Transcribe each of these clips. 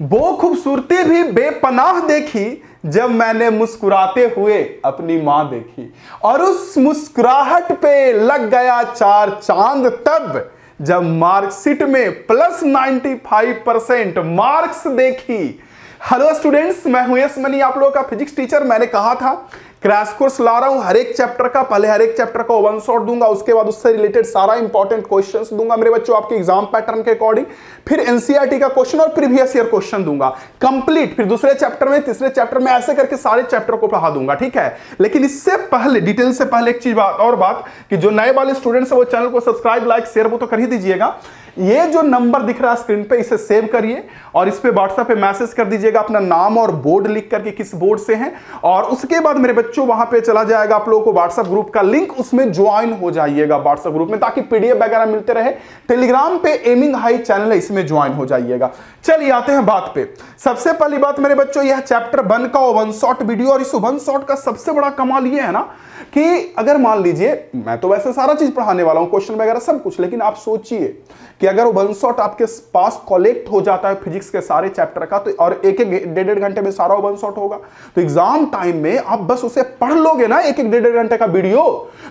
वो खूबसूरती भी बेपनाह देखी जब मैंने मुस्कुराते हुए अपनी मां देखी, और उस मुस्कुराहट पे लग गया चार चांद तब जब मार्कशीट में प्लस 95% मार्क्स देखी। हेलो स्टूडेंट्स, मैं हूं यस मनी, आप लोगों का फिजिक्स टीचर। मैंने कहा था क्रैश कोर्स ला रहा हूं हर एक चैप्टर का। पहले हर एक चैप्टर का वन शॉट दूंगा, उसके बाद उससे रिलेटेड सारा इंपॉर्टेंट क्वेश्चंस दूंगा मेरे बच्चों आपके एग्जाम पैटर्न के अकॉर्डिंग। फिर एनसीईआरटी का क्वेश्चन और प्रीवियस ईयर क्वेश्चन दूंगा कंप्लीट। फिर दूसरे चैप्टर में, तीसरे चैप्टर में, ऐसे करके सारे चैप्टर को पढ़ा दूंगा, ठीक है। लेकिन इससे पहले, डिटेल से पहले एक चीज बात कि जो नए वाले स्टूडेंट्स है वो चैनल को सब्सक्राइब, लाइक, शेयर वो तो कर ही दीजिएगा। ये जो नंबर दिख रहा है स्क्रीन पे, इसे सेव करिए और इस पे व्हाट्सएप पे मैसेज कर दीजिएगा अपना नाम और बोर्ड लिख करके किस बोर्ड से हैं, और उसके बाद मेरे बच्चों वहां पे चला जाएगा आप लोगों को व्हाट्सएप ग्रुप का लिंक, उसमें ज्वाइन हो जाइएगा व्हाट्सएप ग्रुप में, ताकि पीडीएफ वगैरह मिलते रहे। टेलीग्राम पे एमिंग हाई चैनल है, इसमें ज्वाइन हो जाइएगा। चलिए आते हैं बात पे। सबसे पहली बात मेरे बच्चों, यह चैप्टर 1 का वन शॉट वीडियो, और इस वन शॉट का सबसे बड़ा कमाल यह है ना कि अगर मान लीजिए, मैं तो वैसे सारा चीज पढ़ाने वाला हूं, क्वेश्चन वगैरह सब कुछ, लेकिन आप सोचिए कि अगर वन शॉट आपके पास कलेक्ट हो जाता है फिजिक्स के सारे चैप्टर का, तो और एक डेढ़ घंटे में सारा वन शॉट होगा, तो एग्जाम टाइम में आप बस उसे पढ़ लोगे ना, एक डेढ़ घंटे का वीडियो,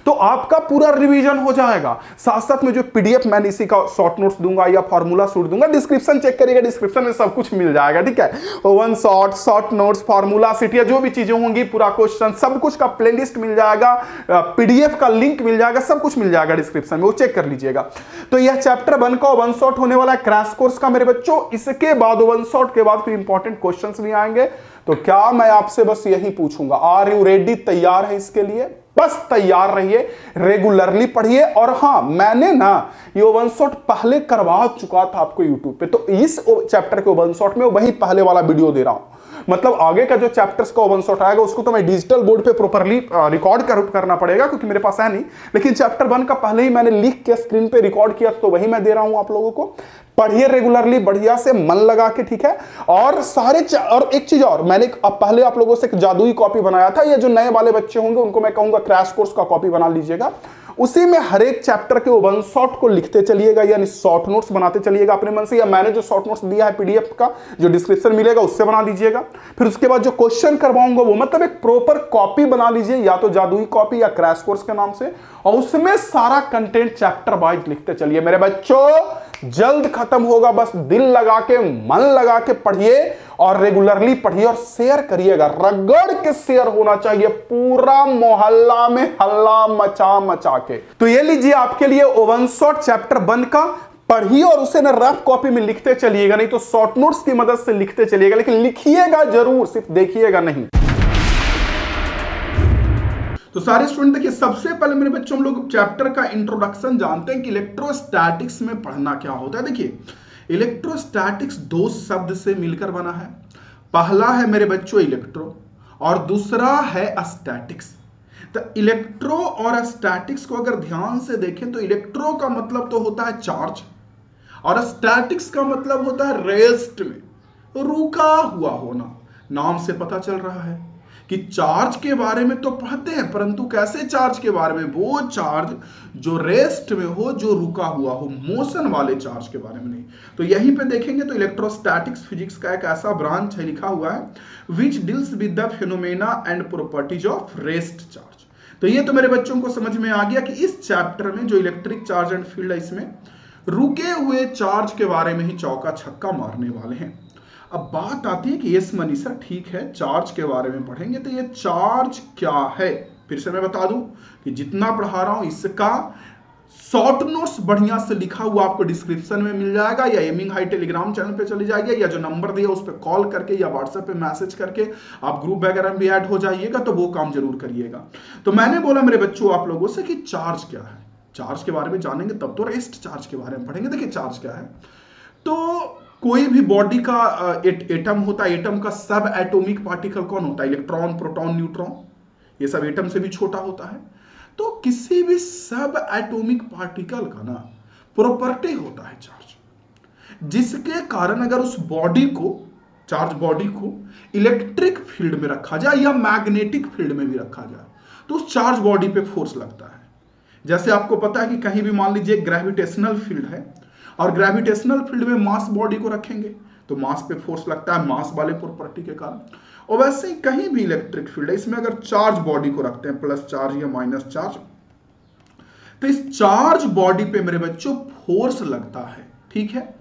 तो आपका पूरा रिवीजन हो जाएगा। साथ साथ में जो पीडीएफ मैं इसी का शॉर्ट नोट्स दूंगा या फॉर्मूला शूट दूंगा, डिस्क्रिप्शन चेक करिएगा, डिस्क्रिप्शन में सब कुछ मिल जाएगा, ठीक है। One shot, short notes, formula seat या जो भी चीजें होंगी, पूरा क्वेश्चन, सब कुछ का प्लेलिस्ट मिल जाएगा, पीडीएफ का लिंक मिल जाएगा, सब कुछ मिल जाएगा डिस्क्रिप्शन में, वो चेक कर लीजिएगा। तो यह चैप्टर 1 का वन शॉट होने वाला है क्रैश कोर्स का मेरे बच्चों। इसके बाद वन शॉट के बाद फिर इंपॉर्टेंट क्वेश्चंस भी आएंगे। तो क्या मैं आपसे बस यही पूछूंगा, आर यू रेडी? तैयार है इसके लिए? बस तैयार रहिए, रेगुलरली पढ़िए। और हां, मैंने ना ये वन शॉट पहले करवा चुका था आपको यूट्यूब पे, तो इस चैप्टर के वन शॉट में वही पहले वाला वीडियो दे रहा हूं। मतलब आगे का जो चैप्टर्स का वन शॉट आएगा उसको तो मैं डिजिटल बोर्ड पे प्रॉपर्ली रिकॉर्ड करना पड़ेगा, क्योंकि मेरे पास है नहीं। लेकिन चैप्टर 1 का पहले ही मैंने लिख के स्क्रीन पे रिकॉर्ड किया, तो वही मैं दे रहा हूं आप लोगों को। पढ़िए रेगुलरली, बढ़िया से मन लगा के, ठीक है। और और एक चीज और, मैंने पहले आप लोगों से एक जादुई कॉपी बनाया था। ये जो नए वाले बच्चे होंगे उनको मैं कहूंगा क्रैश कोर्स का कॉपी बना लीजिएगा। उसी में हर एक चैप्टर के वन शॉट को लिखते चलिएगा, यानी शॉर्ट नोट्स बनाते चलिएगा अपने मन से, या मैंने जो शॉर्ट नोट्स दिया है पीडीएफ का, जो डिस्क्रिप्शन मिलेगा उससे बना लीजिएगा। फिर उसके बाद जो क्वेश्चन करवाऊंगा वो मतलब एक प्रॉपर कॉपी बना लीजिए, या तो जादुई कॉपी या क्रैश कोर्स के नाम से, और उसमें सारा कंटेंट चैप्टर वाइज लिखते चलिए मेरे बच्चों। जल्द खत्म होगा, बस दिल लगा के, मन लगा के पढ़िए और रेगुलरली पढ़िए और शेयर करिएगा। रगड़ के शेयर होना चाहिए, पूरा मोहल्ला में हल्ला मचा मचा के। तो ये लीजिए आपके लिए वन शॉट चैप्टर 1 का, पढ़िए और उसे ना रफ कॉपी में लिखते चलिएगा, नहीं तो शॉर्ट नोट्स की मदद से लिखते चलिएगा, लेकिन लिखिएगा जरूर, सिर्फ देखिएगा नहीं। तो सारे स्टूडेंट देखिए, सबसे पहले मेरे बच्चों हम लोग चैप्टर का इंट्रोडक्शन जानते हैं कि इलेक्ट्रोस्टैटिक्स में पढ़ना क्या होता है। देखिए, इलेक्ट्रोस्टैटिक्स दो शब्द से मिलकर बना है। पहला है मेरे बच्चों इलेक्ट्रो, और दूसरा है स्टैटिक्स। तो इलेक्ट्रो और स्टैटिक्स को अगर ध्यान से देखें तो इलेक्ट्रो का मतलब तो होता है चार्ज, और स्टैटिक्स का मतलब होता है रेस्ट में, रुका हुआ होना। नाम से पता चल रहा है कि चार्ज के बारे में तो पढ़ते हैं, परंतु कैसे चार्ज के बारे में? वो चार्ज जो रेस्ट में हो, जो रुका हुआ हो, मोशन वाले चार्ज के बारे में नहीं। तो यहीं पे देखेंगे तो इलेक्ट्रोस्टैटिक्स फिजिक्स का एक ऐसा ब्रांच है, लिखा हुआ है, which deals with the phenomena and properties of rest charge. तो ये तो मेरे बच्चों को समझ में आ गया कि इस चैप्टर में जो इलेक्ट्रिक चार्ज एंड फील्ड है, इसमें रुके हुए चार्ज के बारे में ही चौका छक्का मारने वाले हैं। अब बात आती है कि यस मनी सर, ठीक है, चार्ज के बारे में पढ़ेंगे, तो ये चार्ज क्या है? फिर से मैं बता दूं कि जितना पढ़ा रहा हूं इसका शॉर्ट नोट्स बढ़िया से लिखा हुआ आपको डिस्क्रिप्शन में मिल जाएगा, या एमिंग हाई टेलीग्राम चैनल पे चले जाइए, या जो नंबर दिया उस पर कॉल करके या व्हाट्सएप पे मैसेज करके आप ग्रुप वगैरह में भी ऐड हो जाइएगा, तो वो काम जरूर करिएगा। तो मैंने बोला मेरे बच्चों आप लोगों से कि चार्ज क्या है, चार्ज के बारे में जानेंगे तब तो रेस्ट चार्ज के बारे में पढ़ेंगे। देखिए चार्ज क्या है, तो कोई भी बॉडी का एटम होता है, एटम का सब एटॉमिक पार्टिकल कौन होता है? इलेक्ट्रॉन, प्रोटॉन, न्यूट्रॉन, ये सब एटम से भी छोटा होता है। तो किसी भी सब एटॉमिक पार्टिकल का ना प्रॉपर्टी होता है चार्ज, जिसके कारण अगर उस बॉडी को, चार्ज बॉडी को इलेक्ट्रिक फील्ड में रखा जाए या मैग्नेटिक फील्ड में भी रखा जाए, तो उस चार्ज बॉडी पे फोर्स लगता है। जैसे आपको पता है कि कहीं भी मान लीजिए ग्रेविटेशनल फील्ड है, और ग्रेविटेशनल फील्ड में मास बॉडी को रखेंगे तो मास पे फोर्स लगता है मास वाले प्रॉपर्टी के कारण। और वैसे ही कहीं भी इलेक्ट्रिक फील्ड है, इसमें अगर चार्ज बॉडी को रखते हैं, प्लस चार्ज या माइनस चार्ज, तो इस चार्ज बॉडी पे मेरे बच्चों फोर्स लगता है, ठीक है।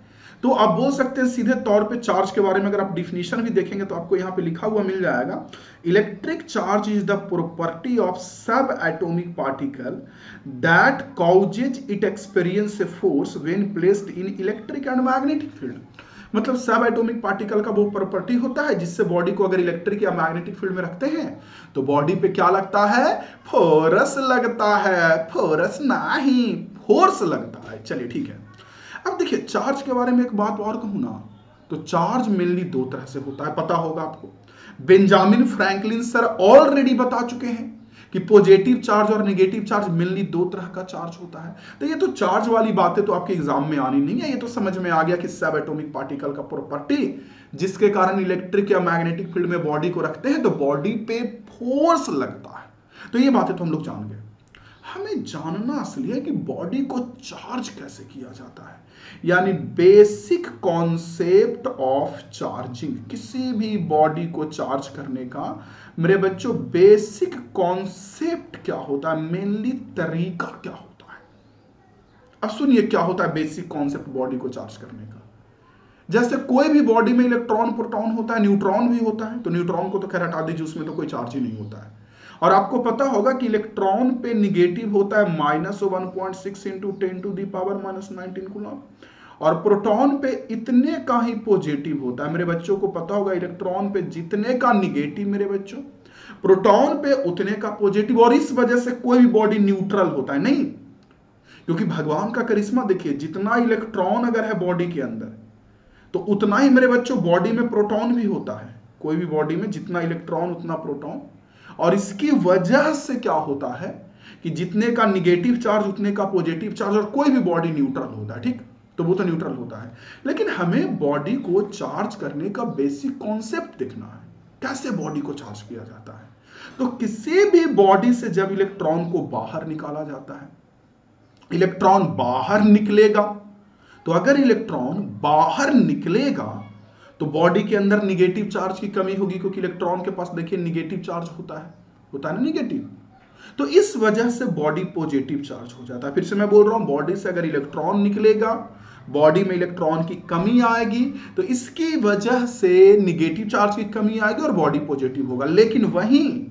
तो आप बोल सकते हैं सीधे तौर पे चार्ज के बारे में अगर आप डिफिनीशन भी देखेंगे तो आपको यहां पे लिखा हुआ मिल जाएगा, electric charge is the property of subatomic particle that causes it experience a force when placed in electric and magnetic field. मतलब सब एटॉमिक पार्टिकल का वो प्रॉपर्टी होता है जिससे बॉडी को अगर इलेक्ट्रिक या मैग्नेटिक फील्ड में रखते हैं तो बॉडी पे क्या लगता है, फोर्स लगता है, फोर्स नहीं फोर्स लगता है। चलिए ठीक है। अब देखिए चार्ज के बारे में एक बात और कहूं ना, तो चार्ज मेनली दो तरह से होता है, पता होगा आपको। बेंजामिन फ्रैंकलिन सर ऑलरेडी बता चुके हैं कि पॉजिटिव चार्ज और नेगेटिव चार्ज मेनली दो तरह का चार्ज होता है। तो ये तो चार्ज वाली बातें तो आपके एग्जाम में आनी नहीं है, ये तो समझ में आ गया कि सब एटॉमिक पार्टिकल का प्रॉपर्टी जिसके कारण इलेक्ट्रिक या मैग्नेटिक फील्ड में बॉडी को रखते हैं तो बॉडी पे फोर्स लगता है। तो ये बातें तो हम लोग जान गए। हमें जानना असली है कि बॉडी को चार्ज कैसे किया जाता है, यानी बेसिक कॉन्सेप्ट ऑफ चार्जिंग। किसी भी बॉडी को चार्ज करने का मेरे बच्चों बेसिक कॉन्सेप्ट क्या होता है, मेनली तरीका क्या होता है। अब सुनिए क्या होता है बेसिक कॉन्सेप्ट बॉडी को चार्ज करने का। जैसे कोई भी बॉडी में इलेक्ट्रॉन प्रोटॉन होता है, न्यूट्रॉन भी होता है, तो न्यूट्रॉन को तो खैर हटा दीजिए, उसमें तो कोई चार्ज ही नहीं होता है। और आपको पता होगा कि इलेक्ट्रॉन पे निगेटिव होता है -1.6 इंटू 10⁻⁻19 कूलम, और प्रोटॉन पे इतने का ही पॉजिटिव होता है। मेरे बच्चों को पता होगा इलेक्ट्रॉन पे जितने का निगेटिव मेरे बच्चों, प्रोटॉन पे उतने का पॉजिटिव, और इस वजह से कोई भी बॉडी न्यूट्रल होता है नहीं, क्योंकि भगवान का करिश्मा देखिए, जितना इलेक्ट्रॉन अगर है बॉडी के अंदर तो उतना ही मेरे बच्चों बॉडी में प्रोटॉन भी होता है। कोई भी बॉडी में जितना इलेक्ट्रॉन उतना प्रोटॉन, और इसकी वजह से क्या होता है कि जितने का निगेटिव चार्ज उतने का पॉजिटिव चार्ज, और कोई भी बॉडी न्यूट्रल होता है, ठीक, तो वो तो न्यूट्रल होता है। लेकिन हमें बॉडी को चार्ज करने का बेसिक कॉन्सेप्ट देखना है, कैसे बॉडी को चार्ज किया जाता है। तो किसी भी बॉडी से जब इलेक्ट्रॉन को बाहर निकाला जाता है, इलेक्ट्रॉन बाहर निकलेगा, तो अगर इलेक्ट्रॉन बाहर निकलेगा तो बॉडी के अंदर निगेटिव चार्ज की कमी होगी, क्योंकि इलेक्ट्रॉन के पास देखिए निगेटिव चार्ज होता है ना निगेटिव। तो इस वजह से बॉडी पॉजिटिव चार्ज हो जाता है। फिर से मैं बोल रहा हूं, बॉडी से अगर इलेक्ट्रॉन निकलेगा, बॉडी में इलेक्ट्रॉन की कमी आएगी, तो इसकी वजह से निगेटिव चार्ज की कमी आएगी और बॉडी पॉजिटिव होगा। लेकिन वहीं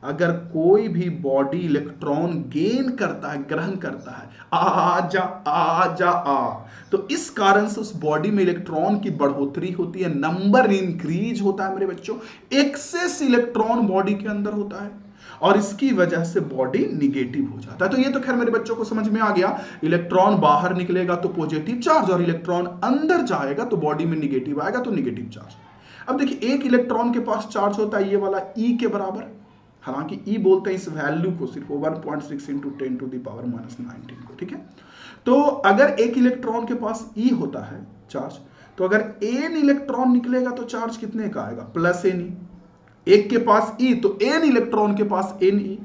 अगर कोई भी बॉडी इलेक्ट्रॉन गेन करता है, ग्रहण करता है, आ, तो इस कारण से उस बॉडी में इलेक्ट्रॉन की बढ़ोतरी होती है, नंबर इंक्रीज होता है मेरे बच्चों, एक्सेस इलेक्ट्रॉन बॉडी के अंदर होता है, और इसकी वजह से बॉडी निगेटिव हो जाता है। तो ये तो खैर मेरे बच्चों को समझ में आ गया, इलेक्ट्रॉन बाहर निकलेगा तो पॉजिटिव चार्ज, और इलेक्ट्रॉन अंदर जाएगा तो बॉडी में निगेटिव आएगा तो निगेटिव चार्ज। अब देखिए एक इलेक्ट्रॉन के पास चार्ज होता है ये वाला E के बराबर, हालांकि E बोलते हैं इस वैल्यू को सिर्फ 1.6 इंटू 10⁻⁻19 को, ठीक है। तो अगर एक इलेक्ट्रॉन के पास E होता है चार्ज, तो अगर n इलेक्ट्रॉन निकलेगा तो चार्ज कितने का आएगा, +ne। एक के पास E तो n इलेक्ट्रॉन के पास Ne,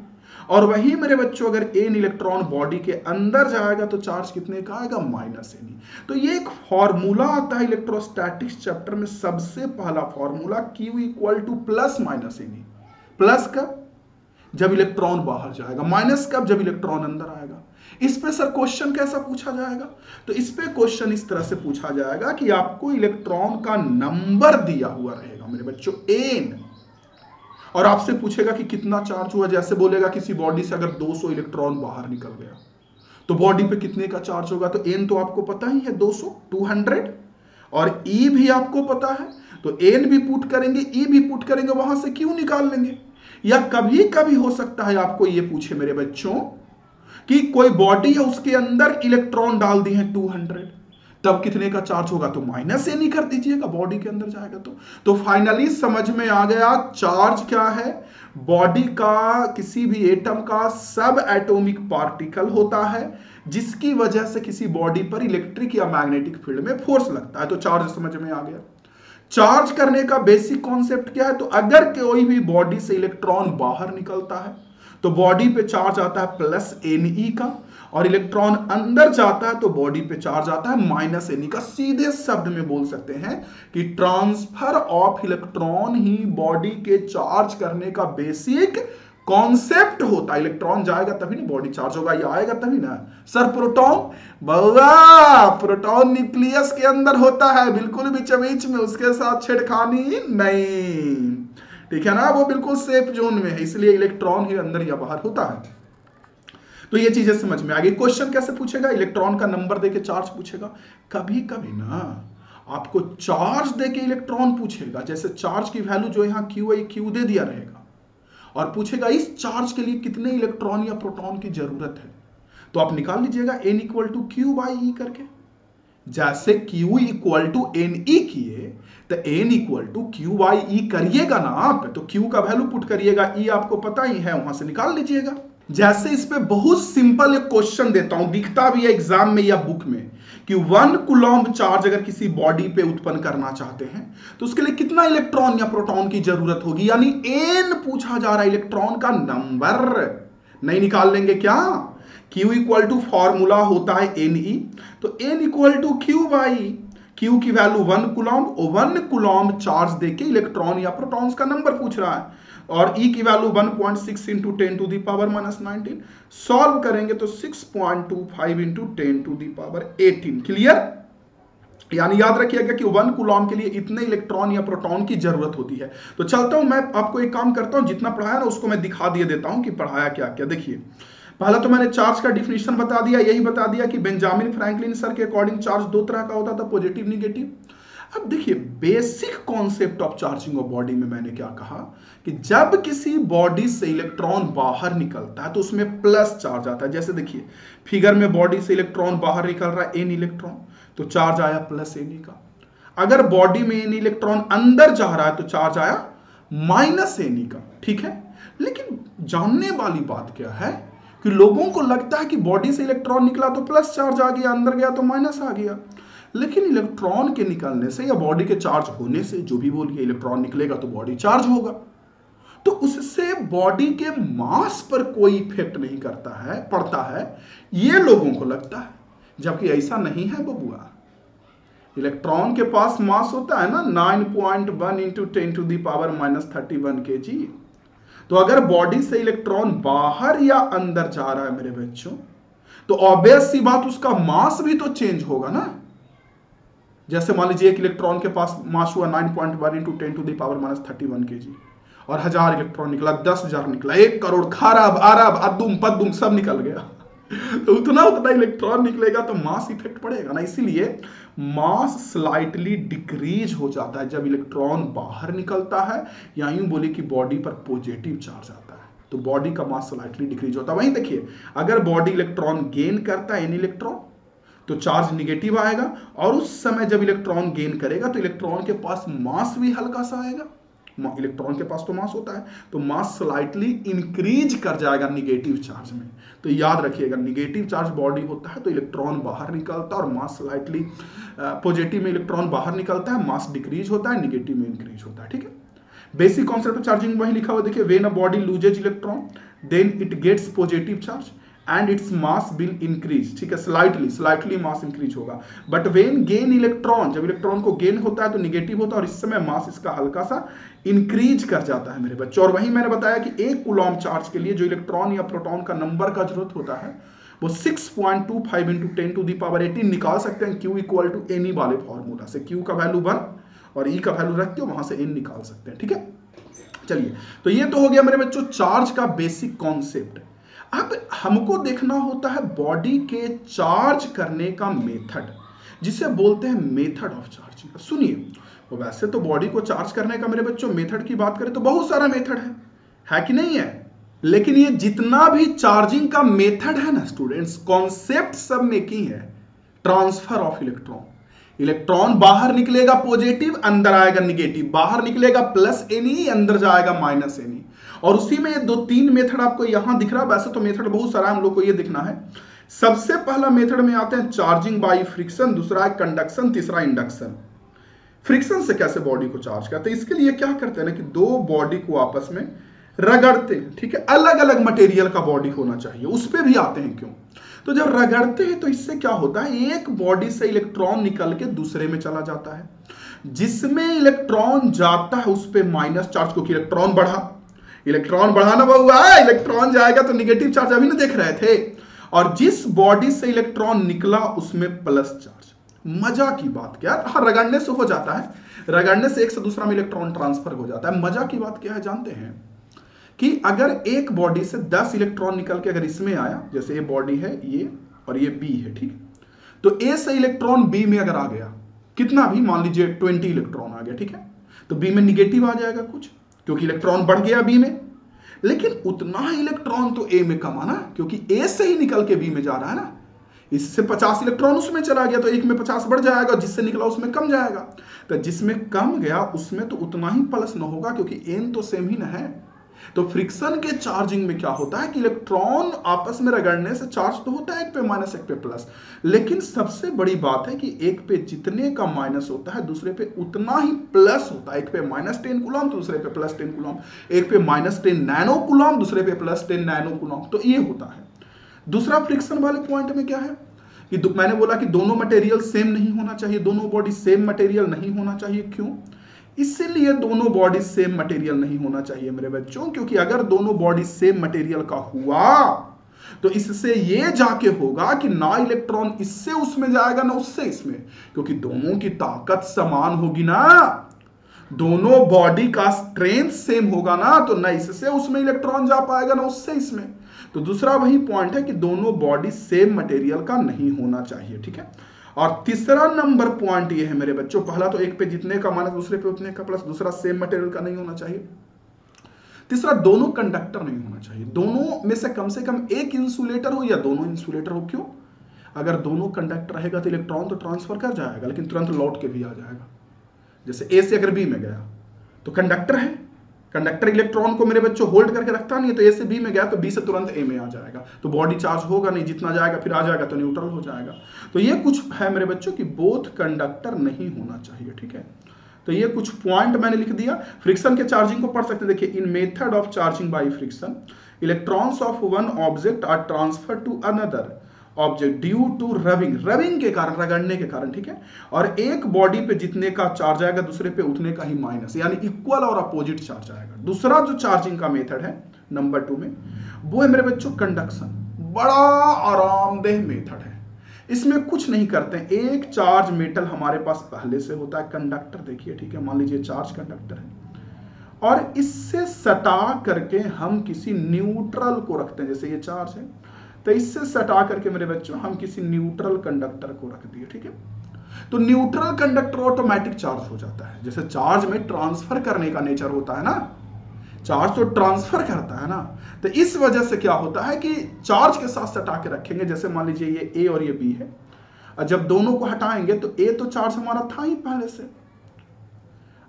और वही मेरे बच्चों अगर n इलेक्ट्रॉन बॉडी के अंदर जाएगा तो चार्ज कितने का आएगा, -ne। तो ये एक फॉर्मूला आता है इलेक्ट्रोस्टैटिक्स चैप्टर में, सबसे पहला फॉर्मूला Q = +-ne। प्लस कब, जब इलेक्ट्रॉन बाहर जाएगा, माइनस कब, जब इलेक्ट्रॉन अंदर आएगा। इस पे सर क्वेश्चन कैसा पूछा जाएगा, तो इस पे क्वेश्चन इस तरह से पूछा जाएगा कि आपको इलेक्ट्रॉन का नंबर दिया हुआ रहेगा मेरे बच्चों n, और आपसे पूछेगा कि कितना चार्ज हुआ। जैसे बोलेगा किसी बॉडी से अगर 200 इलेक्ट्रॉन बाहर निकल गया तो बॉडी पे कितने का चार्ज होगा, तो n तो आपको पता ही है 200, और E भी आपको पता है, तो n भी पुट करेंगे, E भी पुट करेंगे, वहां से Q निकाल लेंगे। या कभी कभी हो सकता है आपको ये पूछे मेरे बच्चों कि कोई बॉडी है उसके अंदर इलेक्ट्रॉन डाल दिए हैं 200, तब कितने का चार्ज होगा, तो -ne कर दीजिएगा, बॉडी के अंदर जाएगा तो फाइनली समझ में आ गया चार्ज क्या है। बॉडी का, किसी भी एटम का सब एटॉमिक पार्टिकल होता है जिसकी वजह से किसी बॉडी पर इलेक्ट्रिक या मैग्नेटिक फील्ड में फोर्स लगता है। तो चार्ज समझ में आ गया। चार्ज करने का बेसिक कॉन्सेप्ट क्या है, तो अगर कोई भी बॉडी से इलेक्ट्रॉन बाहर निकलता है तो बॉडी पे चार्ज आता है प्लस Ne का, और इलेक्ट्रॉन अंदर जाता है तो बॉडी पे चार्ज आता है माइनस Ne का। सीधे शब्द में बोल सकते हैं कि transfer of electron he body के चार्ज करने का बेसिक कॉन्सेप्ट होता है। इलेक्ट्रॉन जाएगा तभी ना बॉडी चार्ज होगा, या आएगा तभी ना। सर प्रोटॉन, बउआ प्रोटॉन न्यूक्लियस के अंदर होता है, बिल्कुल बीच बीच में, उसके साथ छेड़खानी नहीं, ठीक है ना, वो बिल्कुल सेफ जोन में है, इसलिए इलेक्ट्रॉन ही अंदर या बाहर होता है। तो ये चीजें समझ में आ गई। क्वेश्चन कैसे पूछेगा, इलेक्ट्रॉन का नंबर देके चार्ज पूछेगा। कभी कभी ना आपको चार्ज देके इलेक्ट्रॉन पूछेगा, जैसे चार्ज की वैल्यू जो यहां क्यू दे दिया रहेगा, और पूछेगा इस चार्ज के लिए कितने इलेक्ट्रॉन या प्रोटॉन की जरूरत है, तो आप निकाल लीजिएगा n equal to Q by E करके। जैसे Q equal to N E किए तो n equal to Q by E करिएगा ना आप, तो Q का वैल्यू पुट करिएगा, E आपको पता ही है, वहां से निकाल लीजिएगा। जैसे इस पे बहुत सिंपल एक क्वेश्चन देता हूं, दिखता भी है एग्जाम में या बुक में, कि 1 कूलम्ब चार्ज अगर किसी बॉडी पे उत्पन्न करना चाहते हैं तो उसके लिए कितना इलेक्ट्रॉन या प्रोटॉन की जरूरत होगी, यानी n पूछा जा रहा है, इलेक्ट्रॉन का नंबर नहीं निकाल लेंगे क्या। Q इक्वल टू फॉर्मूला होता है Ne, तो n equal to Q by Q की वैल्यू 1 कूलम्ब, 1 कूलम्ब चार्ज देके इलेक्ट्रॉन या प्रोटॉन्स का नंबर पूछ रहा है, और E की value 1.6 into 10 to the power minus 19। Solve करेंगे तो 6.25 into 10 to the power 18। Clear, यानी याद रखिएगा कि 1 कूलम्ब के लिए इतने इलेक्ट्रॉन या प्रोटॉन की जरूरत होती है। तो चलता हूं मैं आपको एक काम करता हूं, जितना पढ़ाया ना उसको मैं दिखा दिए देता हूं कि पढ़ाया क्या क्या। देखिए पहला तो मैंने चार्ज का डिफिनेशन बता दिया, यही बता दिया कि बेंजामिन फ्रैंकलिन सर के अकॉर्डिंग चार्ज दो तरह का होता था, पॉजिटिव निगेटिव। अब देखिए basic concept of charging of body में मैंने क्या कहा कि जब किसी बॉडी से इलेक्ट्रॉन बाहर निकलता है तो उसमें प्लस चार्ज आता है। जैसे देखिए फिगर में बॉडी से इलेक्ट्रॉन बाहर निकल रहा है n इलेक्ट्रॉन, तो चार्ज आया प्लस Ne का। अगर बॉडी में n इलेक्ट्रॉन अंदर जा रहा है तो चार्ज आया माइनस Ne का, ठीक है। लेकिन जानने वाली बात क्या है कि लोगों को लगता है कि बॉडी से इलेक्ट्रॉन निकला तो प्लस चार्ज आ गया, अंदर गया तो माइनस आ गया। लेकिन इलेक्ट्रॉन के निकलने से या बॉडी के चार्ज होने से, जो भी बोलिए, इलेक्ट्रॉन निकलेगा तो बॉडी चार्ज होगा, तो उससे बॉडी के मास पर कोई इफेक्ट नहीं पड़ता है, ये लोगों को लगता है, जबकि ऐसा नहीं है बबुआ। इलेक्ट्रॉन के पास मास होता है ना 9.1 into 10 to the power minus 31 kg। तो अगर बॉडी से इलेक्ट्रॉन बाहर या अंदर जा रहा है मेरे बच्चों, तो ऑब्वियस सी बात उसका मास भी तो चेंज होगा ना। जैसे मान लीजिए एक इलेक्ट्रॉन के पास मास हुआ 9.1 into 10 to the power minus 31 kg, और 1000 इलेक्ट्रॉन निकला, 10,000 निकला, 1 करोड़, खरब अरब अदुम पदुम सब निकल गया तो उतना इलेक्ट्रॉन निकलेगा तो मास इफेक्ट पड़ेगा ना। इसीलिए मास स्लाइटली डिक्रीज हो जाता है जब इलेक्ट्रॉन बाहर निकलता है, या यूं बोले कि बॉडी पर पॉजिटिव चार्ज आता है तो बॉडी का मास स्लाइटली डिक्रीज होता है। वहीं देखिए अगर बॉडी इलेक्ट्रॉन गेन करता है n इलेक्ट्रॉन तो चार्ज निगेटिव आएगा, और उस समय जब इलेक्ट्रॉन गेन करेगा तो इलेक्ट्रॉन के पास मास भी हल्का सा आएगा। इलेक्ट्रॉन के पास तो मास होता है, तो मास स्लाइटली इंक्रीज कर जाएगा निगेटिव चार्ज में। तो याद रखिएगा निगेटिव चार्ज बॉडी होता है तो इलेक्ट्रॉन बाहर निकलता है, और मास स्लाइटली पॉजिटिव में इलेक्ट्रॉन बाहर निकलता है, मास डिक्रीज होता है, निगेटिव में इंक्रीज होता है, ठीक है। बेसिक कॉन्सेप्ट ऑफ चार्जिंग वही लिखा हुआ, देखिए when a body loses electron then it gets positive charge and its mass will increase, ठीक है, स्लाइटली मास इंक्रीज होगा। बट व्हेन गेन इलेक्ट्रॉन, जब इलेक्ट्रॉन को गेन होता है तो निगेटिव होता है, और इस समय मास इसका हल्का सा इंक्रीज कर जाता है मेरे बच्चों। और वहीं मैंने बताया कि 1 कूलम्ब चार्ज के लिए जो इलेक्ट्रॉन या प्रोटॉन का नंबर का जरूरत होता है वो 6.25 इंटू 10 टू दी पावर 18 निकाल सकते हैं Q इक्वल टू Ne वाले फॉर्मूला से। Q का वैल्यू 1 और E का वैल्यू रख के वहां से n निकाल सकते हैं, ठीक है। चलिए तो ये तो हो गया मेरे बच्चों चार्ज का बेसिक कॉन्सेप्ट। अब हमको देखना होता है बॉडी के चार्ज करने का मेथड, जिसे बोलते हैं मेथड ऑफ चार्जिंग। सुनिए, तो वैसे तो बॉडी को चार्ज करने का मेरे बच्चों मेथड की बात करें तो बहुत सारा मेथड है कि नहीं है। लेकिन ये जितना भी चार्जिंग का मेथड है ना स्टूडेंट्स, कॉन्सेप्ट सब में एक ही है, ट्रांसफर ऑफ इलेक्ट्रॉन। इलेक्ट्रॉन बाहर निकलेगा पॉजिटिव, अंदर आएगा निगेटिव, बाहर निकलेगा प्लस Ne, अंदर जाएगा माइनस Ne। और उसी में 2-3 मेथड आपको यहां दिख रहा है। वैसे तो मेथड बहुत सारा हम लोग को ये दिखना है। सबसे पहला मेथड में आते हैं चार्जिंग बाय फ्रिक्शन, दूसरा है कंडक्शन, तीसरा इंडक्शन। फ्रिक्शन से कैसे बॉडी को चार्ज करते हैं, इसके लिए क्या करते हैं ना कि दो बॉडी को आपस में रगड़ते हैं, ठीक है, अलग अलग मटेरियल का बॉडी होना चाहिए, उस पर भी आते हैं क्यों। तो जब रगड़ते हैं तो इससे क्या होता है, एक बॉडी से इलेक्ट्रॉन निकल के दूसरे में चला जाता है, जिसमें इलेक्ट्रॉन जाता है उस पर माइनस चार्ज, क्योंकि इलेक्ट्रॉन बढ़ा ना बहुआ, इलेक्ट्रॉन जाएगा तो निगेटिव चार्ज अभी ना देख रहे थे, और जिस बॉडी से इलेक्ट्रॉन निकला उसमें प्लस चार्ज। मजा की बात क्या है, हाँ रगड़ने से हो जाता है, रगड़ने से एक से दूसरा में इलेक्ट्रॉन ट्रांसफर हो जाता है। मजा की बात क्या है जानते हैं, कि अगर एक बॉडी से 10 इलेक्ट्रॉन निकल के अगर इसमें आया, जैसे ये बॉडी है ये और ये बी है, ठीक, तो ए से इलेक्ट्रॉन बी में अगर आ गया, कितना भी, मान लीजिए 20 इलेक्ट्रॉन आ गया, ठीक है, तो बी में निगेटिव आ जाएगा कुछ, क्योंकि इलेक्ट्रॉन बढ़ गया बी में, लेकिन उतना ही इलेक्ट्रॉन तो ए में कम आना, क्योंकि ए से ही निकल के बी में जा रहा है ना, इससे 50 इलेक्ट्रॉन उसमें चला गया तो एक में 50 बढ़ जाएगा, जिससे निकला उसमें कम जाएगा, तो जिसमें कम गया उसमें तो उतना ही प्लस न होगा, क्योंकि एन तो सेम ही ना है। तो फ्रिक्शन के चार्जिंग में क्या होता है कि इलेक्ट्रॉन आपस में रगड़ने से चार्ज तो होता है, एक पे माइनस एक पे प्लस, लेकिन सबसे बड़ी बात है कि एक पे जितने का माइनस होता है दूसरे पे उतना ही प्लस होता है। एक पे -10 कूलम तो दूसरे पे +10 कूलम, एक पे -10 नैनो कूलम दूसरे पे +10 नैनो कूलम, तो ये होता है। दूसरा फ्रिक्शन वाले पॉइंट में क्या है कि मैंने बोला कि दोनों मटेरियल सेम नहीं होना चाहिए, दोनों बॉडी सेम मटेरियल नहीं होना चाहिए। क्यों? इसीलिए दोनों बॉडी सेम मटेरियल नहीं होना चाहिए मेरे बच्चों, क्योंकि अगर दोनों बॉडी सेम मटेरियल का हुआ तो इससे ये जाके होगा कि ना इलेक्ट्रॉन इससे उसमें जाएगा ना उससे इसमें, क्योंकि दोनों की ताकत समान होगी ना, दोनों बॉडी का स्ट्रेंथ सेम होगा ना, तो ना इससे उसमें इलेक्ट्रॉन जा पाएगा ना उससे इसमें। तो दूसरा वही पॉइंट है कि दोनों बॉडी सेम मटेरियल का नहीं होना चाहिए, ठीक है। और तीसरा नंबर पॉइंट ये है मेरे बच्चों, पहला तो एक पे जितने का माइनस दूसरे पे उतने का प्लस, दूसरा सेम मटेरियल का नहीं होना चाहिए, तीसरा दोनों कंडक्टर नहीं होना चाहिए, दोनों में से कम एक इंसुलेटर हो या दोनों इंसुलेटर हो। क्यों? अगर दोनों कंडक्टर रहेगा तो इलेक्ट्रॉन तो ट्रांसफर कर जाएगा लेकिन तुरंत लौट के भी आ जाएगा। जैसे ए से अगर बी में गया तो कंडक्टर है, कंडक्टर इलेक्ट्रॉन को मेरे बच्चों होल्ड करके रखता नहीं है, तो ए से बी में गया तो बी से तुरंत ए में आ जाएगा, तो बॉडी चार्ज होगा नहीं, जितना जाएगा फिर आ जाएगा तो न्यूट्रल हो जाएगा। तो ये कुछ है मेरे बच्चों कि बोथ कंडक्टर नहीं होना चाहिए, ठीक है। तो ये कुछ पॉइंट मैंने लिख दिया। फ्रिक्शन के चार्जिंग को पढ़ सकते हैं, देखिए, in method of charging by friction electrons of one object are transfer to another object due to rubbing के कारण, रगड़ने के कारण, ठीक है। और एक बॉडी पे जितने का चार्ज आएगा दूसरे पे उतने का ही माइनस, यानी इक्वल और अपोजिट चार्ज आएगा। दूसरा जो चार्जिंग का मेथड है नंबर 2 में, वो है मेरे बच्चों कंडक्शन। बड़ा आरामदेह मेथड है, इसमें कुछ नहीं करते हैं, एक चार्ज मेटल हमारे पास पहले से होता है, कंडक्टर देखिए, ठीक है, मान लीजिए चार्ज कंडक्टर है, और इससे सटा करके हम किसी न्यूट्रल को रखते हैं, जैसे ये चार्ज है तो इससे सटा करके मेरे बच्चों हम किसी न्यूट्रल कंडक्टर को रख दिए, ठीक है। तो न्यूट्रल कंडक्टर ऑटोमेटिक चार्ज हो जाता है, जैसे चार्ज में ट्रांसफर करने का नेचर होता है ना, चार्ज तो ट्रांसफर करता है ना, तो इस वजह से क्या होता है कि चार्ज के साथ सटा के रखेंगे। जैसे मान लीजिए ये ए और ये बी है, और जब दोनों को हटाएंगे तो ए तो चार्ज हमारा था ही पहले से,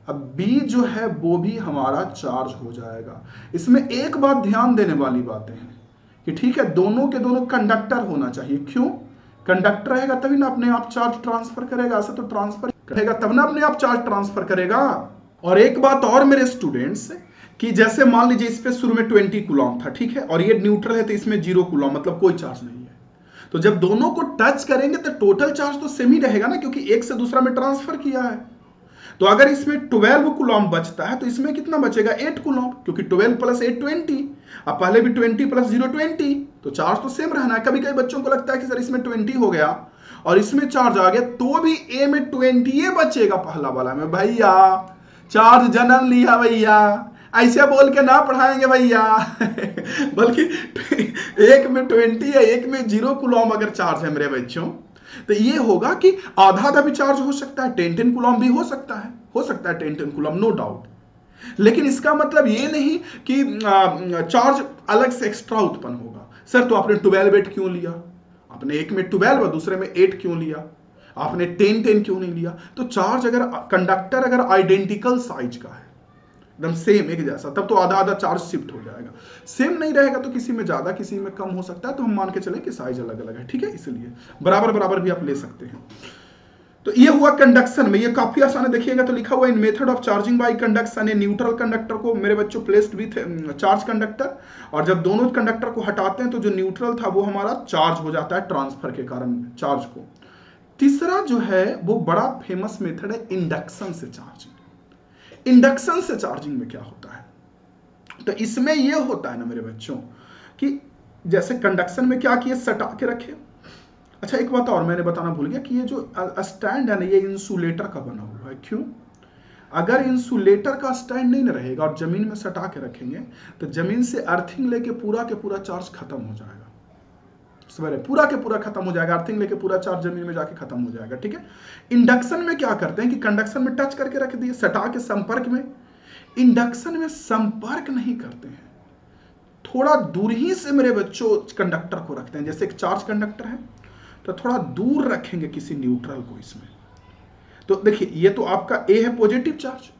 अब बी जो है वो भी हमारा चार्ज हो जाएगा। इसमें एक बात ध्यान देने वाली बातें हैं कि ठीक है, दोनों के दोनों कंडक्टर होना चाहिए। क्यों? कंडक्टर रहेगा तभी ना अपने आप चार्ज ट्रांसफर करेगा, ऐसे तो ट्रांसफर करेगा तब ना अपने आप चार्ज ट्रांसफर करेगा। और एक बात और मेरे स्टूडेंट्स, कि जैसे मान लीजिए इस पे शुरू में 20 कूलम था, ठीक है, और ये न्यूट्रल है तो इसमें 0 कूलम, मतलब कोई चार्ज नहीं है। तो जब दोनों को टच करेंगे तो टोटल चार्ज तो सेम ही रहेगा ना, क्योंकि एक से दूसरा में ट्रांसफर किया है। तो अगर इसमें 12 कूलम बचता है तो इसमें कितना बचेगा? 8 कूलम, क्योंकि 12 + 8 20, अब पहले भी 20 + 0 20, तो चार्ज तो सेम रहना है। कभी कभी बच्चों को लगता है कि सर इसमें 20 हो गया और इसमें चार्ज आ गया तो भी ए में 20 बचेगा पहला वाला में। भैया चार्ज जन्म लिया भैया, ऐसे बोल के ना पढ़ाएंगे भैया बल्कि एक में 20 है, एक में 0 कूलम अगर चार्ज है मेरे बच्चों, तो ये होगा कि आधा आधा भी चार्ज हो सकता है, 10 कूलम भी हो सकता है 10 कूलम, नो डाउट। लेकिन इसका मतलब ये नहीं कि चार्ज अलग से एक्स्ट्रा उत्पन्न होगा। सर तो आपने 12 8 क्यों लिया? आपने एक में 12 और दूसरे में 8 क्यों लिया? आपने 10 क्यों नहीं लिया? तो चार्ज अगर कंडक्टर अगर आइडेंटिकल साइज का है, एकदम सेम एक जैसा, तब तो आधा आधा चार्ज शिफ्ट हो जाएगा। सेम नहीं रहेगा तो किसी में ज्यादा किसी में कम हो सकता है, तो हम मान के चले कि साइज अलग अलग है, ठीक है। इसलिए बराबर बराबर भी आप ले सकते हैं। तो ये हुआ कंडक्शन में, ये काफी आसान है, देखिएगा तो लिखा हुआ in method of charging by conduction, a neutral conductor को मेरे बच्चों प्लेस्ड विथ चार्ज कंडक्टर, और जब दोनों कंडक्टर को हटाते हैं तो जो न्यूट्रल था वो हमारा चार्ज हो जाता है ट्रांसफर के कारण चार्ज को। तीसरा जो है वो बड़ा फेमस मेथड है इंडक्शन से चार्जिंग। इंडक्शन से चार्जिंग में क्या होता है, तो इसमें ये होता है ना मेरे बच्चों कि जैसे कंडक्शन में क्या किए, सटा के रखे। अच्छा एक बात और मैंने बताना भूल गया कि ये जो स्टैंड है ना ये इंसुलेटर का बना हुआ है। क्यों? अगर इंसुलेटर का स्टैंड नहीं ना रहेगा और जमीन में सटा के रखेंगे तो जमीन से अर्थिंग लेके पूरा के पूरा चार्ज खत्म हो जाएगा, सवेरे पूरा के पूरा खत्म हो जाएगा, अर्थिंग लेके पूरा चार्ज जमीन में जाके खत्म हो जाएगा। ठीक है। इंडक्शन में क्या करते हैं कि कंडक्शन में टच करके रख दिए, सटा के संपर्क में। इंडक्शन में संपर्क नहीं करते हैं, थोड़ा दूर ही से मेरे बच्चों कंडक्टर को रखते हैं। जैसे एक चार्ज कंडक्टर है तो थोड़ा दूर रखेंगे किसी न्यूट्रल को इसमें। तो देखिए ये तो आपका ए है पॉजिटिव चार्ज,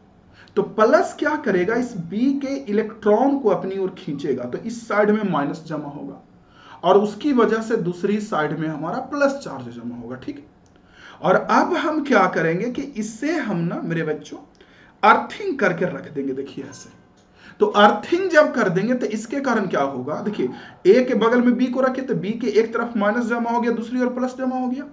तो प्लस क्या करेगा, इस बी के इलेक्ट्रॉन को अपनी ओर खींचेगा, तो इस साइड में माइनस जमा होगा और उसकी वजह से दूसरी साइड में हमारा प्लस चार्ज जमा होगा। ठीक। और अब हम क्या करेंगे कि इससे हम ना मेरे बच्चों अर्थिंग करके रख देंगे। देखिए ऐसे, तो अर्थिंग जब कर देंगे तो इसके कारण क्या होगा, देखिए ए के बगल में बी को रखे तो बी के एक तरफ माइनस जमा हो गया, दूसरी ओर प्लस जमा हो गया।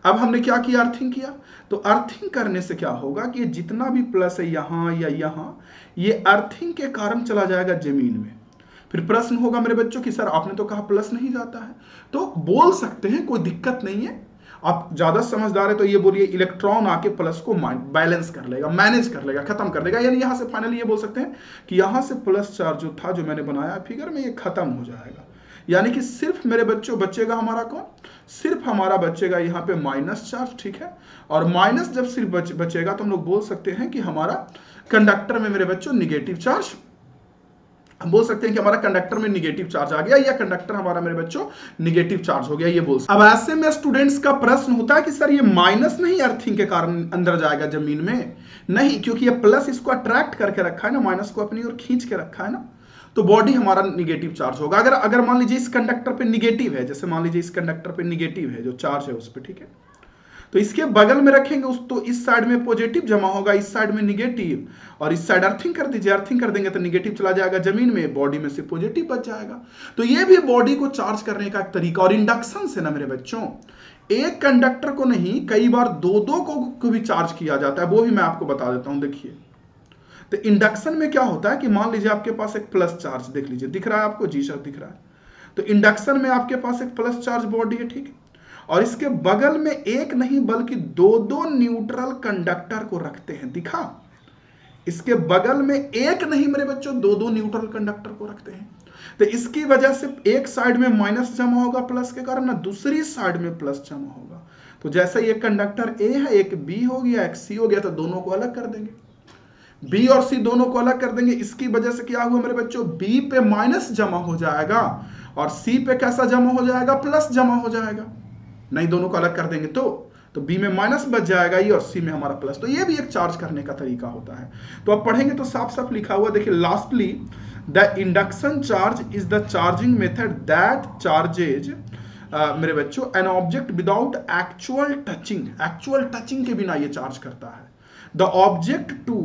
अब हमने क्या किया, अर्थिंग किया। तो अर्थिंग करने से क्या होगा कि जितना भी प्लस है यहां या यहां, ये अर्थिंग के कारण चला जाएगा जमीन में। फिर प्रश्न होगा मेरे बच्चों कि सर आपने तो कहा प्लस नहीं जाता है, तो बोल सकते हैं कोई दिक्कत नहीं है। आप ज्यादा समझदार है तो ये बोलिए इलेक्ट्रॉन आके प्लस को बैलेंस कर लेगा, मैनेज कर लेगा, खत्म कर देगा। यानी यहां से फाइनली ये बोल सकते हैं कि यहां से प्लस चार्ज जो था, जो मैंने बनाया फिगर में, ये खत्म हो जाएगा। यानी कि सिर्फ मेरे बच्चों बचेगा हमारा कौन, सिर्फ हमारा बचेगा यहाँ पे माइनस चार्ज। ठीक है। और माइनस जब सिर्फ बचेगा तो हम लोग बोल सकते हैं कि हमारा कंडक्टर में मेरे बच्चों निगेटिव चार्ज, हम बोल सकते हैं कि हमारा कंडक्टर में निगेटिव चार्ज आ गया, या कंडक्टर हमारा मेरे बच्चों निगेटिव चार्ज हो गया, ये बोल सकते हैं। अब ऐसे में स्टूडेंट्स का प्रश्न होता है कि सर ये माइनस नहीं अर्थिंग के कारण अंदर जाएगा जमीन में? नहीं, क्योंकि ये प्लस इसको अट्रैक्ट करके रखा है ना, माइनस को अपनी ओर खींच के रखा है ना, तो बॉडी हमारा निगेटिव चार्ज होगा। अगर मान लीजिए इस कंडक्टर पे निगेटिव है, जैसे मान लीजिए इस कंडक्टर पे निगेटिव है, जो चार्ज है उस पर, ठीक है, तो इसके बगल में रखेंगे उस, तो इस साइड में पॉजिटिव जमा होगा, इस साइड में निगेटिव, और इस साइड अर्थिंग कर दीजिए, अर्थिंग कर देंगे तो निगेटिव चला जाएगा जमीन में, बॉडी में से पॉजिटिव बच जाएगा। तो ये भी बॉडी को चार्ज करने का एक तरीका। और इंडक्शन से ना मेरे बच्चों एक कंडक्टर को नहीं, कई बार दो को भी चार्ज किया जाता है, वो भी मैं आपको बता देता हूं। देखिए तो इंडक्शन में क्या होता है कि मान लीजिए आपके पास एक प्लस चार्ज, देख लीजिए, दिख रहा है आपको, जी सर दिख रहा है। तो इंडक्शन में आपके पास एक प्लस चार्ज बॉडी है, ठीक है, और इसके बगल में एक नहीं बल्कि दो न्यूट्रल कंडक्टर को रखते हैं। दिखा, इसके बगल में एक नहीं मेरे बच्चों, दो न्यूट्रल कंडक्टर को रखते हैं। तो इसकी वजह से एक साइड में माइनस जमा होगा प्लस के कारण, ना दूसरी साइड में प्लस जमा होगा। तो जैसे ये कंडक्टर ए है, एक बी हो गया, एक सी हो गया, तो दोनों को अलग कर देंगे, बी और सी दोनों को अलग कर देंगे। इसकी वजह से क्या हुआ मेरे बच्चों, बी पे माइनस जमा हो जाएगा और सी पे कैसा जमा हो जाएगा, प्लस जमा हो जाएगा। नहीं, दोनों को अलग कर देंगे तो बी में माइनस बच जाएगा ये, और सी में हमारा प्लस। तो ये भी एक चार्ज करने का तरीका होता है। तो आप पढ़ेंगे तो साफ साफ लिखा हुआ, देखिए lastly the induction charge is the charging method that charges मेरे बच्चों an object without actual touching. Actual touching के बिना ये चार्ज करता है the object to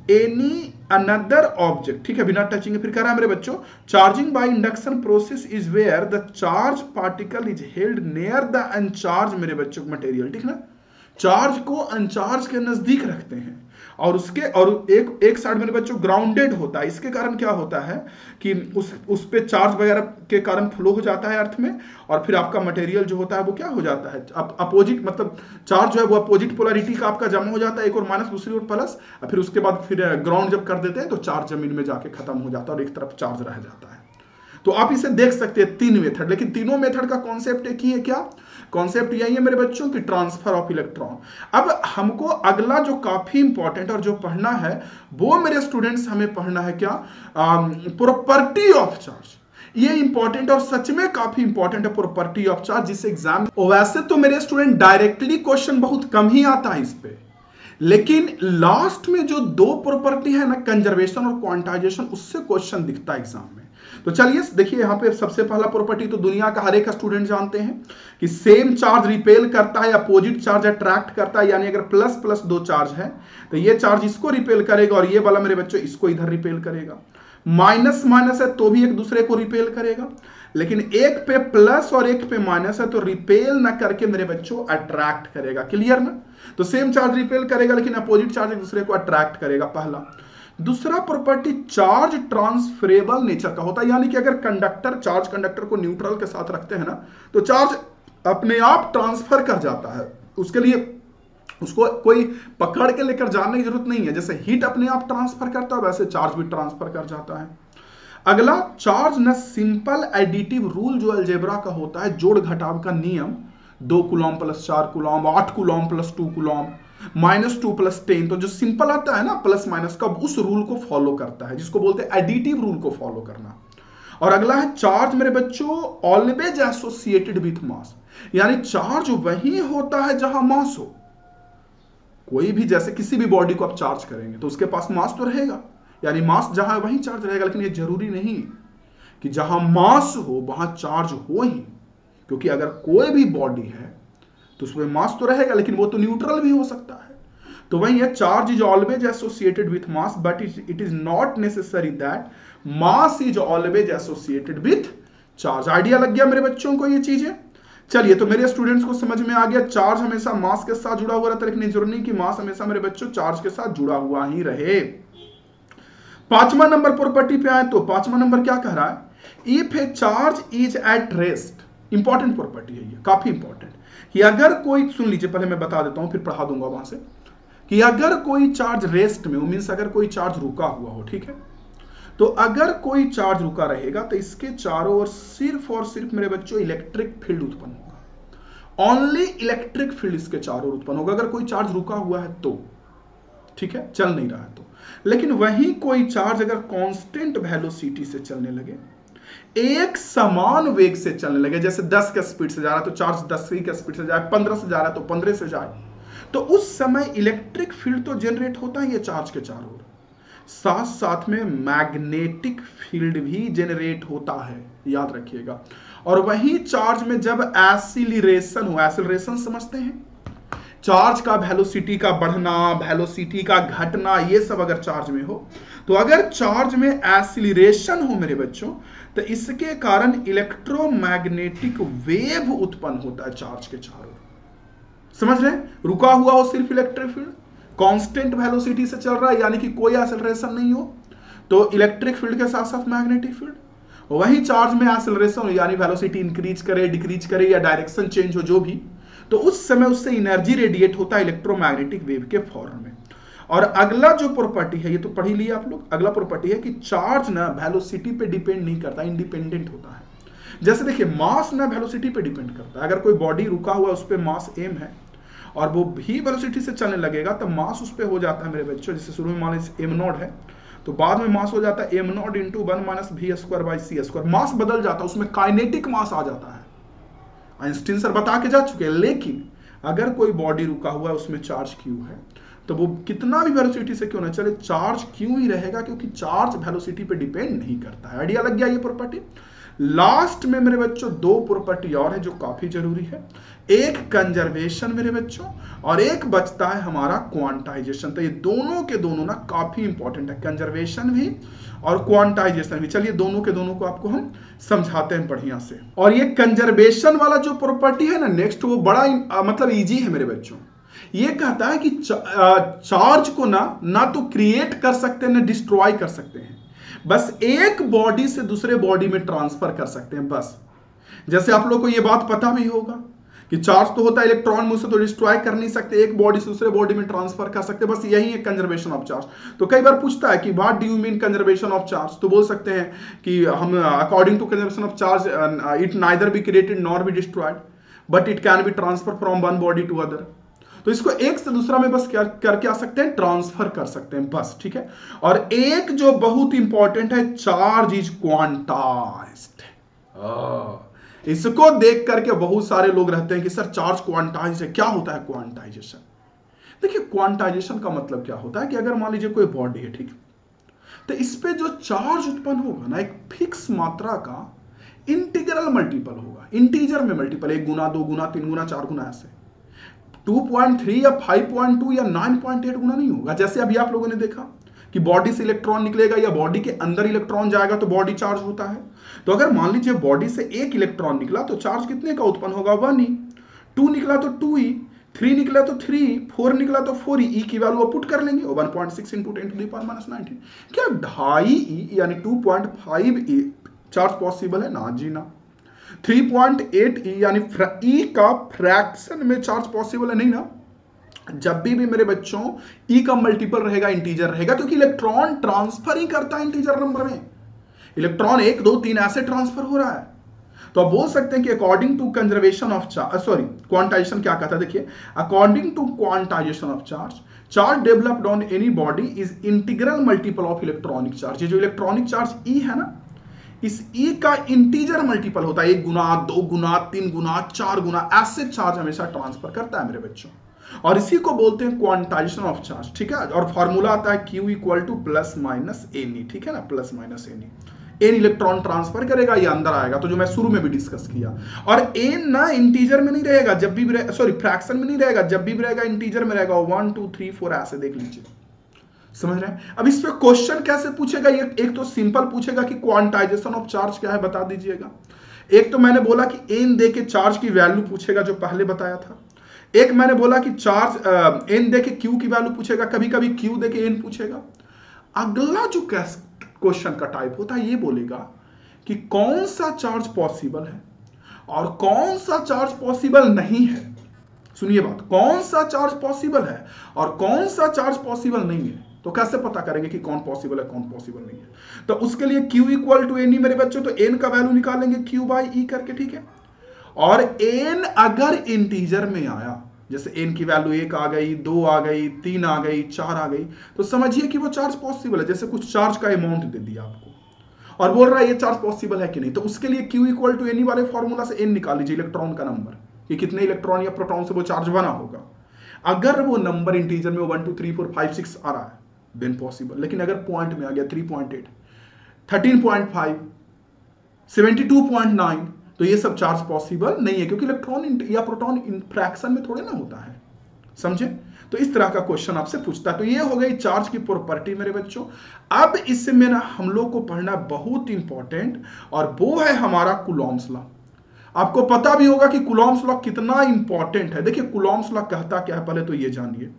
any another object, ठीक है, बिना टचिंग। फिर कह रहा है मेरे बच्चों, charging by induction process is where the charge particle is held near the uncharge मेरे बच्चों मटेरियल, ठीक ना, चार्ज को अनचार्ज के नजदीक रखते हैं, और उसके और एक साइड मेरे बच्चों ग्राउंडेड होता है। इसके कारण क्या होता है कि उस पे चार्ज वगैरह के कारण फ्लो हो जाता है अर्थ में, और फिर आपका मटेरियल जो होता है वो क्या हो जाता है, अपोजिट, मतलब चार्ज जो है वो अपोजिट पोलैरिटी का आपका जमा हो जाता है, एक और माइनस दूसरी ओर प्लस, और फिर उसके बाद फिर ग्राउंड जब कर देते हैं तो चार्ज जमीन में जाके खत्म हो जाता है और एक तरफ चार्ज रह जाता है। तो आप इसे देख सकते हैं तीन मेथड, लेकिन तीनों मेथड का कॉन्सेप्ट एक ही है। क्या कॉन्सेप्ट यही है मेरे बच्चों की, ट्रांसफर ऑफ इलेक्ट्रॉन। अब हमको अगला जो काफी इंपॉर्टेंट और जो पढ़ना है वो मेरे स्टूडेंट्स हमें पढ़ना है क्या, प्रॉपर्टी ऑफ चार्ज। ये इंपॉर्टेंट और सच में काफी इंपॉर्टेंट है प्रॉपर्टी ऑफ चार्ज, जिससे एग्जाम, वैसे तो मेरे स्टूडेंट डायरेक्टली क्वेश्चन बहुत कम ही आता है इस पे, लेकिन लास्ट में जो दो प्रॉपर्टी है ना, कंजर्वेशन और क्वांटाइजेशन, उससे क्वेश्चन दिखता है एग्जाम में। तो चलिए देखिए यहां पे सबसे पहला प्रॉपर्टी तो दुनिया का हर एक स्टूडेंट जानते हैं कि सेम चार्ज रिपेल करता है, अपोजिट चार्ज अट्रैक्ट करता है। यानी अगर प्लस प्लस दो चार्ज है तो ये चार्ज इसको रिपेल करेगा और ये वाला मेरे बच्चों इसको इधर रिपेल करेगा। माइनस माइनस है तो भी एक दूसरे को रिपेल करेगा, लेकिन एक पे प्लस और एक पे माइनस है तो रिपेल ना करके मेरे बच्चों अट्रैक्ट करेगा। क्लियर ना? तो सेम चार्ज रिपेल करेगा लेकिन अपोजिट चार्ज एक दूसरे को अट्रैक्ट करेगा, पहला। दूसरा प्रॉपर्टी चार्ज ट्रांसफरेबल नेचर का होता है, यानी कि अगर चार्ज कंडक्टर को न्यूट्रल के साथ रखते हैं ना तो चार्ज अपने आप ट्रांसफर कर जाता है। उसके लिए उसको कोई पकड़ के लेकर जाने की जरूरत नहीं है। जैसे हीट अपने आप ट्रांसफर करता है वैसे चार्ज भी ट्रांसफर कर जाता है। अगला चार्ज न सिंपल एडिटिव रूल जो अलजेब्रा का होता है, जोड़ घटाव का नियम, 2 coulomb plus 4 coulomb, 8 coulomb plus 2 coulomb, -2 plus 10, तो जो सिंपल आता है ना प्लस माइनस का, उस रूल को फॉलो करता है जिसको बोलते हैं एडिटिव रूल को फॉलो करना। और अगला है चार्ज मेरे बच्चों ऑलवेज एसोसिएटेड विथ मास, यानी चार्ज वही होता है जहां मास हो। कोई भी जैसे किसी भी बॉडी को आप चार्ज करेंगे तो उसके पास मास तो रहेगा, यानी मास जहां वहीं चार्ज रहेगा। लेकिन ये जरूरी नहीं कि जहां मास हो वहां चार्ज हो ही, क्योंकि अगर कोई भी बॉडी है तो उसमें मास तो रहेगा लेकिन वो तो न्यूट्रल भी हो सकता है। तो वही है, charge is always associated with mass but it is not necessary that mass is always associated with charge. Idea लग गया मेरे बच्चों को ये चीजें? चलिए, तो मेरे स्टूडेंट्स को समझ में आ गया चार्ज हमेशा मास के साथ जुड़ा हुआ रहता है, लेकिन जरूरी नहीं कि मास हमेशा मेरे बच्चों चार्ज के साथ जुड़ा हुआ ही रहे। 5वां नंबर प्रॉपर्टी पे आए तो 5वां नंबर क्या कह रहा है? If A charge is at rest, important property है ये, काफी इंपॉर्टेंट, कि अगर कोई, सुन लीजिए पहले मैं बता देता हूं फिर पढ़ा दूंगा वहां से, कि अगर कोई चार्ज रेस्ट में, मीन्स अगर कोई चार्ज रुका हुआ हो, ठीक है, तो अगर कोई चार्ज रुका रहेगा तो इसके चारों ओर सिर्फ और सिर्फ मेरे बच्चों इलेक्ट्रिक फील्ड उत्पन्न होगा। ओनली इलेक्ट्रिक फील्ड इसके चारों ओर उत्पन्न होगा अगर कोई चार्ज रुका हुआ है तो, ठीक है, चल नहीं रहा है तो। लेकिन वहीं कोई चार्ज अगर कांस्टेंट वेलोसिटी से चलने लगे, एक समान वेग से चलने लगे, जैसे 10 के स्पीड से जा रहा है तो चार्ज 10 के स्पीड से जाए, 15 से जा रहा है तो 15 से जाए, तो उस समय इलेक्ट्रिक फील्ड तो जनरेट होता है ये चार्ज के चारों ओर, साथ साथ में मैग्नेटिक फील्ड भी जनरेट होता है, याद रखिएगा। और वही चार्ज में जब एसिलरेशन हो, एसिलरेशन समझते हैं, चार्ज का वेलोसिटी का बढ़ना, वेलोसिटी का घटना, ये सब अगर चार्ज में हो, तो अगर चार्ज में एसिलरेशन हो मेरे बच्चों, तो इसके कारण इलेक्ट्रोमैग्नेटिक वेव उत्पन्न होता है चार्ज के चारों। समझ रहे हैं? रुका हुआ हो सिर्फ इलेक्ट्रिक फील्ड, कांस्टेंट वेलोसिटी से चल रहा है यानी कि कोई एक्सेलरेशन नहीं हो, तो इलेक्ट्रिक फील्ड के साथ साथ मैग्नेटिक फील्ड। वही चार्ज में एक्सेलरेशन हो यानी वेलोसिटी इंक्रीज करे, डिक्रीज करे या डायरेक्शन चेंज हो जो भी, तो उस समय उससे एनर्जी रेडिएट होता है इलेक्ट्रोमैग्नेटिक वेव के फॉर्म में। और अगला जो प्रॉपर्टी है, ये तो पढ़ ही लिया आप लोग, अगला प्रॉपर्टी है कि चार्ज ना वेलोसिटी पे डिपेंड नहीं करता, इंडिपेंडेंट होता है। जैसे देखिए, मास ना वेलोसिटी पे डिपेंड करता है। अगर कोई बॉडी रुका हुआ है, उस पर मास m है और वो भी वेलोसिटी से चलने लगेगा तो मास उस पर हो जाता है मेरे बच्चों, जैसे शुरू में मान लीजिए m0 है तो बाद में मास हो जाता है m0 इंटू 1 - v²/c²। मास बदल जाता है, उसमें काइनेटिक मास आ जाता है, आइंस्टीन सर बता के जा चुके हैं। लेकिन अगर कोई बॉडी रुका हुआ है, उसमें चार्ज q है, तो वो कितना भी वेलोसिटी से क्यों ना चले, चार्ज q ही रहेगा, क्योंकि चार्ज वेलोसिटी पे डिपेंड नहीं करता है। आइडिया लग गया ये प्रॉपर्टी? लास्ट में मेरे बच्चों 2 प्रॉपर्टी और है जो काफी जरूरी है, एक कंजर्वेशन मेरे बच्चों और एक बचता है हमारा क्वांटाइजेशन। तो ये दोनों के दोनों ना काफी इंपॉर्टेंट है, कंजर्वेशन भी और क्वांटाइजेशन भी। चलिए दोनों के दोनों को आपको हम समझाते हैं बढ़िया से। और ये कंजर्वेशन वाला जो प्रॉपर्टी है ना नेक्स्ट, वो बड़ा मतलब इजी है मेरे बच्चों। ये कहता है कि चार्ज को ना तो क्रिएट कर सकते हैं ना डिस्ट्रॉय कर सकते हैं, बस एक बॉडी से दूसरे बॉडी में ट्रांसफर कर सकते हैं बस। जैसे आप लोग को ये बात पता भी होगा कि चार्ज तो होता है इलेक्ट्रॉन, मुझसे तो डिस्ट्रॉय कर नहीं सकते, एक बॉडी से दूसरे बॉडी में ट्रांसफर कर सकते, बस यही है कंजर्वेशन ऑफ चार्ज। तो कई बार पूछता है कि what do you mean conservation of charge, तो बोल सकते हैं कि हम according to conservation of charge it neither be created nor be destroyed but it can be transfer from one body to other. तो इसको एक से दूसरा में बस क्या करके आ सकते हैं, ट्रांसफर कर सकते हैं बस, ठीक है। और एक जो बहुत इंपॉर्टेंट है, चार्ज इज क्वांटाइज्ड। इसको देख करके बहुत सारे लोग रहते हैं कि सर चार्ज क्वांटाइज्ड है, क्या होता है क्वांटाइजेशन? देखिए क्वांटाइजेशन का मतलब क्या होता है कि अगर मान लीजिए कोई बॉडी है, ठीक है, तो इस पे जो चार्ज उत्पन्न होगा ना, एक फिक्स मात्रा का इंटीग्रल मल्टीपल होगा, इंटीजर में मल्टीपल, 1 गुना 2 गुना 3 गुना 4 गुना, ऐसे 2.3 या 5.2 या 9.8 गुना नहीं होगा। जैसे अभी आप लोगों ने देखा कि बॉडी से इलेक्ट्रॉन निकलेगा या बॉडी के अंदर इलेक्ट्रॉन जाएगा तो बॉडी चार्ज होता है। तो अगर मान लीजिए बॉडी से 1 इलेक्ट्रॉन निकला तो चार्ज कितने का उत्पन्न होगा, 1 ही। 2 निकला तो 2 ही, 3 निकला तो 3, 4 निकला तो 4 ही। की वैल्यू पुट कर लेंगे, 1.6 इंटू 10 टू द पावर -19। क्या 2.5 यानी 2.5 चार्ज पॉसिबल है? ना जी ना। 3.8 यानी ई का फ्रैक्शन में चार्ज पॉसिबल है? नहीं ना। जब भी मेरे बच्चों ई का मल्टीपल रहेगा इंटीजर रहेगा, क्योंकि इलेक्ट्रॉन ट्रांसफर ही करता है इंटीजर नंबर में। इलेक्ट्रॉन 1 2 3 ऐसे ट्रांसफर हो रहा है। तो आप बोल सकते हैं कि according to conservation of charge, sorry quantization क्या कहता है, देखिए, according to quantization of charge developed on any body is integral multiple of electronic charge. ये जो इलेक्ट्रॉनिक चार्ज ई है ना, इस ई का इंटीजर मल्टीपल होता है, 1 गुना 2 गुना 3 गुना 4 गुना, ऐसे चार्ज हमेशा ट्रांसफर करता है मेरे बच्चों, और इसी को बोलते हैं क्वांटाइजेशन ऑफ चार्ज। ठीक है, और फॉर्मूला आता है Q equal to plus minus n. ठीक है ना, plus minus n. N electron transfer करेगा, ये अंदर आएगा, तो जो मैं शुरू में भी डिस्कस किया। और एन ना इंटीजर में नहीं रहेगा, जब भी सॉरी फ्रैक्शन में नहीं रहेगा, जब भी रहेगा इंटीजर में रहेगा। 1 2 3 4 ऐसे देख लीजिए, समझ रहे हैं। अब इस पे क्वेश्चन कैसे पूछेगा, ये एक तो सिंपल पूछेगा कि क्वांटाइजेशन ऑफ चार्ज क्या है बता दीजिएगा। एक तो मैंने बोला कि एन दे के चार्ज की वैल्यू पूछेगा, जो पहले बताया था। एक मैंने बोला कि चार्ज एन दे के क्यू की वैल्यू पूछेगा, कभी कभी क्यू दे के एन पूछेगा। अगला जो क्वेश्चन का टाइप होता है, ये बोलेगा कि कौन सा चार्ज पॉसिबल है और कौन सा चार्ज पॉसिबल नहीं है। सुनिए बात, कौन सा चार्ज पॉसिबल है और कौन सा चार्ज पॉसिबल नहीं है। तो कैसे पता करेंगे कि कौन पॉसिबल है कौन पॉसिबल नहीं है? तो उसके लिए Q इक्वल टू एन ही मेरे बच्चों, तो एन का वैल्यू निकालेंगे Q बाई ई करके। ठीक है, और एन अगर इंटीजर में आया, जैसे एन की वैल्यू 1 आ गई, 2 आ गई, 3 आ गई, 4 आ गई, तो समझिए कि वो चार्ज पॉसिबल है। जैसे कुछ चार्ज का अमाउंट दे दिया आपको और बोल रहा है ये चार्ज पॉसिबल है कि नहीं, तो उसके लिए Q इक्वल टू एन वाले फॉर्मूला से एन निकाल लीजिए, इलेक्ट्रॉन का नंबर, कि कितने इलेक्ट्रॉन या प्रोटॉन से वो चार्ज बना होगा। अगर वो नंबर इंटीजर में 1 2 3 4 5 6 आ रहा है देन पॉसिबल, लेकिन अगर पॉइंट में आ गया 3.8 13.5 72.9 तो ये सब चार्ज पॉसिबल नहीं है, क्योंकि इलेक्ट्रॉन या प्रोटॉन फ्रैक्शन में थोड़े ना होता है, समझे। तो इस तरह का क्वेश्चन आपसे पूछता है। तो ये हो गई चार्ज की प्रॉपर्टी मेरे बच्चों। अब इसमें ना हम लोग को पढ़ना बहुत इंपॉर्टेंट, और वो है हमारा कूलॉम्स लॉ। आपको पता भी होगा कि कूलॉम्स लॉ कितना इंपॉर्टेंट है। देखिए कूलॉम्स लॉ कहता क्या है, पहले तो ये जानिए।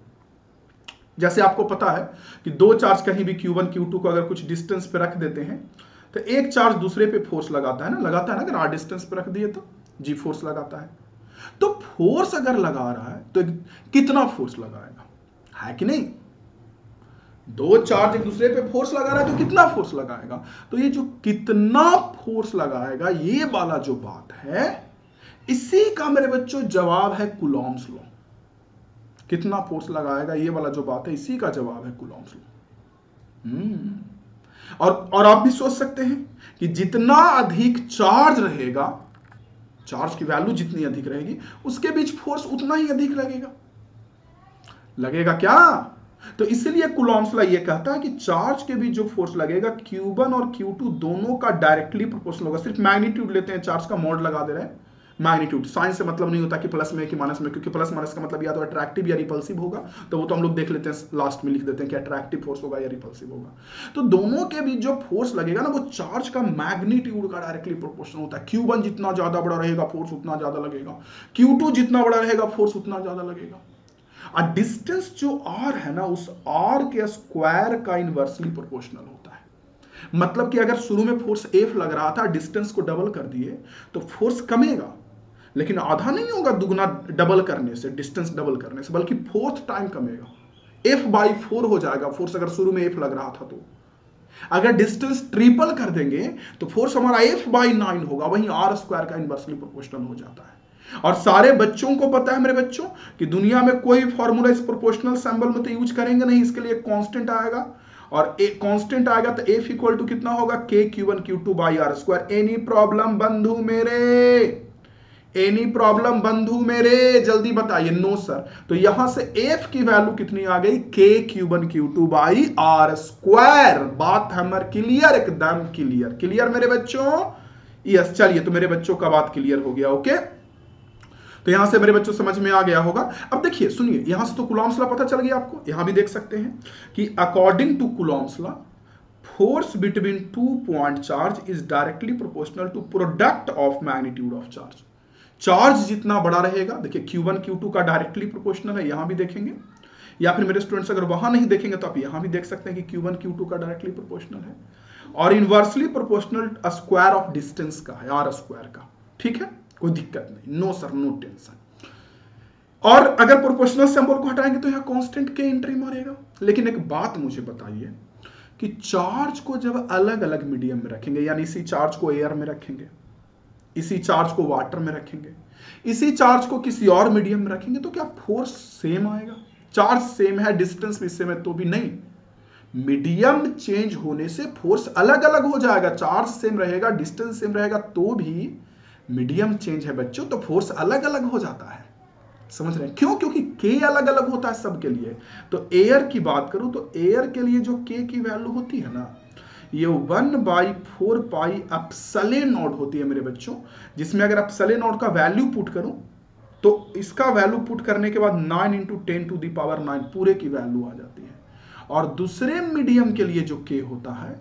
जैसे आपको पता है कि दो चार्ज कहीं भी Q1 Q2 को अगर कुछ डिस्टेंस पे रख देते हैं, तो एक चार्ज दूसरे पे फोर्स लगाता है ना, अगर r डिस्टेंस पे रख दिए तो G फोर्स लगाता है। तो फोर्स अगर लगा रहा है तो कितना फोर्स लगाएगा, है कि नहीं? दो चार्ज एक दूसरे पे फोर्स लगा रहा है तो कितना फोर्स लगाएगा। तो ये जो कितना फोर्स लगाएगा, ये वाला जो बात है, इसी का मेरे बच्चों जवाब है कूलॉम्स लॉ। कितना फोर्स लगाएगा, ये वाला जो बात है, इसी का जवाब है कूलॉम्स लॉ। और आप भी सोच सकते हैं कि जितना अधिक चार्ज रहेगा, चार्ज की वैल्यू जितनी अधिक रहेगी, उसके बीच फोर्स उतना ही अधिक लगेगा क्या? तो इसलिए कूलॉम्स लॉ ये कहता है कि चार्ज के बीच जो फोर्स लगेगा Q1 और Q2 दोनों का डायरेक्टली प्रोपोर्शनल होगा। सिर्फ मैग्नीट्यूड लेते हैं, चार्ज का मॉड लगा दे रहे हैं, मैग्नीट्यूड। साइंस से मतलब नहीं होता कि प्लस में कि माइनस में, क्योंकि प्लस माइनस का मतलब या तो अट्रैक्टिव या रिपल्सिव होगा, तो वो तो हम लोग देख लेते हैं, लास्ट में लिख देते हैं कि अट्रैक्टिव फोर्स होगा या रिपल्सिव होगा। तो दोनों के बीच जो फोर्स लगेगा ना, वो चार्ज का मैग्नीट्यूड का डायरेक्टली प्रोपोर्शनल होता है। Q1 जितना ज्यादा बड़ा रहेगा फोर्स उतना ज्यादा लगेगा, Q2 जितना बड़ा रहेगा फोर्स उतना ज्यादा लगेगा। और डिस्टेंस जो r है ना, उस r के स्क्वायर का इनवर्सली प्रोपोर्शनल होता है। मतलब कि अगर शुरू में फोर्स F लग रहा था, डिस्टेंस को डबल कर दिए तो फोर्स कमेगा, लेकिन आधा नहीं होगा दुगना डबल करने से, डिस्टेंस डबल करने से, बल्कि 4th टाइम कमेगा, F/4 हो जाएगा फोर्स। अगर शुरू में F लग रहा था तो अगर डिस्टेंस ट्रिपल कर देंगे तो फोर्स हमारा F/9 होगा, वहीं r स्क्वायर का इनवर्सली प्रोपोर्शनल हो जाता है। और सारे बच्चों को पता है मेरे बच्चों कि दुनिया में कोई फॉर्मूला इस प्रोपोर्शनल सिंबल में तो यूज करेंगे नहीं, इसके लिए कांस्टेंट आएगा, और एक कांस्टेंट आएगा तो F इक्वल टू कितना होगा, K Q1 Q2 by r square. Any problem बंधु मेरे? एनी प्रॉब्लम बंधु मेरे, जल्दी बताइए। No sir. तो यहां से एफ की वैल्यू कितनी आ गई, K Q one Q two by r square. बात हमार क्लियर, एकदम क्लियर। क्लियर मेरे बच्चों? यस। चलिए, तो मेरे बच्चों का बात क्लियर हो गया। ओके, तो यहां से मेरे बच्चों समझ में आ गया होगा। अब देखिए, सुनिए, यहां से तो कूलॉम्स लॉ पता चल गया आपको। यहां भी देख सकते हैं कि according to Coulomb's law, force between two point charge is directly proportional to product of magnitude of charge। Charge जितना बड़ा रहेगा, देखिए Q1 Q2 का डायरेक्टली प्रोपोर्शनल है, यहां भी देखेंगे, या फिर मेरे स्टूडेंट्स अगर वहां नहीं देखेंगे तो आप यहां भी देख सकते हैं कि Q1 Q2 का डायरेक्टली प्रोपोर्शनल है, और inversely proportional square of distance का है, आर स्क्वायर का। ठीक है, कोई दिक्कत नहीं, नो सर, नो टेंशन। और अगर प्रोपोर्शनल सिंबल को हटाएंगे तो यहां कांस्टेंट के एंट्री मारेगा। लेकिन एक बात मुझे बताइए कि चार्ज को जब अलग अलग मीडियम में रखेंगे, यानी इसी चार्ज को एयर में रखेंगे, इसी चार्ज को वाटर में रखेंगे, इसी चार्ज को किसी और मीडियम में रखेंगे, तो क्या फोर्स सेम आएगा? चार्ज सेम है, डिस्टेंस भी सेम है, तो भी नहीं। मीडियम चेंज होने से फोर्स अलग अलग हो जाएगा। चार्ज सेम रहेगा, डिस्टेंस सेम रहेगा, तो भी मीडियम चेंज है बच्चों, तो फोर्स अलग अलग हो जाता है। समझ रहे हैं क्यों? क्योंकि के अलग अलग होता है सबके लिए। तो एयर की बात करूं तो एयर के लिए जो के की वैल्यू होती है ना, ये 1/4 पाई एप्सिलॉन नॉट होती है मेरे बच्चों, जिसमें अगर एप्सिलॉन नॉट का वैल्यू पुट करूं तो इसका वैल्यू पुट करने के बाद 9 × 10⁹ पूरे की वैल्यू आ जाती है। और दूसरे मीडियम के लिए जो के होता है,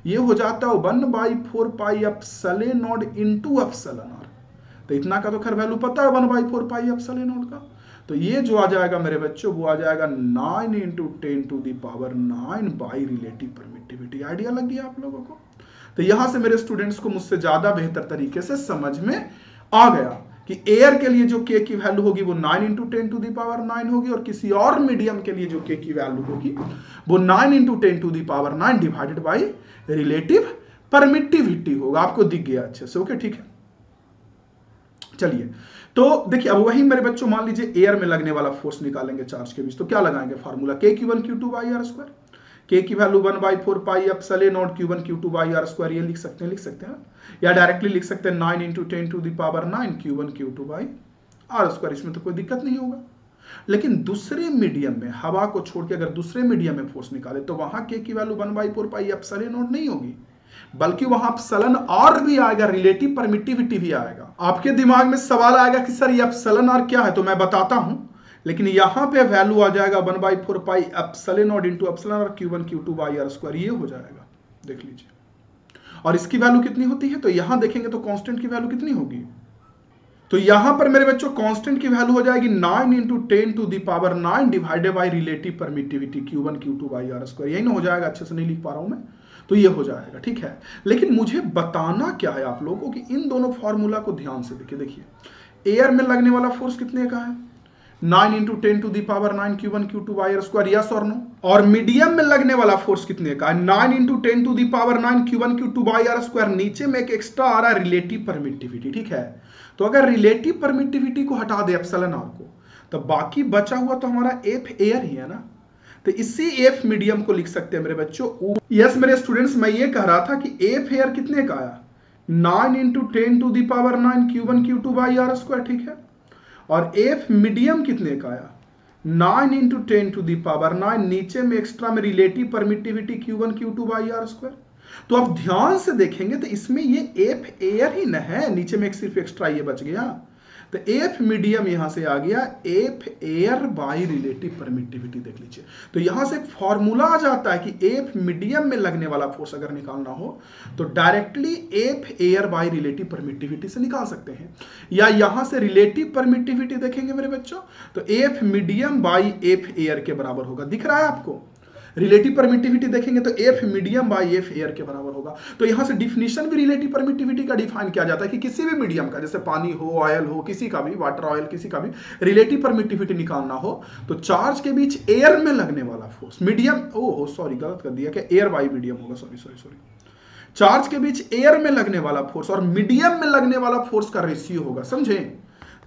ये हो जाता है 1/4 pi epsilon naught into epsilon r. तो इतना का तो खैर वैल्यू पता है 1/4 पाई एप्सिलॉन नॉट का। तो ये जो आ जाएगा मेरे बच्चों, वो आ जाएगा 9 × 10⁹ बाई रिलेटिव परमिटिविटी। आइडिया लग गया आप लोगों को? तो यहां से मेरे स्टूडेंट्स को मुझसे ज्यादा बेहतर तरीके से समझ में आ गया कि एयर के लिए जो के की वैल्यू होगी वो 9 × 10⁹ होगी, और किसी और मीडियम के लिए जो के की वैल्यू होगी वो 9 × 10⁹ डिवाइडेड बाई रिलेटिव परमिटिविटी होगा। आपको दिख गया अच्छे से? ओके, ठीक है। चलिए, तो देखिए, अब वही मेरे बच्चों मान लीजिए एयर में लगने वाला फोर्स निकालेंगे चार्ज के बीच, तो क्या लगाएंगे फार्मूला, के Q1 Q2 by r square. K की value 1/4 pi epsilon naught Q1 Q2 by r square, ये लिख सकते हैं, या डायरेक्टली लिख सकते हैं 9 × 10⁹ Q1 Q2 by r square. इसमें तो कोई दिक्कत नहीं होगा। लेकिन दूसरे मीडियम में, हवा को छोड़ के अगर दूसरे मीडियम में फोर्स निकाले तो वहां के की वैल्यू 1/4 पाई एप्सिलॉन नॉट नहीं होगी, बल्कि वहां एप्सिलॉन आर भी आएगा, रिलेटिव परमिटिविटी भी आएगा। आपके दिमाग में सवाल आएगा कि सर ये एप्सिलॉन आर क्या है, तो मैं बताता हूं, लेकिन यहां पे वैल्यू आ जाएगा 1/4 pi epsilon naught into epsilon r Q1 Q2 by r square, ये हो जाएगा। देख लीजिए, और इसकी वैल्यू कितनी होती है, तो यहां देखेंगे तो कांस्टेंट की वैल्यू कितनी होगी, तो यहां पर मेरे बच्चों कांस्टेंट की वैल्यू हो जाएगी 9 × 10⁹ divided by relative permittivity Q1 Q2 by r square. यही ना हो जाएगा? अच्छे से नहीं लिख पा रहा हूं मैं, तो ये हो जाएगा। ठीक है, लेकिन मुझे बताना क्या है आप लोगों को कि इन दोनों फॉर्मूला को ध्यान से देखिए। एयर में लगने वाला फोर्स कितने का है, 9 × 10⁹ Q1 Q2 by r square, yes और नो। और मीडियम में लगने वाला फोर्स कितने का है, 9 × 10⁹ Q1 Q2 by r square. नीचे में एक एक्स्ट्रा आ रहा है रिलेटिव परमिटिविटी। ठीक है, तो अगर रिलेटिव परमिटिविटी को हटा दे एप्सिलॉन आर को, तो बाकी बचा हुआ तो हमारा एफ एयर ही है ना। तो इसी एफ मीडियम को लिख सकते हैं मेरे बच्चों। यस मेरे स्टूडेंट्स, मैं ये कह रहा था कि एफ एयर कितने का आया, 9 × 10⁹ Q1 Q2 by r square. ठीक है, और एफ मीडियम कितने का आया, 9 × 10⁹, नीचे में एक्स्ट्रा में relative permittivity Q1 Q2 by r square. तो आप ध्यान से देखेंगे तो इसमें ये एफ एयर ही न है, नीचे में एक सिर्फ एक्स्ट्रा ये बच गया। तो एफ मीडियम यहां से आ गया F air by relative permittivity. देख लीजिए, तो यहां से एक फॉर्मूला आ जाता है कि एफ मीडियम में लगने वाला फोर्स अगर निकालना हो तो directly F air by relative permittivity से निकाल सकते हैं। या यहां से रिलेटिव परमिटिविटी देखेंगे मेरे बच्चों, तो F medium by F air के बराबर होगा। दिख रहा है आपको? रिलेटिव परमिटिविटी देखेंगे तो F medium by F air के बराबर होगा। तो यहां से डिफिनेशन भी रिलेटिव परमिटिविटी का डिफाइन किया जाता है कि किसी भी मीडियम का, जैसे पानी हो, ऑयल हो, किसी का भी, वाटर ऑयल, किसी का भी रिलेटिव परमिटिविटी निकालना हो तो चार्ज के बीच एयर में लगने वाला फोर्स मीडियम, सॉरी गलत कर दिया, क्या एयर बाई मीडियम होगा, सॉरी। चार्ज के बीच एयर में लगने वाला फोर्स और मीडियम में लगने वाला फोर्स का रेशियो होगा। समझे?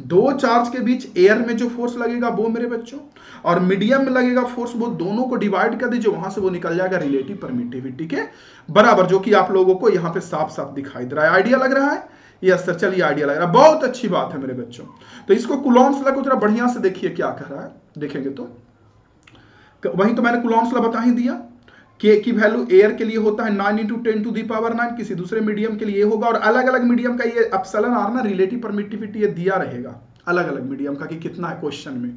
दो चार्ज के बीच एयर में जो फोर्स लगेगा वो मेरे बच्चों, और मीडियम में लगेगा फोर्स, वो दोनों को डिवाइड कर दीजिए, वहां से वो निकल जाएगा रिलेटिव परमिटिविटी के बराबर, जो कि आप लोगों को यहां पे साफ साफ दिखाई दे रहा है। आइडिया लग रहा है? यस सर, चलिए आइडिया लग रहा है, बहुत अच्छी बात है मेरे बच्चों। तो इसको कूलॉम्स लॉ को थोड़ा बढ़िया से देखिए क्या कह रहा है, देखेंगे तो वही तो मैंने कूलॉम्स लॉ बता ही दिया। के की वैल्यू एयर के लिए होता है 9 × 10⁻⁹, किसी दूसरे मीडियम के लिए होगा, और अलग अलग मीडियम का ये एप्सिलॉन आर ना रिलेटिव परमिटिविटी ये दिया रहेगा अलग अलग मीडियम का कि कितना है क्वेश्चन में,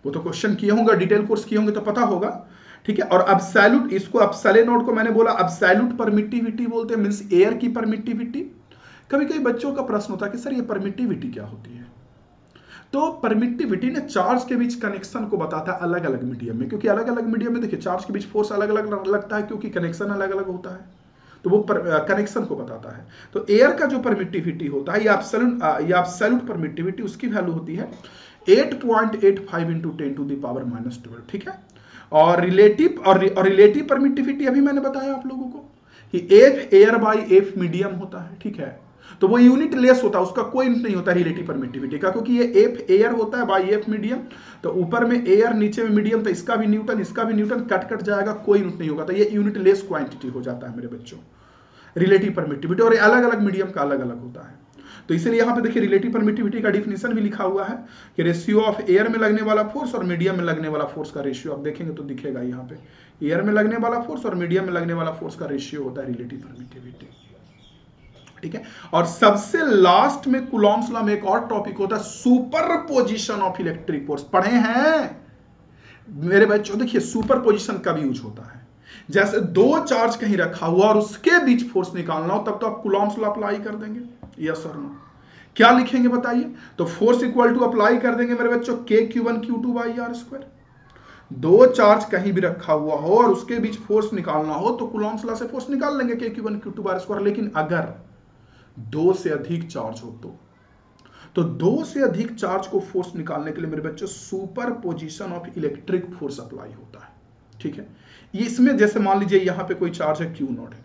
वो तो क्वेश्चन किए होंगे, डिटेल कोर्स किए होंगे तो पता होगा, ठीक है। और एब्सोल्यूट, इसको एप्सिलॉन को मैंने बोला एब्सोल्यूट परमिटिविटी बोलते हैं, मींस एयर की परमिटिविटी। कभी कभी बच्चों का प्रश्न होता है कि सर ये परमिटिविटी क्या होती है, तो परमिटिविटी ने चार्ज के बीच कनेक्शन को बताता है अलग अलग मीडियम में, क्योंकि अलग अलग मीडियम में देखिए चार्ज के बीच फोर्स अलग अलग लगता है, क्योंकि कनेक्शन अलग अलग होता है, तो वो कनेक्शन को बताता है। तो एयर का जो परमिटिविटी होता है या एब्सोल्यूट परमिटिविटी, उसकी वैल्यू होती है 8.85 × 10⁻⁻12, ठीक है। और रिलेटिव परमिटिविटी अभी मैंने बताया आप लोगों को कि F air by F medium होता है, ठीक है। तो वो यूनिट लेस होता है, उसका कोई यूनिट नहीं होता रिलेटिव परमिटिविटी का, क्योंकि ये एफ एयर होता है बाई एफ मीडियम, तो ऊपर में एयर नीचे में मीडियम, तो इसका भी न्यूटन इसका भी न्यूटन, कट जाएगा, कोई यूनिट नहीं होगा, तो ये यूनिट लेस क्वांटिटी हो जाता है मेरे बच्चों रिलेटिव परमिटिविटी। और अलग अलग मीडियम का अलग अलग होता है। तो इसलिए यहां पे देखिए रिलेटिव परमिटिविटी का डिफिनेशन भी लिखा हुआ है कि रेशियो ऑफ एयर में लगने वाला फोर्स और मीडियम में लगने वाला फोर्स का रेशियो, आप देखेंगे तो दिखेगा यहाँ पे, एयर में लगने वाला फोर्स और मीडियम में लगने वाला फोर्स का रेशियो होता है रिलेटिव परमिटिविटी, ठीक है। और सबसे लास्ट में कूलॉम्स लॉ में एक और टॉपिक होता है सुपरपोजिशन ऑफ इलेक्ट्रिक फोर्स, पढ़े हैं मेरे बच्चों। देखिए सुपरपोजिशन कब यूज होता है, जैसे दो चार्ज कहीं रखा हुआ और उसके बीच फोर्स निकालना हो, तब तो आप कूलॉम्स लॉ अप्लाई कर देंगे, यस और नो। क्या लिखेंगे बताइए, तो फोर्स इक्वल टू अप्लाई कर देंगे मेरे बच्चों K₁Q2/r²। दो चार्ज कहीं भी रखा हुआ हो और उसके बीच फोर्स निकालना हो तो कूलॉम्स लॉ से फोर्स निकाल लेंगे K₁Q2/r²। लेकिन अगर दो से अधिक चार्ज हो तो दो से अधिक चार्ज को फोर्स निकालने के लिए मेरे बच्चों superposition of electric force apply होता है, ठीक है। इसमें जैसे मान लीजिए यहाँ पे कोई चार्ज है Q0 है,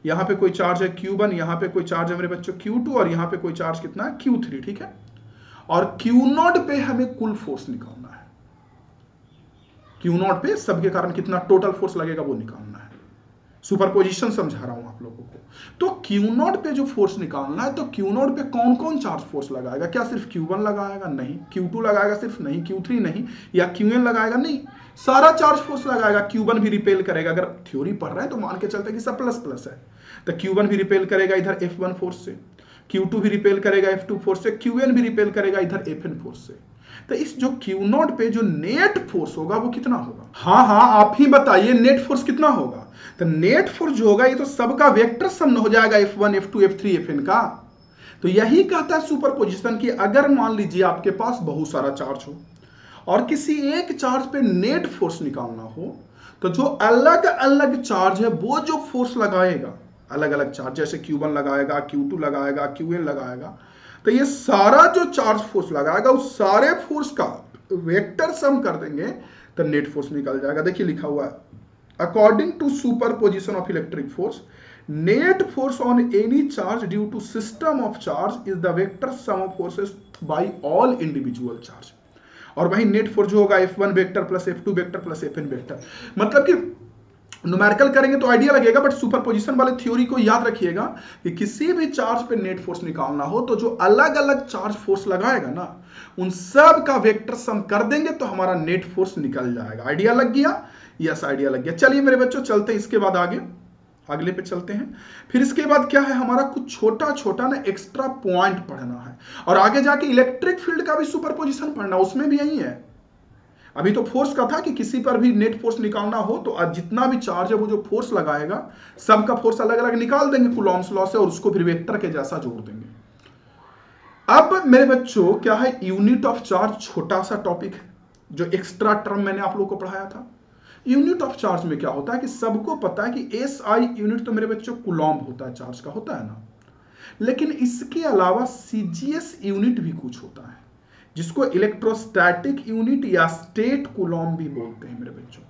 यहाँ पे कोई चार्ज है Q1, यहाँ पे कोई चार्ज है मेरे बच्चों Q2 और यहाँ पे कोई चार्ज कितना है Q3, ठीक है। और Q0 पे हमें कुल फोर्स निकालना है, Q0 पे सबके कारण कितना टोटल फोर्स लगेगा वो निकालना है। सुपरपोजिशन समझा रहा हूं आप लोगों को। तो Q0 पे जो फोर्स निकालना है, तो Q0 पे कौन कौन चार्ज फोर्स लगाएगा, क्या सिर्फ Q1 लगाएगा, नहीं। Q2 लगाएगा सिर्फ, नहीं। Q3 नहीं, या Qn लगाएगा, नहीं। सारा चार्ज फोर्स लगाएगा। Q1 भी रिपेल करेगा, अगर थ्योरी पढ़ रहे हैं तो मान के चलते कि सब प्लस प्लस है, तो Q1 भी रिपेल करेगा इधर F1 फोर्स से, Q2 भी रिपेल करेगा F2 फोर्स से, Qn भी रिपेल करेगा इधर Fn फोर्स से। तो इस जो Q0 पे जो नेट फोर्स होगा वो कितना होगा, हाँ आप ही बताइए नेट फोर्स कितना होगा। तो नेट फोर्स जो होगा ये तो सबका वेक्टर सम हो जाएगा F1 F2 F3 Fn का। तो यही कहता है सुपरपोजिशन की अगर मान लीजिए आपके पास बहुत सारा चार्ज हो और किसी एक चार्ज पे नेट फोर्स निकालना हो, तो जो अलग अलग चार्ज है वो जो फोर्स लगाएगा, अलग अलग चार्ज जैसे Q1 लगाएगा, Q2 लगाएगा, Qn लगाएगा, तो ये सारा जो चार्ज फोर्स लगाएगा उस सारे फोर्स का वेक्टर सम कर देंगे तो नेट फोर्स निकल जाएगा। देखिए लिखा हुआ है according to superposition of electric force net force on any charge due to system of charge is the vector sum of forces by all individual charge. और वही नेट फोर्स जो होगा F1 vector plus F2 vector plus Fn vector. मतलब कि numerical करेंगे तो idea लगेगा, but superposition वाले थ्योरी को याद रखिएगा कि किसी भी चार्ज पे नेट फोर्स निकालना हो तो जो अलग अलग चार्ज फोर्स लगाएगा ना उन सब का वेक्टर सम कर देंगे तो हमारा नेट फोर्स निकल जाएगा। आइडिया लग गया, यस आइडिया लग गया। चलिए मेरे बच्चों चलते हैं इसके बाद आगे, अगले पे चलते हैं। फिर इसके बाद क्या है, हमारा कुछ छोटा छोटा ना एक्स्ट्रा पॉइंट पढ़ना है और आगे जाके इलेक्ट्रिक फील्ड का भी सुपरपोजिशन पढ़ना, उसमें भी यही है। अभी तो फोर्स का था कि किसी पर भी नेट फोर्स निकालना हो तो जितना भी चार्ज है वो जो फोर्स लगाएगा सबका फोर्स अलग अलग निकाल देंगे कूलॉम्स लॉ से और उसको फिर वेक्टर के जैसा जोड़ देंगे। अब मेरे बच्चों क्या है, यूनिट ऑफ चार्ज छोटा सा टॉपिक है जो एक्स्ट्रा टर्म मैंने आप लोगों को पढ़ाया था। यूनिट ऑफ चार्ज में क्या होता है कि सबको पता है कि SI यूनिट तो मेरे बच्चों कूलॉम्ब होता है, चार्ज का होता है ना, लेकिन इसके अलावा CGS यूनिट भी कुछ होता है जिसको इलेक्ट्रोस्टैटिक यूनिट या स्टेट कूलॉम्ब भी बोलते हैं मेरे बच्चों।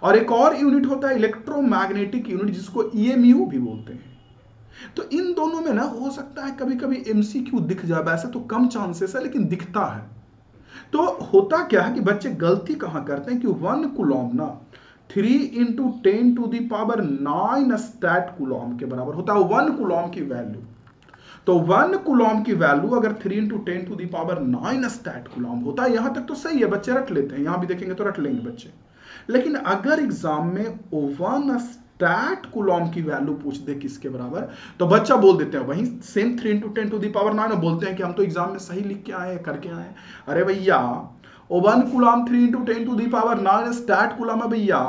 और एक और यूनिट होता है इलेक्ट्रोमैग्नेटिक यूनिट जिसको EMU भी बोलते हैं। तो इन दोनों में ना हो सकता है कभी कभी MCQ दिख जाए, वैसे तो कम चांसेस है लेकिन दिखता है। तो होता क्या है कि बच्चे गलती कहां करते हैं कि 1 कूलॉम्ब ना 3 × 10⁹ स्टैट कूलॉम्ब के बराबर होता है 1 कूलॉम्ब की वैल्यू। तो 1 कूलॉम की वैल्यू अगर 3 into 10 to the power 9 stat coulomb होता है, यहां तक तो सही है, बच्चे रट लेते हैं, यहां भी देखेंगे तो रट लेंगे बच्चे। लेकिन अगर एग्जाम में 1 स्टैट कूलॉम की वैल्यू पूछ दे किसके बराबर, तो बच्चा बोल देते हैं वही same 3 into 10 to the power 9, बोलते हैं कि हम तो एग्जाम में सही लिख के आए हैं, करके आए हैं। अरे भैया 1 coulomb 3 into 10 to the power 9 stat coulomb है भैया,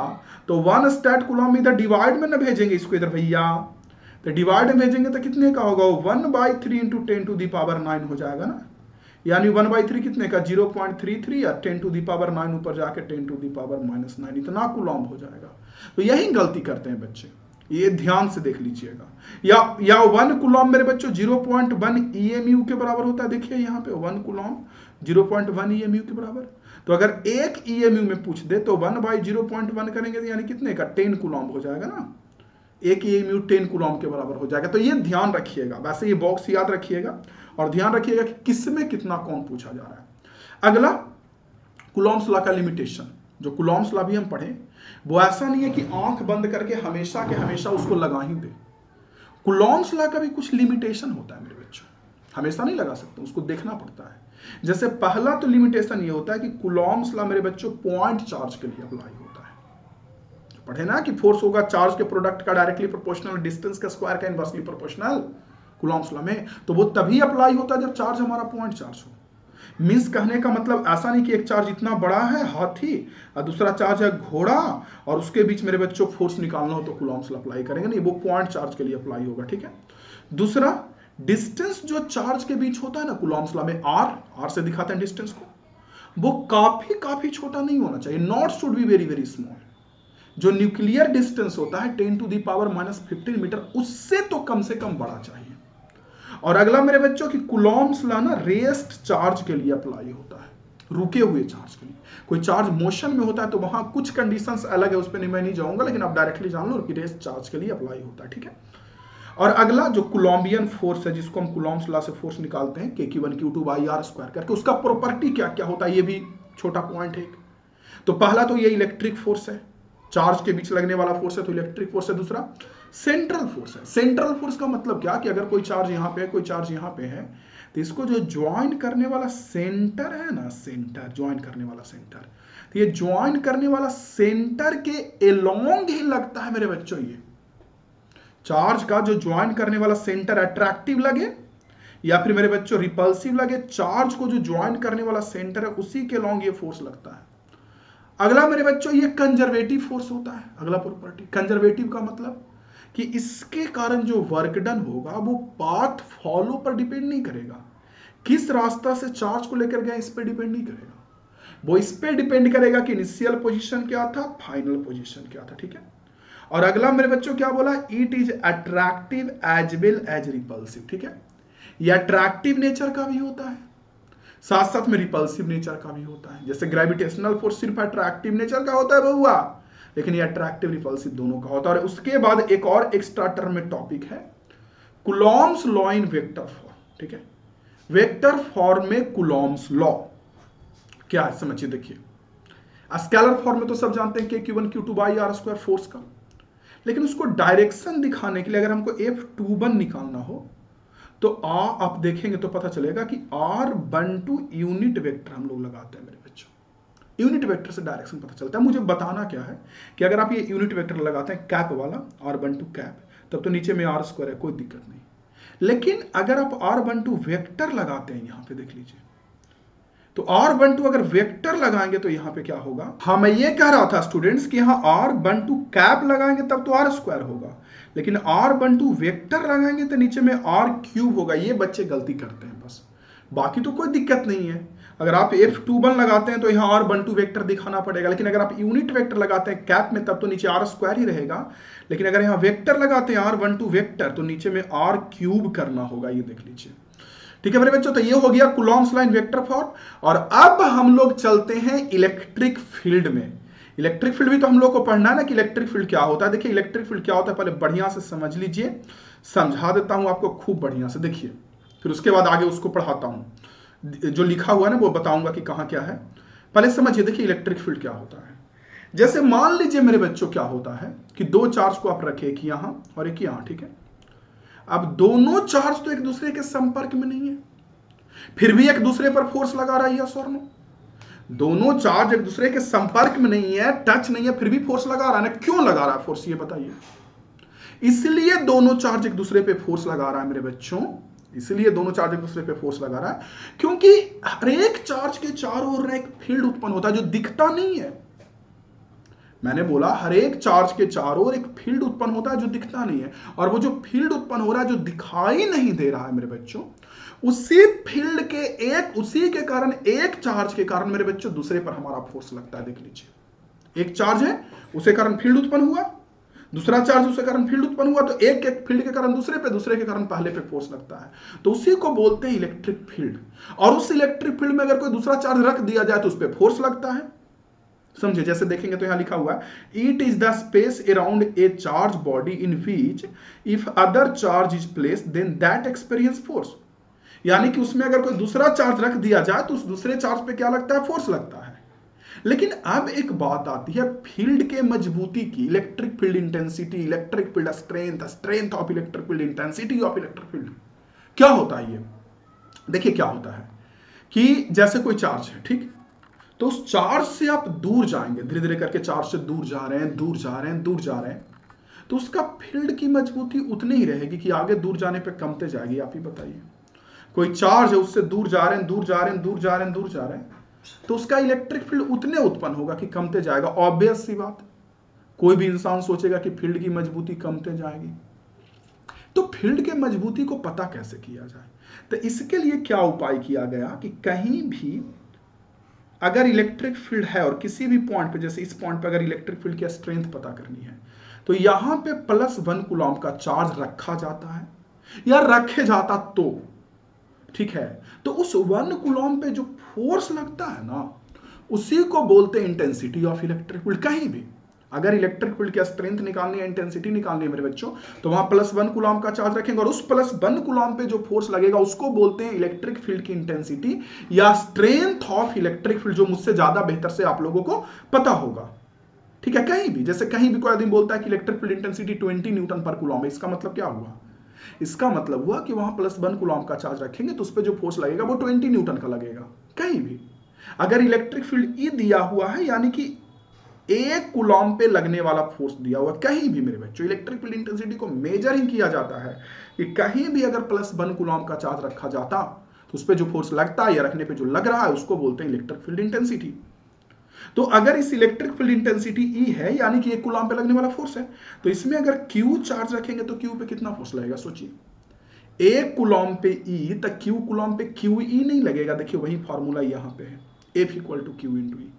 तो 1 स्टैट कूलॉम इधर डिवाइड में ना भेजेंगे इसको इधर भैया, तो डिवाइड में भेजेंगे तो कितने का होगा, 1/3 इंटू 10 टू दी पावर 9 हो जाएगा ना, यानी 1/3 कितने का 0.33 या 10 टू दी पावर 9 ऊपर जाके 10 टू दी पावर -9, इतना कूलॉम हो जाएगा। तो यही गलती करते हैं बच्चे, ये ध्यान से देख लीजिएगा। या 1 कूलॉम मेरे बच्चों 0.1 EMU के बराबर होता है, देखिए यहाँ पे 1 कूलॉम 0.1 EMU के बराबर। तो अगर 1 EMU में पूछ दे तो 1/0.1 करेंगे तो यानी कितने का 10 कूलॉम हो जाएगा ना, 1 EMU 10 कूलॉम के बराबर हो जाएगा। तो ये ध्यान रखिएगा, वैसे ये बॉक्स याद रखिएगा और ध्यान रखिएगा कि किसमें कितना कौन पूछा जा रहा है। अगला कूलॉम्स लॉ का लिमिटेशन, जो कूलॉम्स लॉ भी हम पढ़े वो ऐसा नहीं है कि आंख बंद करके हमेशा के हमेशा उसको लगा ही दे। कूलॉम्स लॉ का भी कुछ लिमिटेशन होता है मेरे बच्चों, हमेशा नहीं लगा सकते, उसको देखना पड़ता है। जैसे पहला तो लिमिटेशन ये होता है कि कूलॉम्स लॉ मेरे बच्चों पॉइंट चार्ज के लिए अप्लाई होता है। पढ़े ना कि फोर्स होगा चार्ज के प्रोडक्ट का डायरेक्टली प्रोपोर्शनल, डिस्टेंस का स्क्वायर का इनवर्सली प्रोपोर्शनल कूलॉम्स लॉ में, तो वो तभी अप्लाई होता है जब चार्ज हमारा पॉइंट चार्ज हो। मीन्स कहने का मतलब ऐसा नहीं कि एक चार्ज इतना बड़ा है हाथी और दूसरा चार्ज है घोड़ा और उसके बीच मेरे बच्चों फोर्स निकालना हो तो कूलॉम्स लॉ अप्लाई करेंगे, नहीं, वो पॉइंट चार्ज के लिए अप्लाई होगा, ठीक है। दूसरा, डिस्टेंस जो चार्ज के बीच होता है ना कूलॉम्स लॉ में, आर से दिखाते हैं डिस्टेंस को, वो काफी छोटा नहीं होना चाहिए, not should be very very small. जो न्यूक्लियर डिस्टेंस होता है 10 टू दी पावर -15 मीटर, उससे तो कम से कम बड़ा चाहिए। और अगला मेरे बच्चों की कूलॉम्स लॉ ना रेस्ट चार्ज के लिए अप्लाई होता है, रुके हुए चार्ज के लिए। कोई चार्ज मोशन में होता है तो वहां कुछ कंडीशंस अलग है, उस पर मैं नहीं जाऊंगा, लेकिन आप डायरेक्टली जान लो कि रेस्ट चार्ज के लिए अप्लाई होता है, ठीक है। और अगला जो कूलॉम्बियन फोर्स है, जिसको हम कूलॉम्स लॉ से फोर्स निकालते हैं K1Q2/R² करके, उसका प्रॉपर्टी क्या क्या होता है, ये भी छोटा पॉइंट है। तो पहला तो ये इलेक्ट्रिक फोर्स है, चार्ज के बीच लगने वाला फोर्स है तो इलेक्ट्रिक फोर्स है। दूसरा सेंट्रल फोर्स है। सेंट्रल फोर्स का मतलब क्या कि अगर कोई चार्ज यहाँ पे है, कोई चार्ज यहाँ पे है, तो इसको जो ज्वाइन करने वाला सेंटर है ना, सेंटर ज्वाइन करने वाला सेंटर, तो ये ज्वाइन करने वाला सेंटर के एलोंग ही लगता है मेरे बच्चों। ये चार्ज का जो ज्वाइन करने वाला सेंटर अट्रैक्टिव लगे या फिर मेरे बच्चों रिपल्सिव लगे, चार्ज को जो ज्वाइन करने वाला सेंटर है उसी के एलोंग ये फोर्स लगता है। अगला मेरे बच्चों ये कंजर्वेटिव फोर्स होता है। अगला प्रॉपर्टी कंजर्वेटिव का मतलब कि इसके कारण जो वर्क डन होगा वो पाथ फॉलो पर डिपेंड नहीं करेगा, किस रास्ता से चार्ज को लेकर गया इस पर डिपेंड नहीं करेगा, वो इस पे डिपेंड करेगा कि इनिशियल पोजीशन क्या था, फाइनल पोजीशन क्या था, ठीक है। और अगला मेरे बच्चों क्या बोला, it is attractive as well as repulsive, ठीक है। ये अट्रैक्टिव नेचर का भी होता है, साथ साथ में रिपल्सिव नेचर का भी होता है। जैसे ग्रेविटेशनल फोर्स सिर्फ अट्रैक्टिव नेचर का होता है बउआ, लेकिन ये अट्रैक्टिव रिपल्सिव दोनों का होता है। और उसके बाद एक और एक्स्ट्रा टर्म में टॉपिक है Coulomb's law in vector form, ठीक है। वेक्टर फॉर्म में कूलॉम्स लॉ क्या है समझिए, देखिए स्केलर फॉर्म में तो सब जानते हैं K1Q2/R² फोर्स का, लेकिन उसको डायरेक्शन दिखाने के लिए अगर हमको F21 निकालना हो तो आप देखेंगे तो पता चलेगा कि R12 यूनिट वेक्टर हम लोग लगाते हैं मेरे बच्चों। यूनिट वेक्टर से डायरेक्शन पता चलता है। मुझे बताना क्या है कि अगर आप ये यूनिट वेक्टर लगाते हैं कैप वाला R12 कैप, तब तो नीचे में R² है, कोई दिक्कत नहीं। लेकिन अगर आप R12 वेक्टर लगाते हैं, यहां पे देख लीजिए, तो R12 अगर वेक्टर लगाएंगे तो यहां पे क्या होगा, हाँ मैं ये कह रहा था स्टूडेंट्स कि यहां R12 कैप लगाएंगे तब तो R² होगा, लेकिन R12 वेक्टर लगाएंगे तो नीचे में R³ होगा। ये बच्चे गलती करते हैं बस, बाकी तो कोई दिक्कत नहीं है। अगर आप F21 लगाते हैं तो यहाँ R12 वेक्टर दिखाना पड़ेगा, लेकिन अगर आप यूनिट वेक्टर लगाते हैं कैप में तब तो नीचे R² ही रहेगा। लेकिन अगर यहाँ वेक्टर लगाते हैं R12 वेक्टर तो नीचे में R³ करना होगा, ये देख लीजिए, ठीक है मेरे बच्चों। तो ये हो गया Coulomb's law in vector form. और अब हम लोग चलते हैं इलेक्ट्रिक फील्ड में। इलेक्ट्रिक फील्ड भी तो हम लोग को पढ़ना है ना कि इलेक्ट्रिक फील्ड क्या होता है। देखिए इलेक्ट्रिक फील्ड क्या होता है, पहले बढ़िया से समझ लीजिए, समझा देता हूं आपको खूब बढ़िया से, देखिए फिर उसके बाद आगे उसको पढ़ाता हूं। जो लिखा हुआ है ना वो बताऊंगा कि कहां क्या है, पहले समझिए। देखिए इलेक्ट्रिक फील्ड क्या होता है, जैसे मान लीजिए मेरे बच्चों क्या होता है कि दो चार्ज को आप रखे, एक यहां और एक यहां, ठीक है। अब दोनों चार्ज तो एक दूसरे के संपर्क में नहीं है, फिर भी एक दूसरे पर फोर्स लगा रहा है, यस और नो? दोनों चार्ज एक दूसरे के संपर्क में नहीं है, टच नहीं है, फिर भी फोर्स लगा रहा है ना। क्यों लगा रहा है फोर्स, ये बताइए। इसलिए दोनों चार्ज एक दूसरे पे फोर्स लगा रहा है मेरे बच्चों, इसलिए दोनों चार्ज एक दूसरे पे फोर्स लगा रहा है क्योंकि हर एक चार्ज के चारों ओर एक फील्ड उत्पन्न होता है जो दिखता नहीं है। मैंने बोला हर एक चार्ज के चारों ओर एक फील्ड उत्पन्न होता है जो दिखता नहीं है, और वो जो फील्ड उत्पन्न हो रहा है जो दिखाई नहीं दे रहा है मेरे बच्चों, उसी फील्ड के उसी के कारण, एक चार्ज के कारण मेरे बच्चों दूसरे पर हमारा फोर्स लगता है। देख लीजिए, एक चार्ज है उसके कारण फील्ड उत्पन्न हुआ, दूसरा चार्ज उसके कारण फील्ड उत्पन्न हुआ, तो एक फील्ड के कारण दूसरे पे, दूसरे के कारण पहले पे फोर्स लगता है, तो उसी को बोलते हैं इलेक्ट्रिक फील्ड। और उस इलेक्ट्रिक फील्ड में अगर कोई दूसरा चार्ज रख दिया जाए तो उस पर फोर्स लगता है। समझे, जैसे देखेंगे तो यहां लिखा हुआ है it is the space around a charge body in which if other charge is placed then that experience force. यानी कि उसमें अगर कोई दूसरा चार्ज रख दिया जाए तो उस दूसरे चार्ज पे क्या लगता है, फोर्स लगता है। लेकिन अब एक बात आती है फील्ड के मजबूती की, electric field intensity, electric field strength, strength of electric field, intensity of electric field. क्या होता है ये, देखिए क्या होता है कि जैसे कोई चार्ज है, ठीक, तो उस चार्ज से आप दूर जाएंगे, धीरे धीरे करके चार्ज से दूर जा रहे हैं, दूर जा रहे हैं, दूर जा रहे हैं, तो उसका फील्ड की मजबूती उतनी ही रहेगी कि आगे दूर जाने पे कमते जाएगी। आप ही बताइए, कोई चार्ज है उससे दूर जा रहे हैं, दूर जा रहे हैं, दूर जा रहे हैं, दूर जा रहे हैं, तो उसका इलेक्ट्रिक फील्ड उतने उत्पन्न होगा कि कमते जाएगा। ऑब्वियस सी बात, कोई भी इंसान सोचेगा कि फील्ड की मजबूती कमते जाएगी। तो फील्ड के मजबूती को पता कैसे किया जाए, तो इसके लिए क्या उपाय किया गया कि कहीं भी अगर इलेक्ट्रिक फील्ड है और किसी भी पॉइंट पे, जैसे इस पॉइंट पे अगर इलेक्ट्रिक फील्ड की स्ट्रेंथ पता करनी है, तो यहां पे +1 कूलॉम का चार्ज रखा जाता है या रखे जाता तो ठीक है, तो उस 1 कूलॉम पे जो फोर्स लगता है ना, उसी को बोलते हैं इंटेंसिटी ऑफ इलेक्ट्रिक फील्ड। कहीं भी अगर इलेक्ट्रिक फील्ड की स्ट्रेंथ निकालनी है, इंटेंसिटी निकालनी है मेरे बच्चों, तो वहां +1 कूलॉम का चार्ज रखेंगे और उस +1 कूलॉम पे जो फोर्स लगेगा उसको बोलते हैं इलेक्ट्रिक फील्ड की इंटेंसिटी या स्ट्रेंथ ऑफ इलेक्ट्रिक फील्ड, जो मुझसे ज्यादा बेहतर से आप लोगों को पता होगा। ठीक है, कहीं भी, जैसे कहीं भी कोई आदमी बोलता है कि इलेक्ट्रिक फील्ड इंटेंसिटी 20 न्यूटन पर कूलॉम है, इसका मतलब क्या हुआ, इसका मतलब हुआ कि वहां +1 कूलॉम का चार्ज रखेंगे तो उस पर जो फोर्स लगेगा वो 20 न्यूटन का लगेगा। कहीं भी अगर इलेक्ट्रिक फील्ड ई दिया हुआ है, यानी कि 1 कूलॉम पे लगने वाला फोर्स दिया हुआ, कहीं भी मेरे बच्चों इलेक्ट्रिक फील्ड इंटेंसिटी को मेजर ही किया जाता है कि कहीं भी अगर +1 कूलॉम का चार्ज रखा जाता तो उस पर जो फोर्स लगता है या रखने पे जो लग रहा है उसको बोलते हैं इलेक्ट्रिक फील्ड इंटेंसिटी। तो अगर इस इलेक्ट्रिक फील्ड इंटेंसिटी ई है, यानी कि 1 कूलॉम पे लगने वाला फोर्स है, तो इसमें अगर क्यू चार्ज रखेंगे तो क्यू पे कितना फोर्स लगेगा, सोचिए। 1 कूलॉम पे ई, तक क्यू कूलॉम पे क्यू ई नहीं लगेगा। देखिए वही फॉर्मूला यहां पे है, F = Q × E,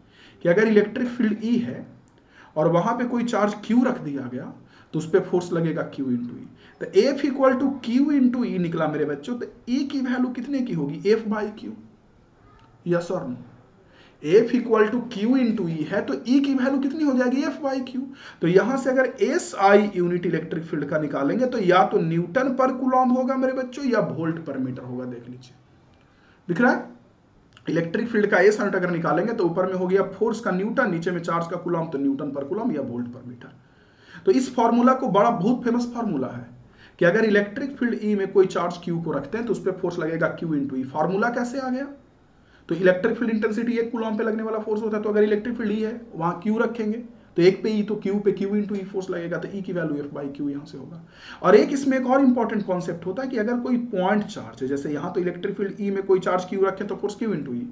कि अगर इलेक्ट्रिक फील्ड ई है और वहां पे कोई चार्ज क्यू रख दिया गया तो उस पर फोर्स लगेगा Q × E। तो F = Q × E निकला मेरे बच्चों, तो E की वैल्यू कितने की होगी, F/Q, यस और नो। F = Q × E है तो E की वैल्यू कितनी हो जाएगी, F/Q। तो यहां से अगर SI यूनिट इलेक्ट्रिक फील्ड का निकालेंगे तो या तो न्यूटन पर कूलॉम होगा मेरे बच्चों या वोल्ट पर मीटर होगा। देख लीजिए, दिख रहा है, इलेक्ट्रिक फील्ड का एस यूनिट अगर निकालेंगे तो ऊपर में हो गया फोर्स का न्यूटन, नीचे में चार्ज का कूलॉम, तो न्यूटन पर कूलॉम या वोल्ट पर मीटर। तो इस फॉर्मूला को बड़ा बहुत फेमस फॉर्मूला है कि अगर इलेक्ट्रिक फील्ड ई में कोई चार्ज क्यू को रखते हैं तो उस पर फोर्स लगेगा Q × E। फॉर्मूला कैसे आ गया, तो इलेक्ट्रिक फील्ड इंटेंसिटी 1 कूलॉम पे लगने वाला फोर्स होता है, तो अगर इलेक्ट्रिक फील्ड ई है वहां क्यू रखेंगे तो 1 पे ई, तो क्यू पे Q × E फोर्स लगेगा, तो ई की वैल्यू F/Q यहां से होगा। और एक इसमें एक और इंपॉर्टेंट कॉन्सेप्ट होता है कि अगर कोई पॉइंट चार्ज है, जैसे यहां तो इलेक्ट्रिक फील्ड ई में कोई चार्ज क्यू रखें तो फोर्स Q × E।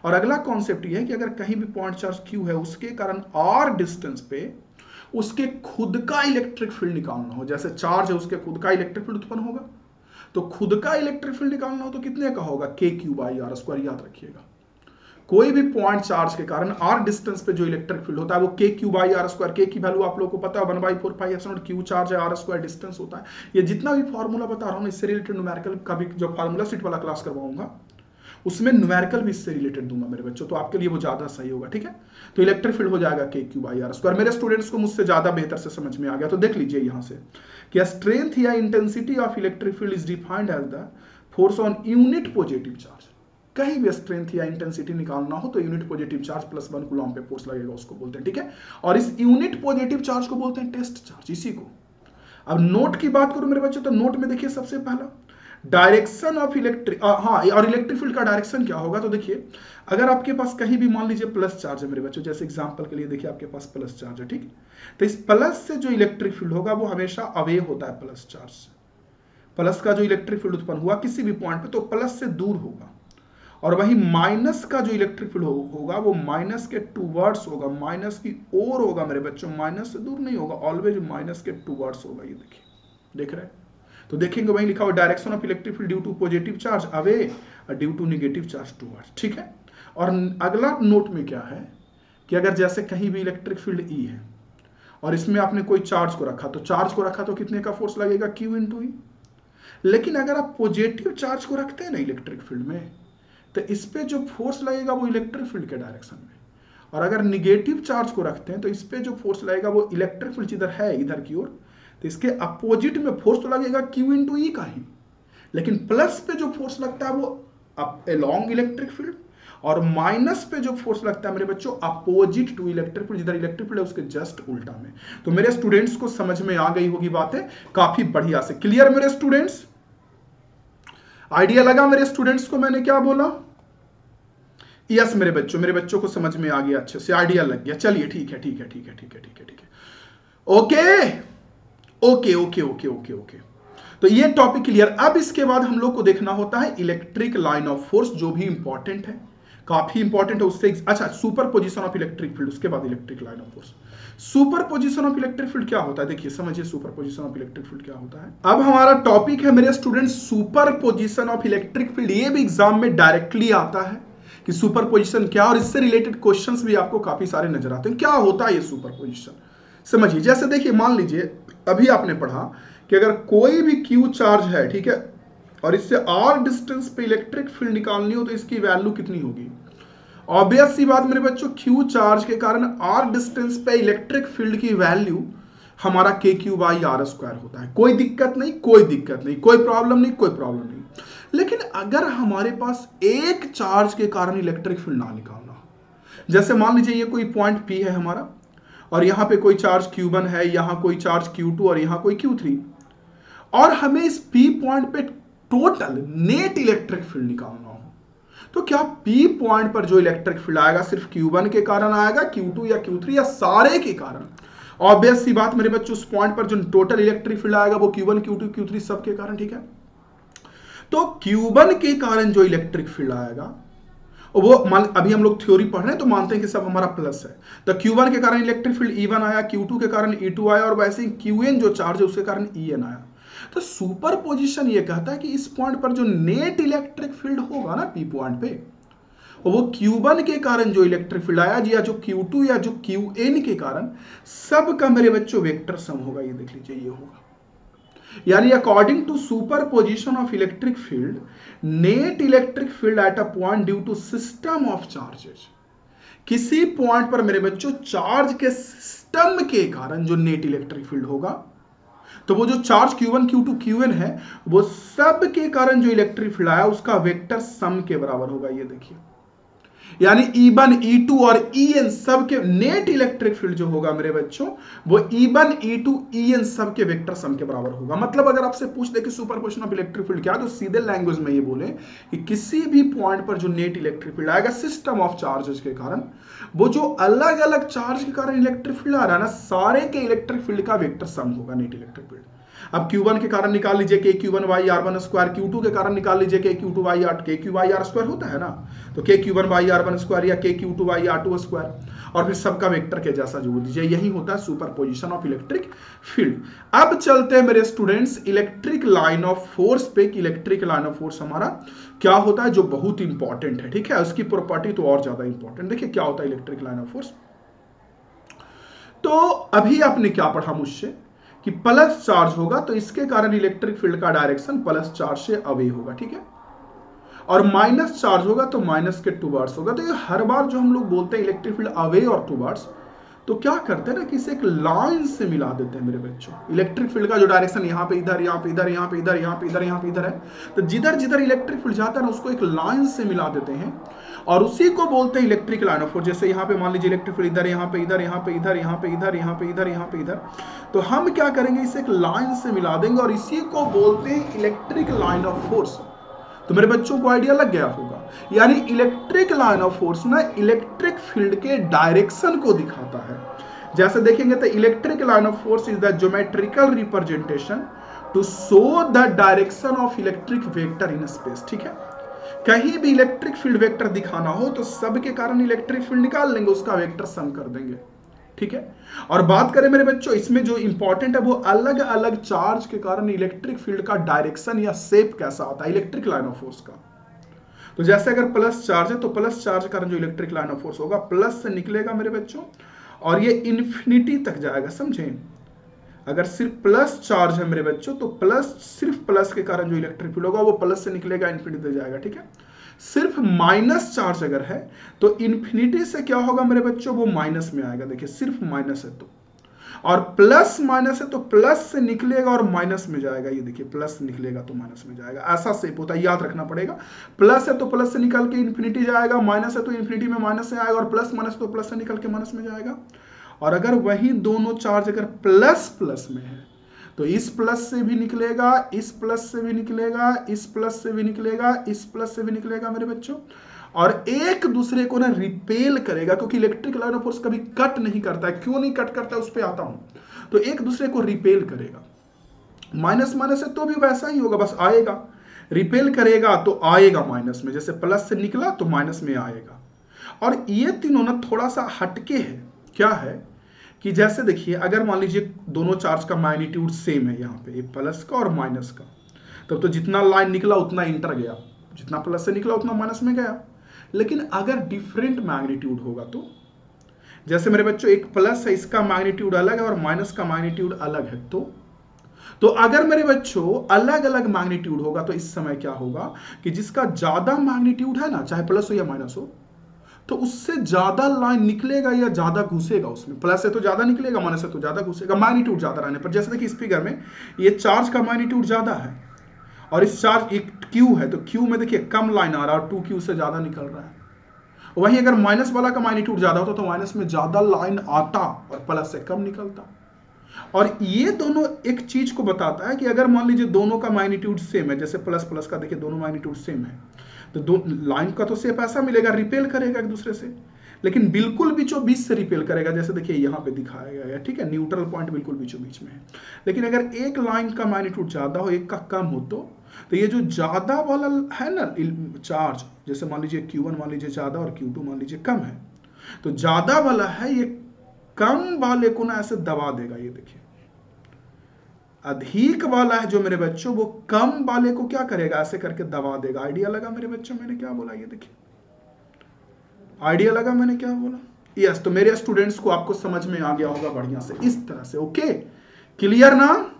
और अगला कॉन्सेप्ट ये है कि अगर कहीं भी पॉइंट चार्ज क्यू है उसके कारण r डिस्टेंस पे उसके खुद का इलेक्ट्रिक फील्ड निकालना हो, जैसे चार्ज है उसके खुद का इलेक्ट्रिक फील्ड उत्पन्न होगा, तो खुद का इलेक्ट्रिक फील्ड निकालना हो तो कितने का होगा, K/Q/r²। याद रखिएगा, कोई भी पॉइंट चार्ज के कारण r डिस्टेंस पे जो इलेक्ट्रिक फील्ड होता है वो K/Q/r²। K की वैल्यू आप लोगों को पता है 1/4πε0, Q चार्ज है, r² डिस्टेंस होता है। ये जितना भी फॉर्मूला बता रहा हूं इससे रिलेटेड न्यूमेरिकल का भी जो फॉर्मूला शीट वाला क्लास करवाऊंगा उसमें न्यूमेरिकल भी इससे रिलेटेड दूंगा मेरे बच्चों, तो आपके लिए वो ज्यादा सही होगा। ठीक है, तो इलेक्ट्रिक फील्ड हो जाएगा K/Q/r²। मेरे स्टूडेंट्स को मुझसे ज्यादा बेहतर से समझ में आ गया, तो देख लीजिए यहां से कि स्ट्रेंथ या intensity of electric field is defined as the force on unit positive charge. कहीं भी स्ट्रेंथ या इंटेंसिटी निकालना हो तो यूनिट पॉजिटिव चार्ज +1 कूलॉम पे फोर्स लगेगा, उसको बोलते हैं। ठीक है, और इस यूनिट पॉजिटिव चार्ज को बोलते हैं टेस्ट चार्ज, इसी को। अब नोट की बात करूं मेरे बच्चों, तो नोट में देखिए सबसे पहला डायरेक्शन ऑफ इलेक्ट्रिक, हाँ, और इलेक्ट्रिक फील्ड का डायरेक्शन क्या होगा, तो देखिए अगर आपके पास कहीं भी मान लीजिए प्लस चार्ज है मेरे बच्चों, जैसे एग्जांपल के लिए देखिए आपके पास प्लस चार्ज है, ठीक, तो इस प्लस से जो इलेक्ट्रिक फील्ड होगा वो हमेशा अवे होता है प्लस चार्ज से। प्लस का जो इलेक्ट्रिक फील्ड उत्पन्न हुआ किसी भी पॉइंट पे तो प्लस से दूर होगा, और वही माइनस का जो इलेक्ट्रिक फील्ड होगा वो माइनस के टूवर्ड्स होगा, माइनस की ओर होगा मेरे बच्चों, माइनस से दूर नहीं होगा, ऑलवेज माइनस के टूवर्ड्स होगा। ये देखिए, देख रहे हैं, तो देखेंगे वही लिखा हुआ direction of electric field due to positive charge away और due to negative charge towards, ठीक है। और अगला नोट में क्या है कि अगर जैसे कहीं भी इलेक्ट्रिक फील्ड ई है और इसमें आपने कोई चार्ज को रखा, तो चार्ज को रखा तो कितने का फोर्स लगेगा, क्यू इंटू ई। लेकिन अगर आप पॉजिटिव चार्ज को रखते हैं ना इलेक्ट्रिक फील्ड में, तो इस पे जो फोर्स लगेगा वो इलेक्ट्रिक फील्ड के डायरेक्शन में, और अगर निगेटिव चार्ज को रखते हैं तो इस पे जो फोर्स लगेगा वो इलेक्ट्रिक फील्ड इधर है इधर की ओर, तो इसके अपोजिट में फोर्स तो लगेगा क्यू इंटू ई का ही, लेकिन प्लस पे जो फोर्स लगता है वो अलोंग इलेक्ट्रिक फील्ड, और माइनस पे जो फोर्स लगता है मेरे बच्चों अपोजिट टू इलेक्ट्रिक फील्ड, जिधर इलेक्ट्रिक फील्ड है उसके जस्ट उल्टा में। तो मेरे स्टूडेंट्स को समझ में आ गई होगी बातें काफी बढ़िया से। क्लियर मेरे स्टूडेंट्स, आइडिया लगा मेरे स्टूडेंट्स को मैंने क्या बोला? यस मेरे बच्चों को समझ में आ गया, अच्छे से आइडिया लग गया। चलिए ठीक है, ओके। तो ये टॉपिक क्लियर। अब इसके बाद हम लोग को देखना होता है इलेक्ट्रिक लाइन ऑफ फोर्स, जो भी इंपॉर्टेंट है, काफी इंपॉर्टेंट है उससे। अच्छा, super position of electric field, उसके बाद electric line of force. Super position of electric field क्या होता है, देखिए समझिए super position of electric field क्या होता है। अब हमारा टॉपिक है मेरे student super position of electric field. ये भी एग्जाम में डायरेक्टली आता है कि सुपर पोजिशन क्या, और इससे रिलेटेड क्वेश्चंस भी आपको काफी सारे नजर आते हैं। क्या होता है ये सुपर पोजिशन, समझिए। जैसे देखिए मान लीजिए अभी आपने पढ़ा कि अगर कोई भी क्यू चार्ज है, ठीक है, और इससे आर डिस्टेंस पे इलेक्ट्रिक फील्ड निकालनी हो तो इसकी वैल्यू कितनी होगी। ऑब्वियस सी बात मेरे बच्चों, क्यू चार्ज के कारण आर डिस्टेंस पे इलेक्ट्रिक फील्ड की वैल्यू हमारा के क्यू बाई आर स्क्वायर होता है। कोई दिक्कत नहीं, कोई प्रॉब्लम नहीं। लेकिन अगर हमारे पास एक चार्ज के कारण इलेक्ट्रिक फील्ड ना निकालना हो, जैसे मान लीजिए ये कोई पॉइंट पी है हमारा, और यहां पे कोई चार्ज Q1 है, यहां कोई चार्ज Q2 और यहां कोई Q3, और हमें इस P पॉइंट पे टोटल नेट इलेक्ट्रिक फील्ड निकालना हो, तो क्या P पॉइंट पर जो इलेक्ट्रिक फील्ड आएगा सिर्फ Q1 के कारण आएगा, Q2 या Q3 या सारे के कारण? ऑब्वियस सी बात मेरे बच्चों, उस पॉइंट पर जो टोटल इलेक्ट्रिक फील्ड आएगा वो Q1 Q2 Q3 सबके कारण, ठीक है। तो Q1 के कारण जो इलेक्ट्रिक फील्ड आएगा वो अभी हम लोग थ्योरी पढ़ रहे हैं तो मानते हैं कि सब हमारा प्लस है, तो Q1 के कारण इलेक्ट्रिक फील्ड E1 आया, Q2 के कारण E2 आया, और वैसे ही Qn जो चार्ज है उसके कारण En आया। तो सुपर पोजिशन ये कहता है कि इस पॉइंट पर जो नेट इलेक्ट्रिक फील्ड होगा ना P पॉइंट पे, वो Q1 के कारण जो इलेक्ट्रिक फील्ड आया या जो Q2 या जो Qn के कारण, सब का मेरे बच्चों वेक्टर सम होगा। ये देख लीजिए, ये होगा, यानी according to superposition of electric field, net electric field at a point due to system of charges, किसी पॉइंट पर मेरे बच्चों चार्ज के सिस्टम के कारण जो नेट इलेक्ट्रिक फील्ड होगा, तो वो जो चार्ज Q1 Q2 Qn है, वो सब के कारण जो इलेक्ट्रिक फील्ड आया उसका वेक्टर सम के बराबर होगा। ये देखिए, यानी E1 E2 और En सब के नेट इलेक्ट्रिक फील्ड जो होगा मेरे बच्चों, वो E1 E2 En सब के वेक्टर सम के बराबर होगा। मतलब अगर आपसे पूछ दे कि सुपरपोजिशन ऑफ इलेक्ट्रिक फील्ड क्या है, तो सीधे लैंग्वेज में ये बोले कि किसी भी पॉइंट पर जो नेट इलेक्ट्रिक फील्ड आएगा सिस्टम ऑफ चार्जेस के कारण, वो जो अलग अलग चार्ज के कारण इलेक्ट्रिक फील्ड आ रहा है ना, सारे के इलेक्ट्रिक फील्ड का वेक्टर सम होगा नेट इलेक्ट्रिक फील्ड। अब Q1 के कारण निकाल लीजिए के Q1 by R1 square, Q2 के कारण निकाल लीजिए के Q2 बाई R, के Q बाई R स्क्वायर होता है ना, तो के Q1 बाई R1 स्क्वायर या के Q2 बाई R2 स्क्वायर, और फिर सबका वेक्टर के जैसा जोड़ दीजिए। यही होता है सुपरपोजिशन ऑफ इलेक्ट्रिक फील्ड। अब चलते हैं मेरे students electric line of force पे। इलेक्ट्रिक लाइन ऑफ फोर्स हमारा क्या होता है, जो बहुत इंपॉर्टेंट है, ठीक है, उसकी प्रॉपर्टी तो और ज्यादा इंपॉर्टेंट। देखिए क्या होता है इलेक्ट्रिक लाइन ऑफ फोर्स। तो अभी आपने क्या पढ़ा मुझसे कि प्लस चार्ज होगा तो इसके कारण इलेक्ट्रिक फील्ड का डायरेक्शन प्लस चार्ज से अवे होगा, ठीक है, और माइनस चार्ज होगा तो माइनस के टूवर्ड्स होगा। तो ये हर बार जो हम लोग बोलते हैं इलेक्ट्रिक फील्ड अवे और टूवर्ड्स, तो क्या करते हैं ना कि इसे एक लाइन से मिला देते हैं मेरे बच्चों। इलेक्ट्रिक फील्ड का जो डायरेक्शन यहाँ पे इधर, यहाँ पे इधर, यहाँ पे इधर, यहाँ पे इधर, यहाँ पे इधर है, तो जिधर जिधर इलेक्ट्रिक फील्ड जाता है ना उसको एक लाइन से मिला देते हैं और उसी को बोलते हैं इलेक्ट्रिक लाइन ऑफ फोर्स। जैसे यहाँ पे मान लीजिए इलेक्ट्रिक फील्ड इधर, यहाँ पे इधर, यहाँ पे इधर, यहाँ पे इधर, यहाँ पे इधर, यहाँ पे इधर, तो हम क्या करेंगे इसे एक लाइन से मिला देंगे और इसी को बोलते हैं इलेक्ट्रिक लाइन ऑफ फोर्स। तो मेरे बच्चों को आइडिया लग गया होगा, यानी इलेक्ट्रिक लाइन ऑफ फोर्स ना इलेक्ट्रिक फील्ड के डायरेक्शन को दिखाता है। जैसे देखेंगे तो electric line of force is the geometrical representation to show the direction of electric vector in space. ठीक है, कहीं भी इलेक्ट्रिक फील्ड वेक्टर दिखाना हो तो सब के कारण इलेक्ट्रिक फील्ड निकाल लेंगे, उसका वेक्टर सम कर देंगे। ठीक है, और बात करें मेरे बच्चों इसमें जो इंपॉर्टेंट है वो अलग अलग चार्ज के कारण इलेक्ट्रिक फील्ड का डायरेक्शन या शेप कैसा आता है इलेक्ट्रिक लाइन ऑफ फोर्स का। तो जैसे अगर प्लस चार्ज है तो प्लस चार्ज के कारण जो इलेक्ट्रिक लाइन ऑफ फोर्स होगा प्लस से निकलेगा मेरे बच्चों और ये इन्फिनिटी तक जाएगा। समझे, अगर सिर्फ प्लस चार्ज है मेरे बच्चों तो प्लस, सिर्फ प्लस के कारण जो इलेक्ट्रिक फील्ड होगा वो प्लस से निकलेगा इन्फिनिटी तक जाएगा। ठीक है, सिर्फ माइनस चार्ज अगर है तो इन्फिनिटी से क्या होगा मेरे बच्चों, वो माइनस में आएगा। देखिए सिर्फ माइनस है तो, और प्लस माइनस है तो प्लस से निकलेगा और माइनस में जाएगा। ये देखिए प्लस निकलेगा तो माइनस में जाएगा, ऐसा शेप होता है, याद रखना पड़ेगा। प्लस है तो प्लस से निकल के इन्फिनिटी जाएगा, माइनस है तो इन्फिनिटी में माइनस से आएगा, और प्लस माइनस तो प्लस से निकल के माइनस में जाएगा। और अगर वही दोनों चार्ज अगर प्लस प्लस में है तो इस प्लस से भी निकलेगा, इस प्लस से भी निकलेगा, इस प्लस से भी निकलेगा, इस प्लस से भी निकलेगा मेरे बच्चों, और एक दूसरे को ना रिपेल करेगा, क्योंकि इलेक्ट्रिक लाइन ऑफ फोर्स कभी कट नहीं करता है। क्यों नहीं कट करता है उस पर आता हूं। तो एक दूसरे को रिपेल करेगा, माइनस माइनस है तो भी वैसा ही होगा, बस आएगा, रिपेल करेगा तो आएगा माइनस में, जैसे प्लस से निकला तो माइनस में आएगा। और ये तीनों ना थोड़ा सा हटके है। क्या है कि जैसे देखिए अगर मान लीजिए दोनों चार्ज का मैग्नीट्यूड सेम है, यहाँ पे प्लस का और माइनस का, तब तो जितना लाइन निकला उतना इंटर गया, जितना प्लस से निकला उतना माइनस में गया। लेकिन अगर डिफरेंट मैग्नीट्यूड होगा तो, जैसे मेरे बच्चों एक प्लस है इसका मैग्नीट्यूड अलग है और माइनस का मैग्नीट्यूड अलग है, तो अगर मेरे बच्चों अलग अलग मैग्नीट्यूड होगा तो इस समय क्या होगा कि जिसका ज्यादा मैग्नीट्यूड है ना, चाहे प्लस हो या माइनस हो, तो उससे ज्यादा लाइन निकलेगा या ज्यादा घुसेगा उसमें। प्लस से तो ज्यादा निकलेगा, माइनस से तो ज्यादा घुसेगा, मैग्नीट्यूड ज्यादा रहने पर। जैसे देखिए इस फिगर में ये चार्ज का मैग्नीट्यूड ज्यादा है और इस चार्ज एक क्यू है, तो क्यू में देखिए कम लाइन आ रहा है और 2Q से ज्यादा निकल रहा है। वहीं अगर माइनस वाला का मैग्नीट्यूड ज्यादा होता तो माइनस में ज्यादा लाइन आता और प्लस से कम निकलता। और ये दोनों एक चीज को बताता है कि अगर मान लीजिए दोनों का मैग्नीट्यूड सेम है, जैसे प्लस प्लस का देखिए दोनों मैग्नीट्यूड सेम है, तो दो लाइन का तो शेप ऐसा मिलेगा, रिपेल करेगा एक दूसरे से, लेकिन बिल्कुल बीचों बीच से रिपेल करेगा। जैसे देखिए यहाँ पे दिखाया गया है, ठीक है, न्यूट्रल पॉइंट बिल्कुल बीचों बीच में है। लेकिन अगर एक लाइन का मैग्नीट्यूड ज्यादा हो, एक का कम हो, तो ये जो ज्यादा वाला है ना चार्ज, जैसे मान लीजिए Q1 मान लीजिए ज्यादा और Q2 मान लीजिए कम है, तो ज्यादा वाला है ये कम वाले को ना ऐसे दबा देगा। ये देखिए अधिक वाला है जो मेरे बच्चों, वो कम वाले को क्या करेगा, ऐसे करके दबा देगा। आइडिया लगा मेरे बच्चों मैंने क्या बोला, ये देखिए आइडिया लगा मैंने क्या बोला। यस, तो मेरे स्टूडेंट्स को आपको समझ में आ गया होगा बढ़िया से, इस तरह से। ओके, क्लियर ना।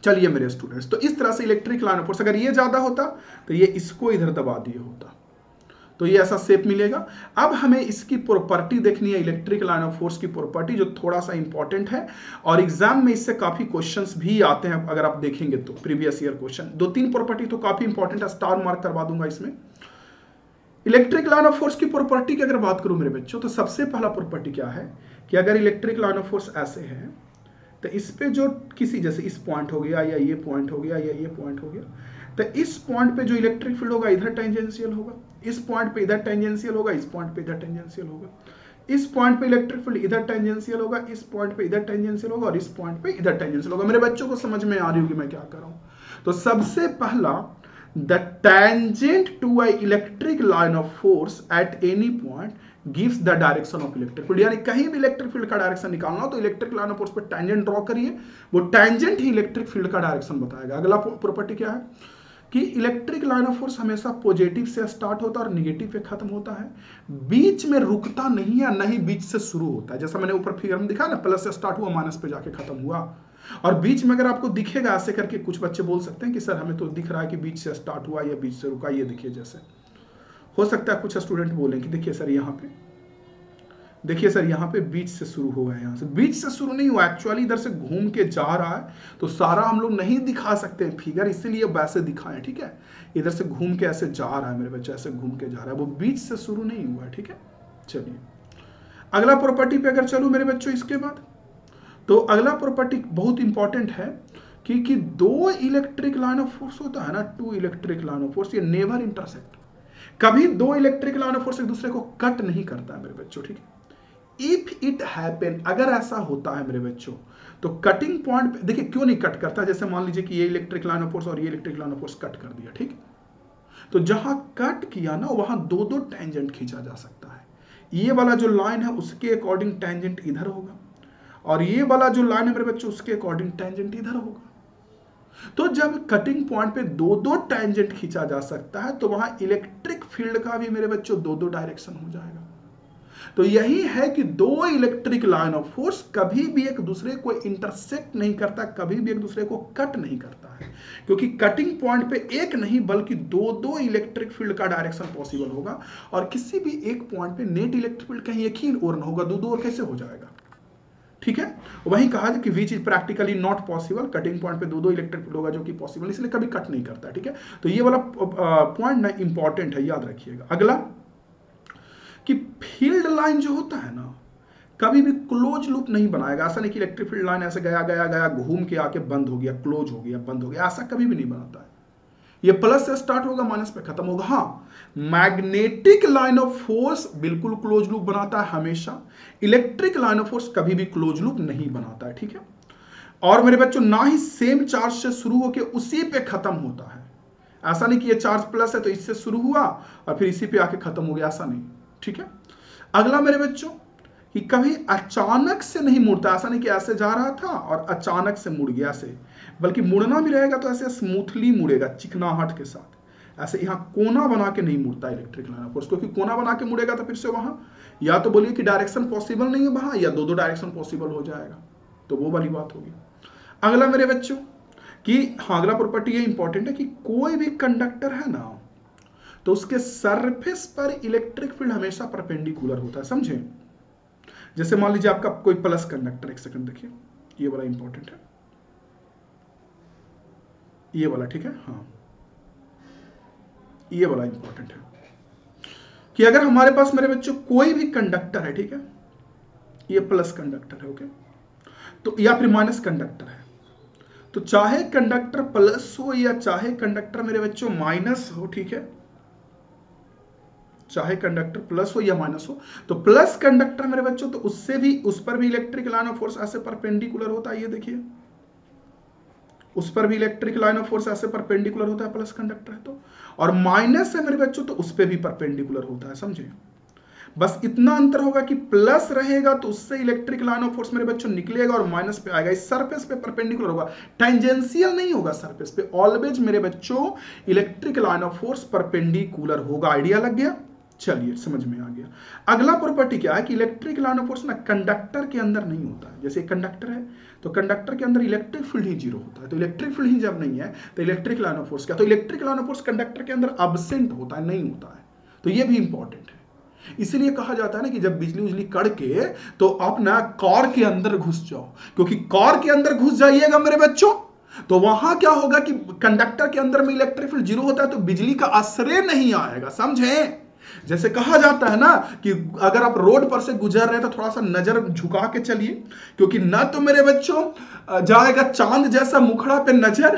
चलिए मेरे स्टूडेंट्स, तो इस तरह से इलेक्ट्रिक लाइन ऑफ फोर्स, अगर ये ज्यादा होता तो ये इसको इधर दबा दिए होता, तो ये ऐसा शेप मिलेगा। अब हमें इसकी प्रॉपर्टी देखनी है, इलेक्ट्रिक लाइन ऑफ फोर्स की प्रॉपर्टी, जो थोड़ा सा इंपॉर्टेंट है और एग्जाम में इससे काफी क्वेश्चंस भी आते हैं। अगर आप देखेंगे तो प्रीवियस ईयर क्वेश्चन 2-3 प्रॉपर्टी तो काफी इंपॉर्टेंट है, स्टार मार्क करवा दूंगा इसमें। इलेक्ट्रिक लाइन ऑफ फोर्स की प्रॉपर्टी की अगर बात करूं मेरे बच्चों, तो सबसे पहला प्रॉपर्टी क्या है कि अगर इलेक्ट्रिक लाइन ऑफ फोर्स ऐसे है तो इस पे जो किसी, जैसे इस पॉइंट हो गया या ये पॉइंट हो गया या ये पॉइंट हो गया, तो इस पॉइंट पे जो इलेक्ट्रिक फील्ड होगा इधर टेंजेंशियल होगा, इस पॉइंट पे इधर टेंजेंशियल होगा, इस पॉइंट पे इधर टेंजेंशियल होगा, इस पॉइंट पे इलेक्ट्रिक फील्ड इधर टेंजेंशियल होगा, इस पॉइंट पे इधर टेंजेंशियल होगा और इस पॉइंट पे इधर टेंजेंशियल होगा। मेरे बच्चों को समझ में आ रही होगी मैं क्या कर रहा हूं। तो सबसे पहला, the tangent to a electric line of force at any point gives the direction of electric field. यानी कहीं भी इलेक्ट्रिक फील्ड का डायरेक्शन निकालना हो तो इलेक्ट्रिक लाइन ऑफ फोर्स पे टेंजेंट ड्रॉ करिए, वो टेंजेंट ही इलेक्ट्रिक फील्ड का डायरेक्शन बताएगा। अगला प्रॉपर्टी क्या है कि इलेक्ट्रिक लाइन ऑफ फोर्स हमेशा पॉजिटिव से स्टार्ट होता है और नेगेटिव पे खत्म होता है, बीच में रुकता नहीं है, नहीं बीच से शुरू होता है। जैसा मैंने ऊपर फिगर में दिखा ना, प्लस से स्टार्ट हुआ माइनस पे जाके खत्म हुआ, और बीच में अगर आपको दिखेगा ऐसे करके, कुछ बच्चे बोल सकते हैं कि सर हमें तो दिख रहा है कि बीच से स्टार्ट हुआ या बीच से रुका। ये देखिए, जैसे हो सकता है कुछ स्टूडेंट बोलें कि देखिए सर यहाँ पे देखिए सर यहाँ पे बीच से शुरू हुआ है, यहाँ से बीच से शुरू नहीं हुआ, एक्चुअली इधर से घूम के जा रहा है, तो सारा हम लोग नहीं दिखा सकते फिगर, इसीलिए वैसे दिखाएं, ठीक है। इधर से घूम के ऐसे जा रहा है मेरे बच्चे, ऐसे घूम के जा रहा है, वो बीच से शुरू नहीं हुआ है, ठीक है। चलिए अगला प्रॉपर्टी पे अगर चलूं मेरे बच्चों, इसके बाद तो अगला प्रॉपर्टी बहुत इंपॉर्टेंट है कि दो इलेक्ट्रिक लाइन ऑफ फोर्स होता है ना, two electric line of force, ये नेवर इंटरसेक्ट, कभी दो इलेक्ट्रिक लाइन ऑफ फोर्स एक दूसरे को कट नहीं करता है मेरे बच्चों, ठीक है। इफ इट हैपन, अगर ऐसा होता है मेरे बच्चों, तो कटिंग पॉइंट पे देखिए क्यों नहीं कट करता, जैसे मान लीजिए कि ये इलेक्ट्रिक लाइन ऑफ फोर्स और ये electric line of force cut कर दिया, ठीक, तो जहां कट किया ना वहां दो दो टेंजेंट खींचा जा सकता है, ये वाला जो लाइन है उसके अकॉर्डिंग टेंजेंट इधर होगा, और ये वाला जो लाइन है मेरे बच्चों उसके अकॉर्डिंग टेंजेंट इधर होगा। तो जब कटिंग पॉइंट पे दो दो टेंजेंट खींचा जा सकता है, तो वहां इलेक्ट्रिक फील्ड का भी मेरे बच्चों दो दो डायरेक्शन हो जाएगा। तो यही है कि दो इलेक्ट्रिक लाइन ऑफ फोर्स कभी भी एक दूसरे को इंटरसेक्ट नहीं करता, कभी भी एक दूसरे को कट नहीं करता है, क्योंकि कटिंग पॉइंट पे एक नहीं बल्कि दो दो इलेक्ट्रिक फील्ड का डायरेक्शन पॉसिबल होगा, और किसी भी एक पॉइंट पे नेट इलेक्ट्रिक फील्ड कहीं एक ही ओर ना होगा, दो दो ओर कैसे हो जाएगा, ठीक है। वही कहा कि which is practically not possible, cutting point पे दो दो इलेक्ट्रिक फील्ड होगा जो कि पॉसिबल, इसलिए कभी कट नहीं करता है, ठीक है। तो ये वाला पॉइंट ना इंपॉर्टेंट है, याद रखिएगा। अगला कि फील्ड लाइन जो होता है ना कभी भी क्लोज लूप नहीं बनाएगा, ऐसा नहीं कि इलेक्ट्रिक फील्ड लाइन ऐसे गया गया गया घूम के आके बंद हो गया, क्लोज हो गया, बंद हो गया, ऐसा कभी भी नहीं बनाता है। ये प्लस से स्टार्ट होगा माइनस पे खत्म होगा। हाँ, मैग्नेटिक लाइन ऑफ फोर्स बिल्कुल क्लोज लूप बनाता है हमेशा, इलेक्ट्रिक लाइन ऑफ फोर्स कभी भी क्लोज लूप नहीं बनाता है, ठीक है। और मेरे बच्चों ना ही सेम चार्ज से शुरू होकर उसी पे खत्म होता है, ऐसा नहीं कि ये चार्ज प्लस है तो इससे शुरू हुआ और फिर इसी पे आके खत्म हो गया, ऐसा नहीं, ठीक है। अगला मेरे बच्चों कि कभी अचानक से नहीं मुड़ता, ऐसा नहीं कि ऐसे जा रहा था और अचानक से मुड़ गया ऐसे, बल्कि मुड़ना भी रहेगा तो ऐसे स्मूथली मुड़ेगा, चिकनाहट के साथ, ऐसे यहां कोना बना के नहीं मुड़ता इलेक्ट्रिक लाइन ऑफ फोर्स, क्योंकि कोना बना के मुड़ेगा तो फिर से वहां या तो बोलिए कि डायरेक्शन पॉसिबल नहीं है वहां, या दो दो डायरेक्शन पॉसिबल हो जाएगा, तो वो वाली बात होगी। अगला मेरे बच्चों कि हाँ, अगला प्रॉपर्टी ये इंपॉर्टेंट है कि कोई भी कंडक्टर है ना तो उसके सरफेस पर इलेक्ट्रिक फील्ड हमेशा परपेंडिकुलर होता है, समझे। जैसे मान लीजिए आपका कोई प्लस कंडक्टर, एक सेकंड देखिए, ये वाला इंपॉर्टेंट है, ये वाला, ठीक है, हाँ ये वाला इंपॉर्टेंट है कि अगर हमारे पास मेरे बच्चों कोई भी कंडक्टर है, ठीक है, ये प्लस कंडक्टर है, ओके, तो या फिर माइनस कंडक्टर है, तो चाहे कंडक्टर प्लस हो या चाहे कंडक्टर मेरे बच्चों माइनस हो, ठीक है, चाहे कंडक्टर प्लस हो या माइनस हो, तो प्लस कंडक्टर मेरे बच्चों तो उससे भी, उस पर भी इलेक्ट्रिक लाइन ऑफ फोर्स ऐसे परपेंडिकुलर होता है, ये देखिए उस पर भी इलेक्ट्रिक लाइन ऑफ फोर्स ऐसे परपेंडिकुलर होता है, प्लस कंडक्टर है तो, और माइनस है मेरे बच्चों तो उस पर भी परपेंडिकुलर होता है, समझे। बस इतना अंतर होगा कि प्लस रहेगा तो उससे इलेक्ट्रिक लाइन ऑफ फोर्स मेरे बच्चों निकलेगा और माइनस पे आएगा, इस सरफेस पे परपेंडिकुलर होगा, टेंजेंशियल नहीं होगा सरफेस पे, ऑलवेज मेरे बच्चों electric line of force perpendicular होगा। आइडिया लग गया, चलिए समझ में आ गया। अगला प्रॉपर्टी क्या है कि इलेक्ट्रिक लाइन ऑफ फोर्स ना कंडक्टर के अंदर नहीं होता है, जैसे कंडक्टर है तो कंडक्टर के अंदर इलेक्ट्रिक फील्ड ही जीरो होता है, तो इलेक्ट्रिक फील्ड ही जब नहीं है तो इलेक्ट्रिक लाइन ऑफ फोर्स क्या, तो electric line of force conductor के अंदर अब्सेंट होता है, नहीं होता है, तो ये भी इंपॉर्टेंट है। इसीलिए कहा जाता है ना कि जब बिजली उजली कड़के तो आप ना कार के अंदर घुस जाओ, क्योंकि कार के अंदर घुस जाइएगा मेरे बच्चों तो वहां क्या होगा कि कंडक्टर के अंदर में इलेक्ट्रिक फील्ड जीरो होता है तो बिजली का असर नहीं आएगा, समझे। जैसे कहा जाता है ना कि अगर आप रोड पर से गुजर रहे हैं तो थोड़ा सा नजर झुका के चलिए, क्योंकि ना तो मेरे बच्चों जाएगा चांद जैसा मुखड़ा पे नजर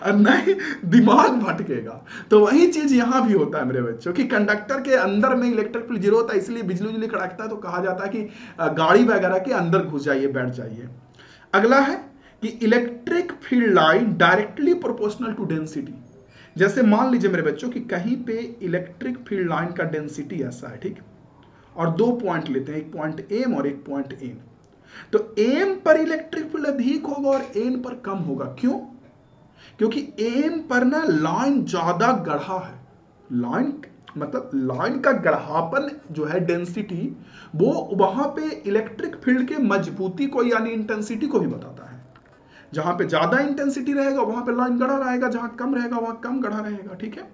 और न ही दिमाग भटकेगा। तो वही चीज यहां भी होता है मेरे बच्चों कि कंडक्टर के अंदर में इलेक्ट्रिक फील्ड जीरो होता है, इसलिए बिजली उजली कड़कता है तो कहा जाता है कि गाड़ी वगैरह के अंदर घुस जाइए, बैठ जाइए। अगला है कि electric field line directly proportional to density. जैसे मान लीजिए मेरे बच्चों कि कहीं पे इलेक्ट्रिक फील्ड लाइन का डेंसिटी ऐसा है, ठीक, और दो पॉइंट लेते हैं, एक पॉइंट एम और एक पॉइंट एन, तो एम पर इलेक्ट्रिक फील्ड अधिक होगा और एन पर कम होगा, क्यों, क्योंकि एम पर ना लाइन ज्यादा गढ़ा है, लाइन मतलब लाइन का गढ़ापन जो है डेंसिटी, वो वहां पे इलेक्ट्रिक फील्ड के मजबूती को यानी इंटेंसिटी को भी बताता है। जहां पे ज्यादा इंटेंसिटी रहेगा वहां पे लाइन गढ़ा रहेगा, जहां कम रहेगा वहां कम गढ़ा रहेगा, ठीक है।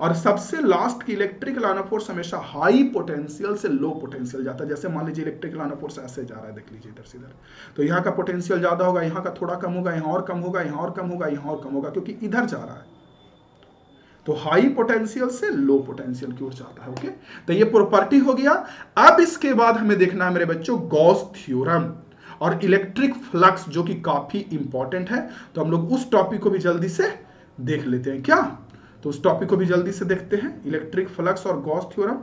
और सबसे लास्ट की इलेक्ट्रिक लाइन ऑफ फोर्स हमेशा हाई पोटेंशियल से लो पोटेंशियल जाता है। जैसे मान लीजिए इलेक्ट्रिक लाइन ऑफ फोर्स ऐसे जा रहा है, देख लीजिए इधर से इधर, तो यहाँ का पोटेंशियल ज्यादा होगा, यहाँ का थोड़ा कम होगा, यहाँ और कम होगा, यहाँ और कम होगा, यहाँ और कम होगा, क्योंकि इधर जा रहा है। तो हाई पोटेंशियल से लो पोटेंशियल की ओर जाता है। ओके, तो ये प्रॉपर्टी हो गया। अब इसके बाद हमें देखना है मेरे बच्चों गॉस थ्योरम और इलेक्ट्रिक फ्लक्स, जो कि काफी इंपॉर्टेंट है। तो हम लोग उस टॉपिक को भी जल्दी से देख लेते हैं क्या, तो उस टॉपिक को भी जल्दी से देखते हैं, इलेक्ट्रिक फ्लक्स और गॉस थ्योरम,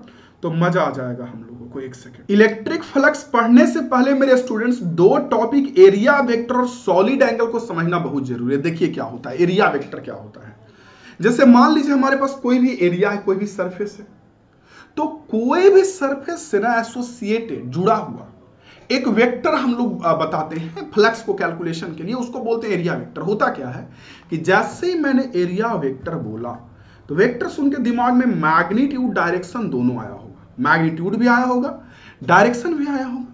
तो मजा आ जाएगा हम लोगों को। एक सेकंड, इलेक्ट्रिक फ्लक्स पढ़ने से पहले मेरे स्टूडेंट्स दो टॉपिक एरिया वेक्टर और सॉलिड एंगल को समझना बहुत जरूरी है। देखिए क्या होता है, एरिया वेक्टर क्या होता है। जैसे मान लीजिए हमारे पास कोई भी एरिया है, कोई भी सरफेस है, तो कोई भी सरफेस से ना एसोसिएटेड जुड़ा हुआ एक वेक्टर हम लोग बताते हैं फ्लक्स को कैलकुलेशन के लिए, उसको बोलते हैं एरिया वेक्टर। होता क्या है कि जैसे ही मैंने एरिया वेक्टर बोला तो वेक्टर सुन के दिमाग में मैग्नीट्यूड डायरेक्शन दोनों आया होगा, मैग्नीट्यूड भी आया होगा, डायरेक्शन भी आया होगा।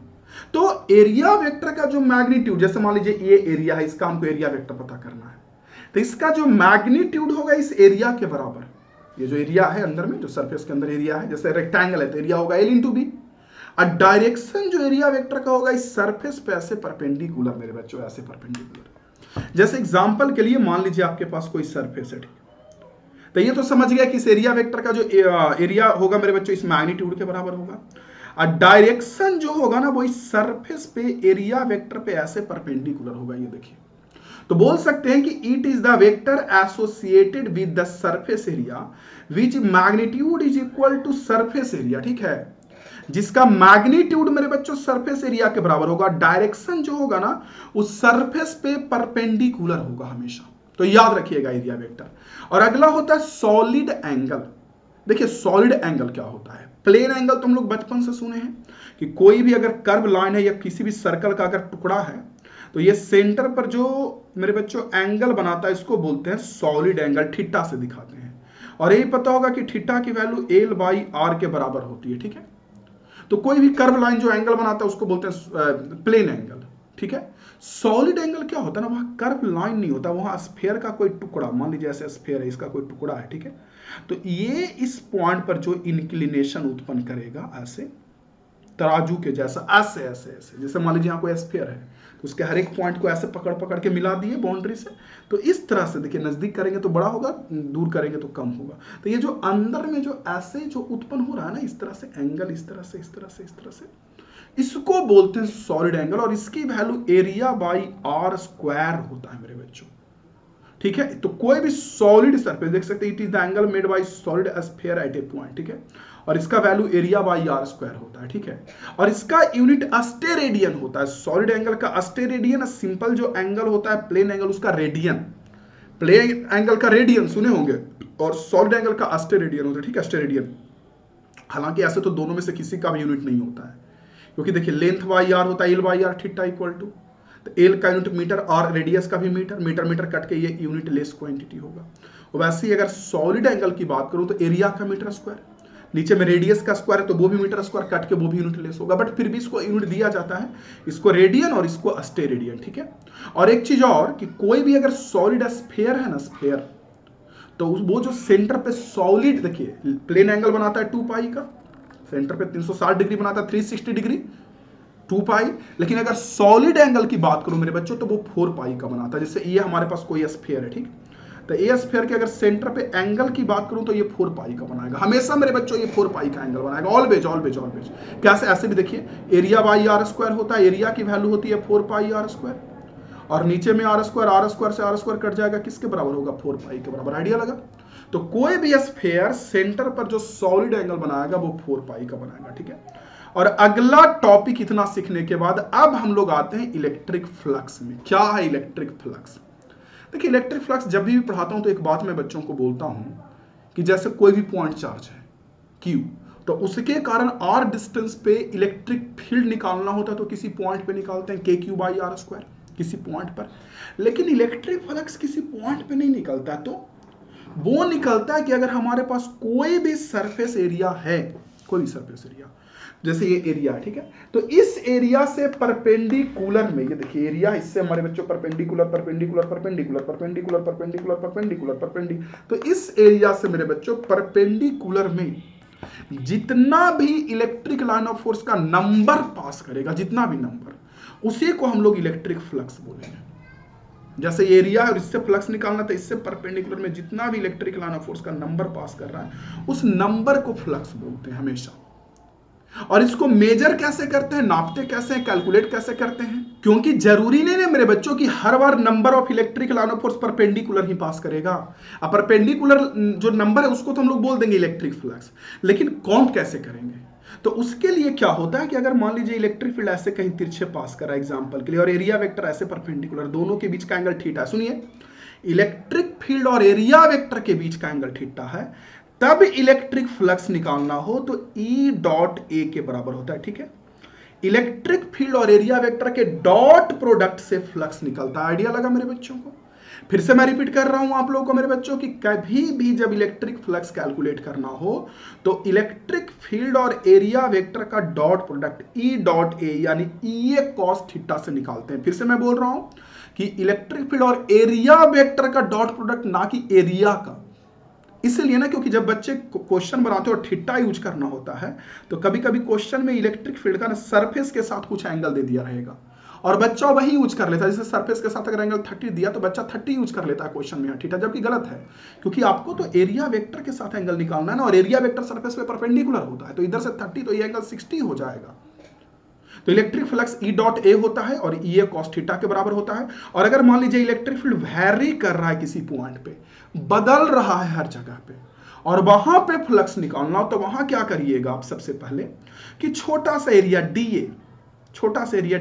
तो एरिया वेक्टर का जो मैग्नीट्यूड, जैसे मान लीजिए ये एरिया है, इसका हमको एरिया वेक्टर पता करना है, तो इसका जो मैग्नीट्यूड होगा इस एरिया के बराबर। ये जो एरिया है अंदर में, जो सरफेस के अंदर एरिया है, जैसे रेक्टेंगल है तो एरिया होगा L इंटू बी। और डायरेक्शन जो एरिया वेक्टर का होगा इस सरफेस पे ऐसे परपेंडिकुलर मेरे बच्चों, ऐसे परपेंडिकुलर। जैसे एग्जांपल के लिए मान लीजिए आपके पास कोई सरफेस है, ठीक, तो ये तो समझ गया कि इस एरिया वेक्टर का जो एरिया होगा मेरे बच्चों इस मैग्नीट्यूड के बराबर होगा। और डायरेक्शन जो होगा ना वो इस सरफेस पे एरिया वेक्टर पे ऐसे परपेंडिकुलर होगा। ये देखिए, तो बोल सकते हैं कि it is the vector associated with the surface area which magnitude is equal to surface area. ठीक है, जिसका मैग्नीट्यूड मेरे बच्चों सरफेस एरिया के बराबर होगा, डायरेक्शन जो होगा ना उस सरफेस पे परपेंडिकुलर होगा हमेशा। तो याद रखिएगा एरिया वेक्टर। और अगला होता है सॉलिड एंगल। देखिए सॉलिड एंगल क्या होता है। प्लेन एंगल तो हम लोग बचपन से सुने हैं कि कोई भी अगर कर्व लाइन है या किसी भी सर्कल का अगर टुकड़ा है तो ये सेंटर पर जो मेरे बच्चों एंगल बनाता है इसको बोलते हैं सॉलिड एंगल, थीटा से दिखाते हैं। और यही पता होगा कि थीटा की वैल्यू L/R के बराबर होती है। ठीक है, तो कोई भी कर्व लाइन जो एंगल बनाता है उसको बोलते हैं प्लेन एंगल। ठीक है, सॉलिड एंगल क्या होता है ना, वहां कर्व लाइन नहीं होता, वहां स्फीयर का कोई टुकड़ा, मान लीजिए ऐसे स्फीयर है, इसका कोई टुकड़ा है। ठीक है, तो ये इस पॉइंट पर जो इंक्लिनेशन उत्पन्न करेगा ऐसे तराजू के जैसा, ऐसे ऐसे ऐसे, जैसे मान लीजिए यहाँ कोई स्फीयर है तो उसके हर एक पॉइंट को ऐसे पकड़ पकड़ के मिला दिए बाउंड्री से, तो इस तरह से देखिए, नजदीक करेंगे तो बड़ा होगा, दूर करेंगे तो कम होगा। तो ये जो अंदर में जो ऐसे जो उत्पन्न हो रहा है ना, इस तरह से एंगल, इस तरह से, इस तरह से, इस तरह से, इसको बोलते हैं सॉलिड एंगल। और इसकी वैल्यू एरिया/r² होता है मेरे बच्चों। ठीक है, तो कोई भी सॉलिड सरफेस देख सकते हैं, it is the angle made by solid sphere at a point. ठीक है, और इसका वैल्यू एरिया/r² होता है। ठीक है, और इसका यूनिट अस्टेरेडियन होता है। सॉलिड एंगल का अस्टेरेडियन, सिंपल जो एंगल होता है प्लेन एंगल उसका रेडियन, प्लेन एंगल का रेडियन सुने होंगे, और सॉलिड एंगल का अस्टेरेडियन होता है। ठीक है, अस्टेरेडियन। हालांकि ऐसे तो दोनों में से किसी का भी यूनिट नहीं होता है, क्योंकि देखिए लेंथ बाई आर होता है L/r, थीटा इक्वल टू, तो एल का यूनिट मीटर और रेडियस का भी मीटर, मीटर मीटर कट के ये यूनिट लेस क्वांटिटी होगा। और वैसे ही अगर सॉलिड एंगल की बात करूं तो एरिया का मीटर स्क्वायर, नीचे में रेडियस का स्क्वायर है तो वो भी मीटर स्क्वायर, कट के वो भी यूनिट लेस होगा, बट फिर भी इसको यूनिट दिया जाता है, इसको रेडियन और इसको अस्टेरेडियन। ठीक है, और एक चीज और कि कोई भी अगर सॉलिड स्फीयर है ना, स्फीयर, तो वो जो सेंटर पे सॉलिड, देखिए प्लेन एंगल बनाता है 2 पाई का, सेंटर पे 360 डिग्री बनाता है, 360 डिग्री 2 पाई, लेकिन अगर सॉलिड एंगल की बात करूं मेरे बच्चों तो वो 4 पाई का बनाता है। जैसे ये हमारे पास कोई स्फीयर है, ठीक, तो ये स्फीयर के अगर सेंटर पे एंगल की बात करूं तो ये 4 पाई का बनाएगा हमेशा मेरे बच्चों, ये 4 पाई का एंगल बनाएगा, ऑलवेज ऑलवेज ऑलवेज। कैसे, ऐसे भी देखिए एरिया/r² होता है, एरिया की वैल्यू होती है 4 पाई r², और नीचे में r² से r² कट जाएगा, किसके बराबर होगा, 4 पाई के बराबर। आइडिया लगा। तो कोई भी स्फीयर सेंटर पर जो सॉलिड एंगल बनाएगा वो 4 पाई का बनाएगा। ठीक है, और अगला टॉपिक इतना सीखने के बाद अब हम लोग आते हैं इलेक्ट्रिक फ्लक्स में। क्या है इलेक्ट्रिक फ्लक्स? देखिए इलेक्ट्रिक फ्लक्स जब भी पढ़ाता हूं तो एक बात मैं बच्चों को बोलता हूं कि जैसे कोई भी पॉइंट चार्ज है Q, तो उसके कारण r डिस्टेंस पे इलेक्ट्रिक फील्ड निकालना होता है तो किसी पॉइंट पे निकालते हैं KQ/r², किसी पॉइंट पर। लेकिन इलेक्ट्रिक फ्लक्स किसी पॉइंट पे नहीं निकलता, तो वो निकलता है कि अगर हमारे पास कोई भी सरफेस एरिया है, कोई भी सरफेस एरिया, जैसे ये एरिया है, ठीक है। तो इस एरिया से परपेंडिकुलर में, ये देखिए एरिया, इससे हमारे बच्चों perpendicular perpendicular perpendicular perpendicular perpendicular perpendicular perpendicular, तो इस एरिया से मेरे बच्चों परपेंडिकुलर में जितना भी इलेक्ट्रिक लाइन ऑफ फोर्स का नंबर पास करेगा, जितना भी नंबर, उसी को हम लोग इलेक्ट्रिक फ्लक्स बोलेंगे। जैसे एरिया और इससे फ्लक्स निकालना, तो इससे परपेंडिकुलर में जितना भी इलेक्ट्रिक लाइन ऑफ फोर्स का नंबर पास कर रहा है, उस नंबर को फ्लक्स बोलते हैं हमेशा। और इसको मेजर कैसे करते हैं, नापते कैसे हैं, कैलकुलेट कैसे करते हैं? क्योंकि जरूरी नहीं है मेरे बच्चों कि हर बार number of electric line of force perpendicular ही पास करेगा। अब परपेंडिकुलर जो नंबर है उसको तो हम लोग बोल देंगे इलेक्ट्रिक फ्लक्स, लेकिन काउंट कैसे करेंगे? तो उसके लिए क्या होता है कि अगर मान लीजिए इलेक्ट्रिक फील्ड ऐसे कहीं तिरछे पास कर रहा है एग्जांपल के लिए, और एरिया वेक्टर ऐसे परपेंडिकुलर, दोनों के बीच का एंगल थीटा, सुनिए, इलेक्ट्रिक फील्ड और एरिया वेक्टर के बीच का एंगल थीटा है, तब इलेक्ट्रिक फ्लक्स निकालना हो तो E डॉट ए के बराबर होता है, ठीक है। इलेक्ट्रिक फील्ड और एरिया वेक्टर के डॉट प्रोडक्ट से फ्लक्स निकलता है। आइडिया लगा मेरे बच्चों को? फिर से मैं रिपीट कर रहा हूं आप लोगों को मेरे बच्चों कि कभी भी जब इलेक्ट्रिक फ्लक्स कैलकुलेट करना हो तो इलेक्ट्रिक फील्ड और एरिया वेक्टर का dot product E dot A यानी E कॉस थीटा से निकालते हैं। फिर से मैं बोल रहा हूं कि इलेक्ट्रिक फील्ड और एरिया वेक्टर का डॉट प्रोडक्ट, ना कि एरिया का। इसलिए ना, क्योंकि जब बच्चे क्वेश्चन बनाते हैं और थीटा यूज करना होता है, तो कभी कभी क्वेश्चन में इलेक्ट्रिक फील्ड का ना सरफेस के साथ कुछ एंगल दे दिया रहेगा और बच्चा वही यूज कर लेता है। जैसे सरफेस के साथ अगर एंगल 30 दिया तो बच्चा 30 यूज कर लेता है क्वेश्चन में थीटा, जबकि गलत है, क्योंकि आपको तो एरिया वेक्टर के साथ एंगल निकालना है ना, और एरिया वेक्टर सरफेस पे परपेंडिकुलर होता है, तो इधर से 30 तो ये एंगल 60 हो जाएगा। तो electric flux E dot A होता है और E कॉस थीटा के बराबर होता है। और अगर मान लीजिए इलेक्ट्रिक फील्ड वैरी कर रहा है, किसी पॉइंट पे बदल रहा है हर जगह पे, और वहां पे फ्लक्स निकालना हो, तो वहां क्या करिएगा आप सबसे पहले कि छोटा सा एरिया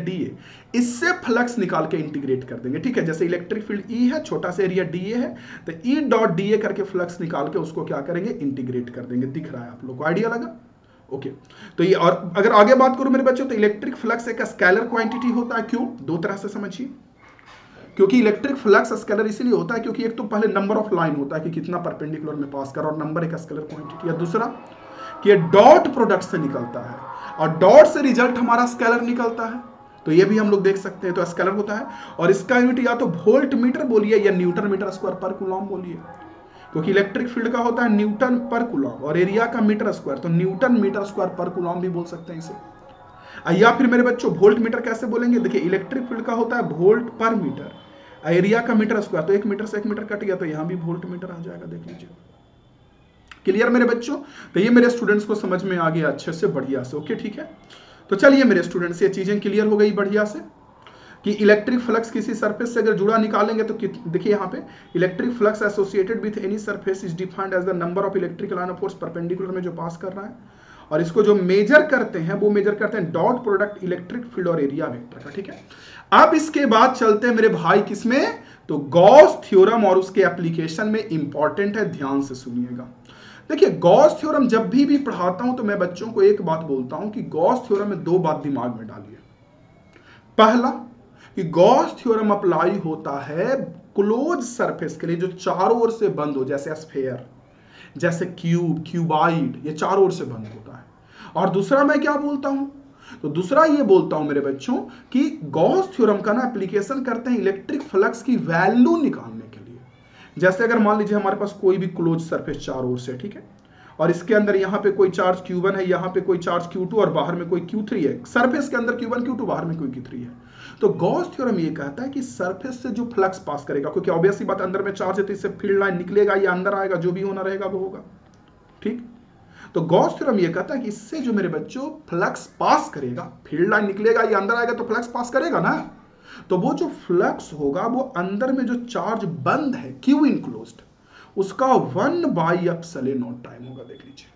dA, इससे फ्लक्स निकाल के इंटीग्रेट कर देंगे, ठीक है। जैसे इलेक्ट्रिक फील्ड E है, छोटा सा एरिया dA है, तो E डॉट dA करके फ्लक्स निकाल के उसको क्या करेंगे, इंटीग्रेट कर देंगे। दिख रहा है आप लोग को? आइडिया लगा? ओके। तो ये, और अगर आगे बात करूं मेरे बच्चों, तो इलेक्ट्रिक फ्लक्स एक स्केलर क्वांटिटी होता है। क्यों? दो तरह से समझिए। क्योंकि इलेक्ट्रिक फ्लक्स स्केलर इसलिए होता है क्योंकि एक तो पहले नंबर ऑफ लाइन होता है कि कितना परपेंडिकुलर में पास कर, और नंबर एक स्केलर क्वांटिटी, या दूसरा कि डॉट प्रोडक्ट से निकलता है, और डॉट से रिजल्ट हमारा स्केलर निकलता है, तो ये भी हम लोग देख सकते हैं, तो स्केलर होता है। और इसका यूनिट या तो वोल्ट मीटर बोलिए या न्यूटन मीटर स्क्वायर पर कूलम बोलिए, क्योंकि इलेक्ट्रिक फील्ड का होता है न्यूटन पर कूलम और एरिया का मीटर स्क्वायर, तो न्यूटन मीटर स्क्वायर पर कूलम भी बोल सकते हैं इसे। या फिर मेरे बच्चों वोल्ट मीटर कैसे बोलेंगे? देखिए इलेक्ट्रिक फील्ड का होता है वोल्ट पर मीटर, एरिया का मीटर स्क्वायर, तो 1 मीटर से 1 मीटर कट गया, तो यहां भी वोल्ट मीटर आ जाएगा। देख लीजिए, क्लियर मेरे बच्चों? तो ये मेरे स्टूडेंट्स को समझ में आ गया अच्छे से, बढ़िया से। ओके, ठीक है। तो चलिए मेरे स्टूडेंट्स, ये चीजें क्लियर हो गई बढ़िया से कि इलेक्ट्रिक फ्लक्स किसी सरफेस से अगर जुड़ा निकालेंगे तो देखिए यहाँ पे electric flux associated with any surface is defined as the number of electric line of force perpendicular में जो पास कर रहा है, और इसको जो मेजर करते हैं वो मेजर करते हैं डॉट प्रोडक्ट इलेक्ट्रिक फील्ड और एरिया वेक्टर का, ठीक है। अब इसके बाद चलते हैं मेरे भाई किसमें, तो गॉस थ्योरम, और उसके एप्लीकेशन में इंपॉर्टेंट है, ध्यान से सुनिएगा। देखिए गॉस थ्योरम जब भी पढ़ाता हूं तो मैं बच्चों को एक बात बोलता हूं कि गॉस थ्योरम में दो बात दिमाग में डालिए। पहला कि गॉस थ्योरम अप्लाई होता है क्लोज सरफेस के लिए जो चारों ओर से बंद हो, जैसे स्फीयर, जैसे क्यूब, क्यूबाइड, ये चारों ओर से बंद होता है। और दूसरा मैं क्या बोलता हूं, तो दूसरा ये बोलता हूं मेरे बच्चों कि गॉस थ्योरम का ना एप्लीकेशन करते हैं इलेक्ट्रिक फ्लक्स की वैल्यू निकालने के लिए। जैसे अगर मान लीजिए हमारे पास कोई भी क्लोज सरफेस चारों ओर से, ठीक है, और इसके अंदर यहाँ पे कोई चार्ज Q1 है, यहाँ पे कोई चार्ज Q2 और बाहर में कोई Q3 है, सरफेस के अंदर Q1 Q2 बाहर में कोई Q3 है, तो गॉस थ्योरम ये कहता है कि सरफेस से जो फ्लक्स पास करेगा, क्योंकि ऑब्वियस सी बात अंदर में चार्ज है तो इससे फील्ड लाइन निकलेगा या अंदर आएगा, जो भी होना रहेगा वो होगा, ठीक। तो गॉस थ्योरम ये कहता है कि इससे जो मेरे बच्चों फ्लक्स पास करेगा, फील्ड लाइन निकलेगा या अंदर आएगा तो फ्लक्स पास करेगा ना, तो वो जो फ्लक्स होगा वो अंदर में जो चार्ज बंद है Q इनक्लोज्ड, उसका 1/ε0 टाइम होगा। देख लीजिए,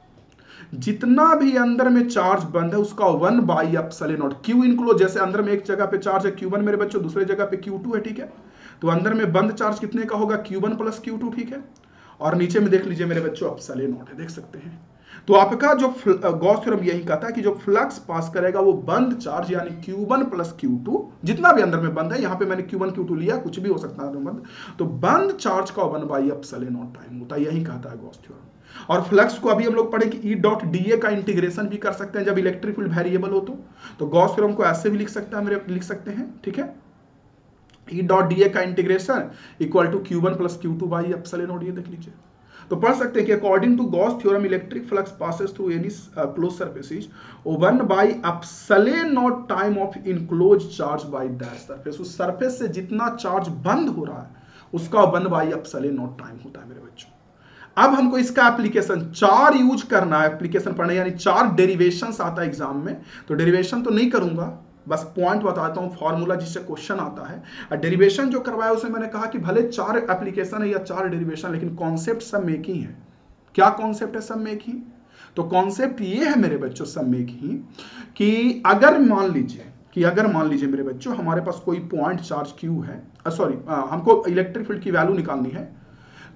जितना भी अंदर में चार्ज बंद है उसका 1/ε0 Q इनक्लोज, जैसे अंदर में एक जगह पे चार्ज है Q1 मेरे बच्चों, दूसरे जगह पे Q2 है, ठीक है, तो अंदर में बंद चार्ज कितने का होगा, Q1 + Q2, ठीक है। और नीचे में देख लीजिए मेरे बच्चों ε0 है, देख सकते हैं। तो आपका जो गॉस थ्योरम यही कहता है कि जो फ्लक्स पास करेगा वो बंद चार्ज यानी Q1 प्लस Q2, जितना भी अंदर में बंद है, यहां पे मैंने Q1 Q2 लिया, कुछ भी हो सकता है बंद, तो बंद चार्ज का 1/ε0 टाइम होता है, यही कहता है गॉस थ्योरम। और फ्लक्स को अभी हम लोग पढ़े कि E डॉट dA का इंटीग्रेशन भी कर सकते हैं जब इलेक्ट्रिक फील्ड वेरिएबल हो तो गॉस थ्योरम को ऐसे भी लिख सकते हैं, ठीक है। E डॉट dA का integration equal to Q1 plus Q2/ε0, ये देख लीजिए। तो पढ़ सकते हैं कि according to Gauss theorem electric flux passes through any close surfaces 1/ε0 time of inclose charge by that surface. उस सरफेस से जितना चार्ज बंद हो रहा है उसका 1/ε0 टाइम होता है मेरे बच्चों। अब हमको इसका एप्लीकेशन 4 यूज करना है, एप्लीकेशन पढ़ना, यानी 4 डेरिवेशंस आता है एग्जाम में। तो डेरिवेशन तो नहीं करूंगा, बस पॉइंट बताता हूं, फॉर्मूला जिससे क्वेश्चन आता है। डेरिवेशन जो करवाया उसमें मैंने कहा कि भले 4 एप्लीकेशन है या 4 डेरिवेशन, लेकिन कॉन्सेप्ट सब में एक ही है। क्या कॉन्सेप्ट है सब में एक ही? तो कॉन्सेप्ट ये है मेरे बच्चों सब में एक ही कि अगर मान लीजिए मेरे बच्चों हमारे पास कोई पॉइंट चार्ज Q है, हमको इलेक्ट्रिक फील्ड की वैल्यू निकालनी है,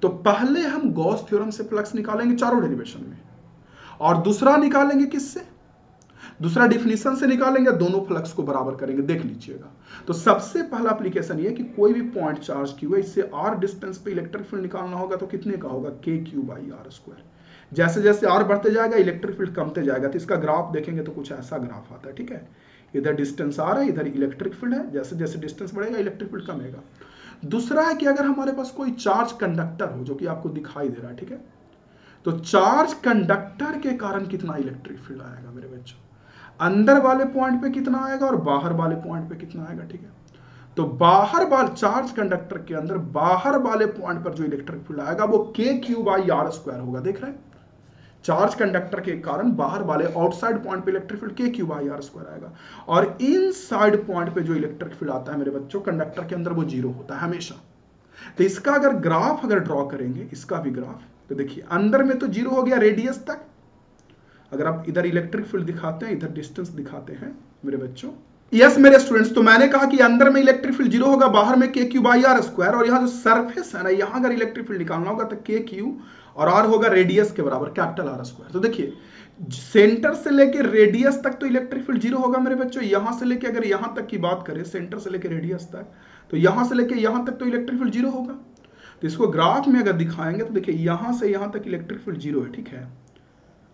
तो पहले हम गॉस थ्योरम से फ्लक्स निकालेंगे चारों डेरिवेशन में, और दूसरा निकालेंगे किससे? दूसरा डिफिनीशन से निकालेंगे, दोनों फ्लक्स को बराबर करेंगे। देख लीजिएगा। तो सबसे पहला एप्लीकेशन ये कि कोई भी पॉइंट चार्ज Q है, इससे r डिस्टेंस पे इलेक्ट्रिक फील्ड निकालना होगा, तो कितने का होगा? KQ/r²। जैसे जैसे r बढ़ते जाएगा इलेक्ट्रिक फील्ड कमते जाएगा। तो इसका ग्राफ देखेंगे तो कुछ ऐसा ग्राफ आता है, ठीक है। इधर डिस्टेंस r है, इधर इलेक्ट्रिक फील्ड है, जैसे जैसे डिस्टेंस बढ़ेगा इलेक्ट्रिक फील्ड कमेगा। दूसरा है कि अगर हमारे पास कोई चार्ज कंडक्टर हो, जो कि आपको दिखाई दे रहा है, ठीक है, तो चार्ज कंडक्टर के कारण कितना इलेक्ट्रिक फील्ड आएगा मेरे बच्चों, अंदर वाले पॉइंट पे कितना आएगा और बाहर वाले पॉइंट पे कितना आएगा, ठीक है। तो बाहर वाले चार्ज कंडक्टर के अंदर बाहर वाले पॉइंट पर जो इलेक्ट्रिक फील्ड आएगा वो KQ/r² होगा। देख रहे हैं, चार्ज कंडक्टर के कारण बाहर वाले आउटसाइड पॉइंट पे इलेक्ट्रिक फील्ड KQ/r² आएगा, और इनसाइड पॉइंट पे जो इलेक्ट्रिक फील्ड आता है मेरे बच्चों कंडक्टर के अंदर, वो 0 होता है हमेशा। तो इसका अगर ग्राफ ड्रॉ करेंगे, इसका भी ग्राफ, तो देखिए अंदर में तो 0 हो गया रेडियस तक। अगर आप इधर इलेक्ट्रिक फील्ड दिखाते हैं, इधर डिस्टेंस दिखाते हैं मेरे बच्चों, यस मेरे स्टूडेंट्स, तो मैंने कहा कि अंदर में इलेक्ट्रिक फील्ड 0 होगा, बाहर में KQ/r², और यहाँ जो सरफेस है ना, यहाँ अगर इलेक्ट्रिक फील्ड निकालना होगा तो KQ और r होगा रेडियस के बराबर, कैपिटल R²। तो देखिए सेंटर से लेके रेडियस तक तो इलेक्ट्रिक फील्ड 0 होगा मेरे बच्चों। यहां से लेके अगर यहां तक की बात करें, सेंटर से लेके रेडियस तक, तो यहां से लेके यहां तक तो इलेक्ट्रिक फील्ड 0 होगा। तो इसको ग्राफ में अगर दिखाएंगे तो देखिए यहां से यहां तक इलेक्ट्रिक फील्ड 0 है, ठीक है,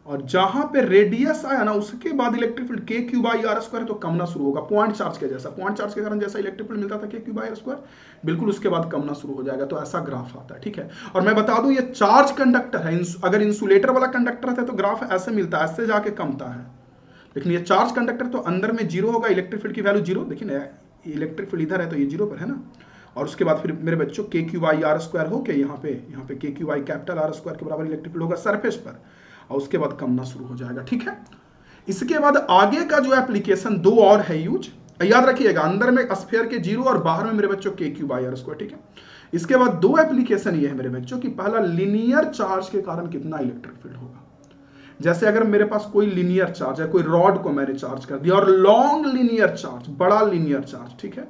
और जहां पे रेडियस आया ना उसके बाद इलेक्ट्रिक फील्ड KQ/r² तो कमना शुरू होगा, पॉइंट चार्ज के जैसा, पॉइंट चार्ज के कारण जैसा इलेक्ट्रिक फील्ड मिलता था KQ/r², बिल्कुल उसके बाद कमना शुरू हो जाएगा। तो ऐसा ग्राफ आता है, ठीक है। और मैं बता दूं ये चार्ज कंडक्टर है, अगर इंसुलेटर वाला कंडक्टर रहता है तो ग्राफ ऐसे मिलता है, ऐसे जाके कमता है, लेकिन ये चार्ज कंडक्टर तो अंदर में 0 होगा, इलेक्ट्रिक फील्ड की वैल्यू 0। देखिए ना इलेक्ट्रिक फील्ड इधर है तो ये 0 पर है ना, और उसके बाद फिर मेरे बच्चों KQ/r² हो के यहाँ पे KQ कैपिटल R² के बराबर इलेक्ट्रिक फील्ड होगा सरफेस पर, और उसके बाद कमना शुरू हो जाएगा, ठीक है। इसके बाद आगे का जो एप्लीकेशन 2 और है यूज, याद रखिएगा, अंदर में स्फीयर के 0 और बाहर में मेरे बच्चों KQ/r², ठीक है। इसके बाद 2 एप्लीकेशन ये है मेरे बच्चों कि पहला लीनियर चार्ज के कारण कितना इलेक्ट्रिक फील्ड होगा। जैसे अगर मेरे पास कोई लीनियर चार्ज है, कोई रॉड को मैंने चार्ज कर दिया, और लॉन्ग लीनियर चार्ज, बड़ा लीनियर चार्ज, ठीक है,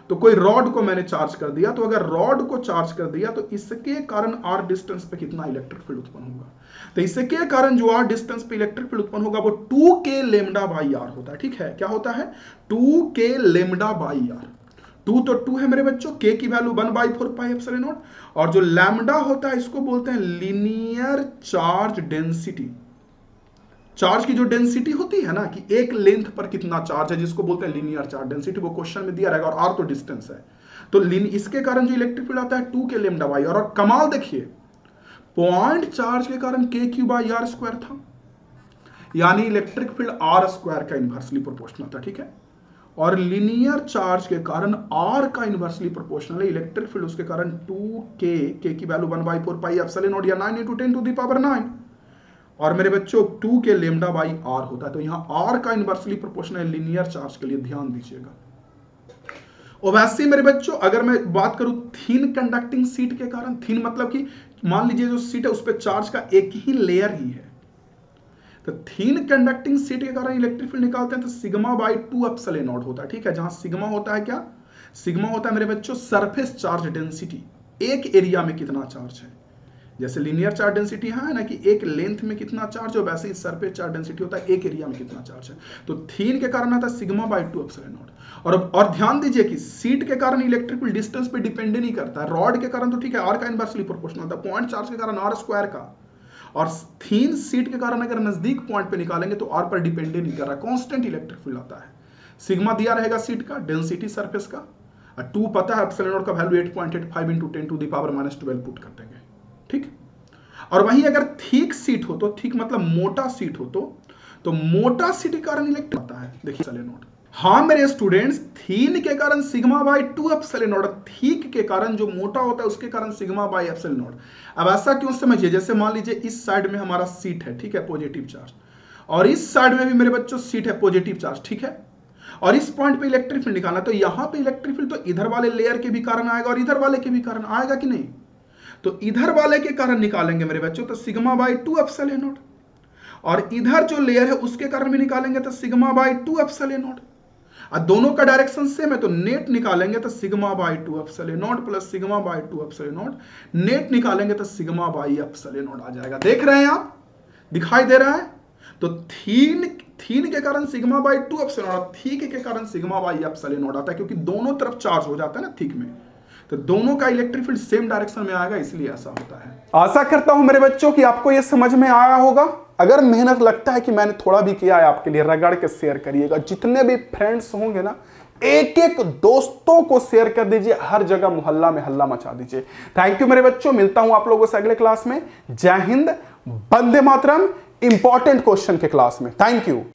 तो कोई रॉड को मैंने चार्ज कर दिया, तो अगर रॉड को चार्ज कर दिया तो इसके कारण r डिस्टेंस पे कितना इलेक्ट्रिक फील्ड उत्पन्न होगा। तो इसके कारण जो r डिस्टेंस पे इलेक्ट्रिक फील्ड उत्पन्न होगा वो 2k λ/r होता है, ठीक है। क्या होता है? 2k λ/r। 2 तो 2 है मेरे बच्चों, k की वैल्यू 1/4πε0, और जो लैम्डा होता है इसको बोलते हैं लीनियर चार्ज डेंसिटी। चार्ज की जो डेंसिटी होती है ना कि एक लेंथ पर कितना चार्ज है, जिसको बोलते हैं लीनियर चार्ज डेंसिटी, वो क्वेश्चन में दिया रहेगा, और r तो डिस्टेंस है। तो इसके कारण जो इलेक्ट्रिक फील्ड आता है 2k λ/r, और कमाल देखिए पॉइंट चार्ज के कारण KQ/r² था, यानी इलेक्ट्रिक फील्ड r² का इनवर्सली प्रोपोर्शनल था, ठीक है, और लीनियर चार्ज के कारण r का इनवर्सली प्रोपोर्शनल है, इलेक्ट्रिक फील्ड उसके कारण 2k, k की वैल्यू 1/4πε0 या 9 × 10⁹, और मेरे बच्चों 2k λ/r होता है। तो यहां r का इनवर्सली प्रोपोर्शनल है लीनियर चार्ज के लिए, ध्यान दीजिएगा। और वैसे मेरे बच्चों अगर मैं बात करूं थिन कंडक्टिंग सीट के कारण, थिन मतलब कि मान लीजिए जो सीट है उस पर चार्ज का एक ही लेयर ही है, तो थिन कंडक्टिंग सीट के कारण इलेक्ट्रिक फील्ड निकालते हैं तो σ/2ε0 होता है, ठीक है, जहां सिग्मा होता है क्या, सिग्मा होता है मेरे बच्चों सरफेस चार्ज डेंसिटी, एक एरिया में कितना चार्ज है, जैसे लीनियर चार्ज डेंसिटी है ना कि एक लेंथ में कितना चार्ज है, वैसे ही सरफेस चार्ज डेंसिटी होता है एक एरिया में कितना चार्ज है। तो थीन के कारण आता है सिग्मा बाई 2 एप्सिलॉन नॉट। और ध्यान दीजिए कि सीट के कारण इलेक्ट्रिक फील्ड डिस्टेंस पे डिपेंड नहीं करता है, रॉड के कारण तो ठीक है आर का इनवर्सली प्रोपोर्शनल होता है, पॉइंट चार्ज के कारण आर स्क्वायर का, और थीन सीट के कारण अगर नजदीक पॉइंट पे निकालेंगे तो आर पर डिपेंड नहीं कर रहा, कांस्टेंट इलेक्ट्रिक फील्ड आता है। सिग्मा दिया रहेगा सीट का, डेंसिटी सरफेस का, और 2 पता है एप्सिलॉन नॉट का वैल्यू 8.85 × 10⁻⁻12 पुट कर देंगे, ठीक। और वहीं अगर थिक सीट हो तो, थिक मतलब मोटा सीट हो तो मोटा सीट के कारण इलेक्ट्रिक आता है, देखिए एप्सिलॉन नॉट। हाँ मेरे स्टूडेंट्स, थीन के कारण sigma by 2 epsilon not, thick के कारण जो मोटा होता है उसके कारण सिग्मा बाई एप्सिलॉन नॉट। अब ऐसा क्यों समझिए, जैसे मान लीजिए इस साइड में हमारा सीट है, ठीक है, पॉजिटिव चार्ज, और इस साइड में भी मेरे बच्चों सीट है पॉजिटिव चार्ज, ठीक है, और इस पॉइंट पे इलेक्ट्रिक फील्ड निकालना, तो यहां पे इलेक्ट्रिक फील्ड तो इधर वाले लेयर के भी कारण आएगा और इधर वाले के भी कारण आएगा कि नहीं। तो इधर वाले के कारण निकालेंगे मेरे बच्चों तो सिग्मा बाई 2 एप्सिलॉन नॉट, और इधर जो लेयर है उसके कारण भी निकालेंगे तो सिग्मा बाई 2 एप्सिलॉन नॉट। और दोनों का डायरेक्शन सेम है तो नेट निकालेंगे तो sigma by 2 epsilon not plus sigma by 2 epsilon not, net निकालेंगे तो सिग्मा बाई एप्सिलॉन नॉट आ जाएगा। देख रहे हैं आप, दिखाई दे रहा है। तो थीन के कारण सिग्मा बाई 2 एप्सिलॉन नॉट, थीक के कारण सिग्मा बाई एप्सिलॉन नॉट आता है, क्योंकि दोनों तरफ चार्ज हो जाता है ना थीक में, तो दोनों का इलेक्ट्रिक फील्ड सेम डायरेक्शन में आएगा, इसलिए ऐसा होता है। आशा करता हूं मेरे बच्चों कि आपको यह समझ में आया होगा। अगर मेहनत लगता है कि मैंने थोड़ा भी किया है आपके लिए, रगड़ के शेयर करिएगा। जितने भी फ्रेंड्स होंगे ना, एक एक दोस्तों को शेयर कर दीजिए, हर जगह मोहल्ला में हल्ला मचा दीजिए। थैंक यू मेरे बच्चों, मिलता हूं आप लोगों से अगले क्लास में। जय हिंद, वंदे मातरम, इंपॉर्टेंट क्वेश्चन के क्लास में। Thank you.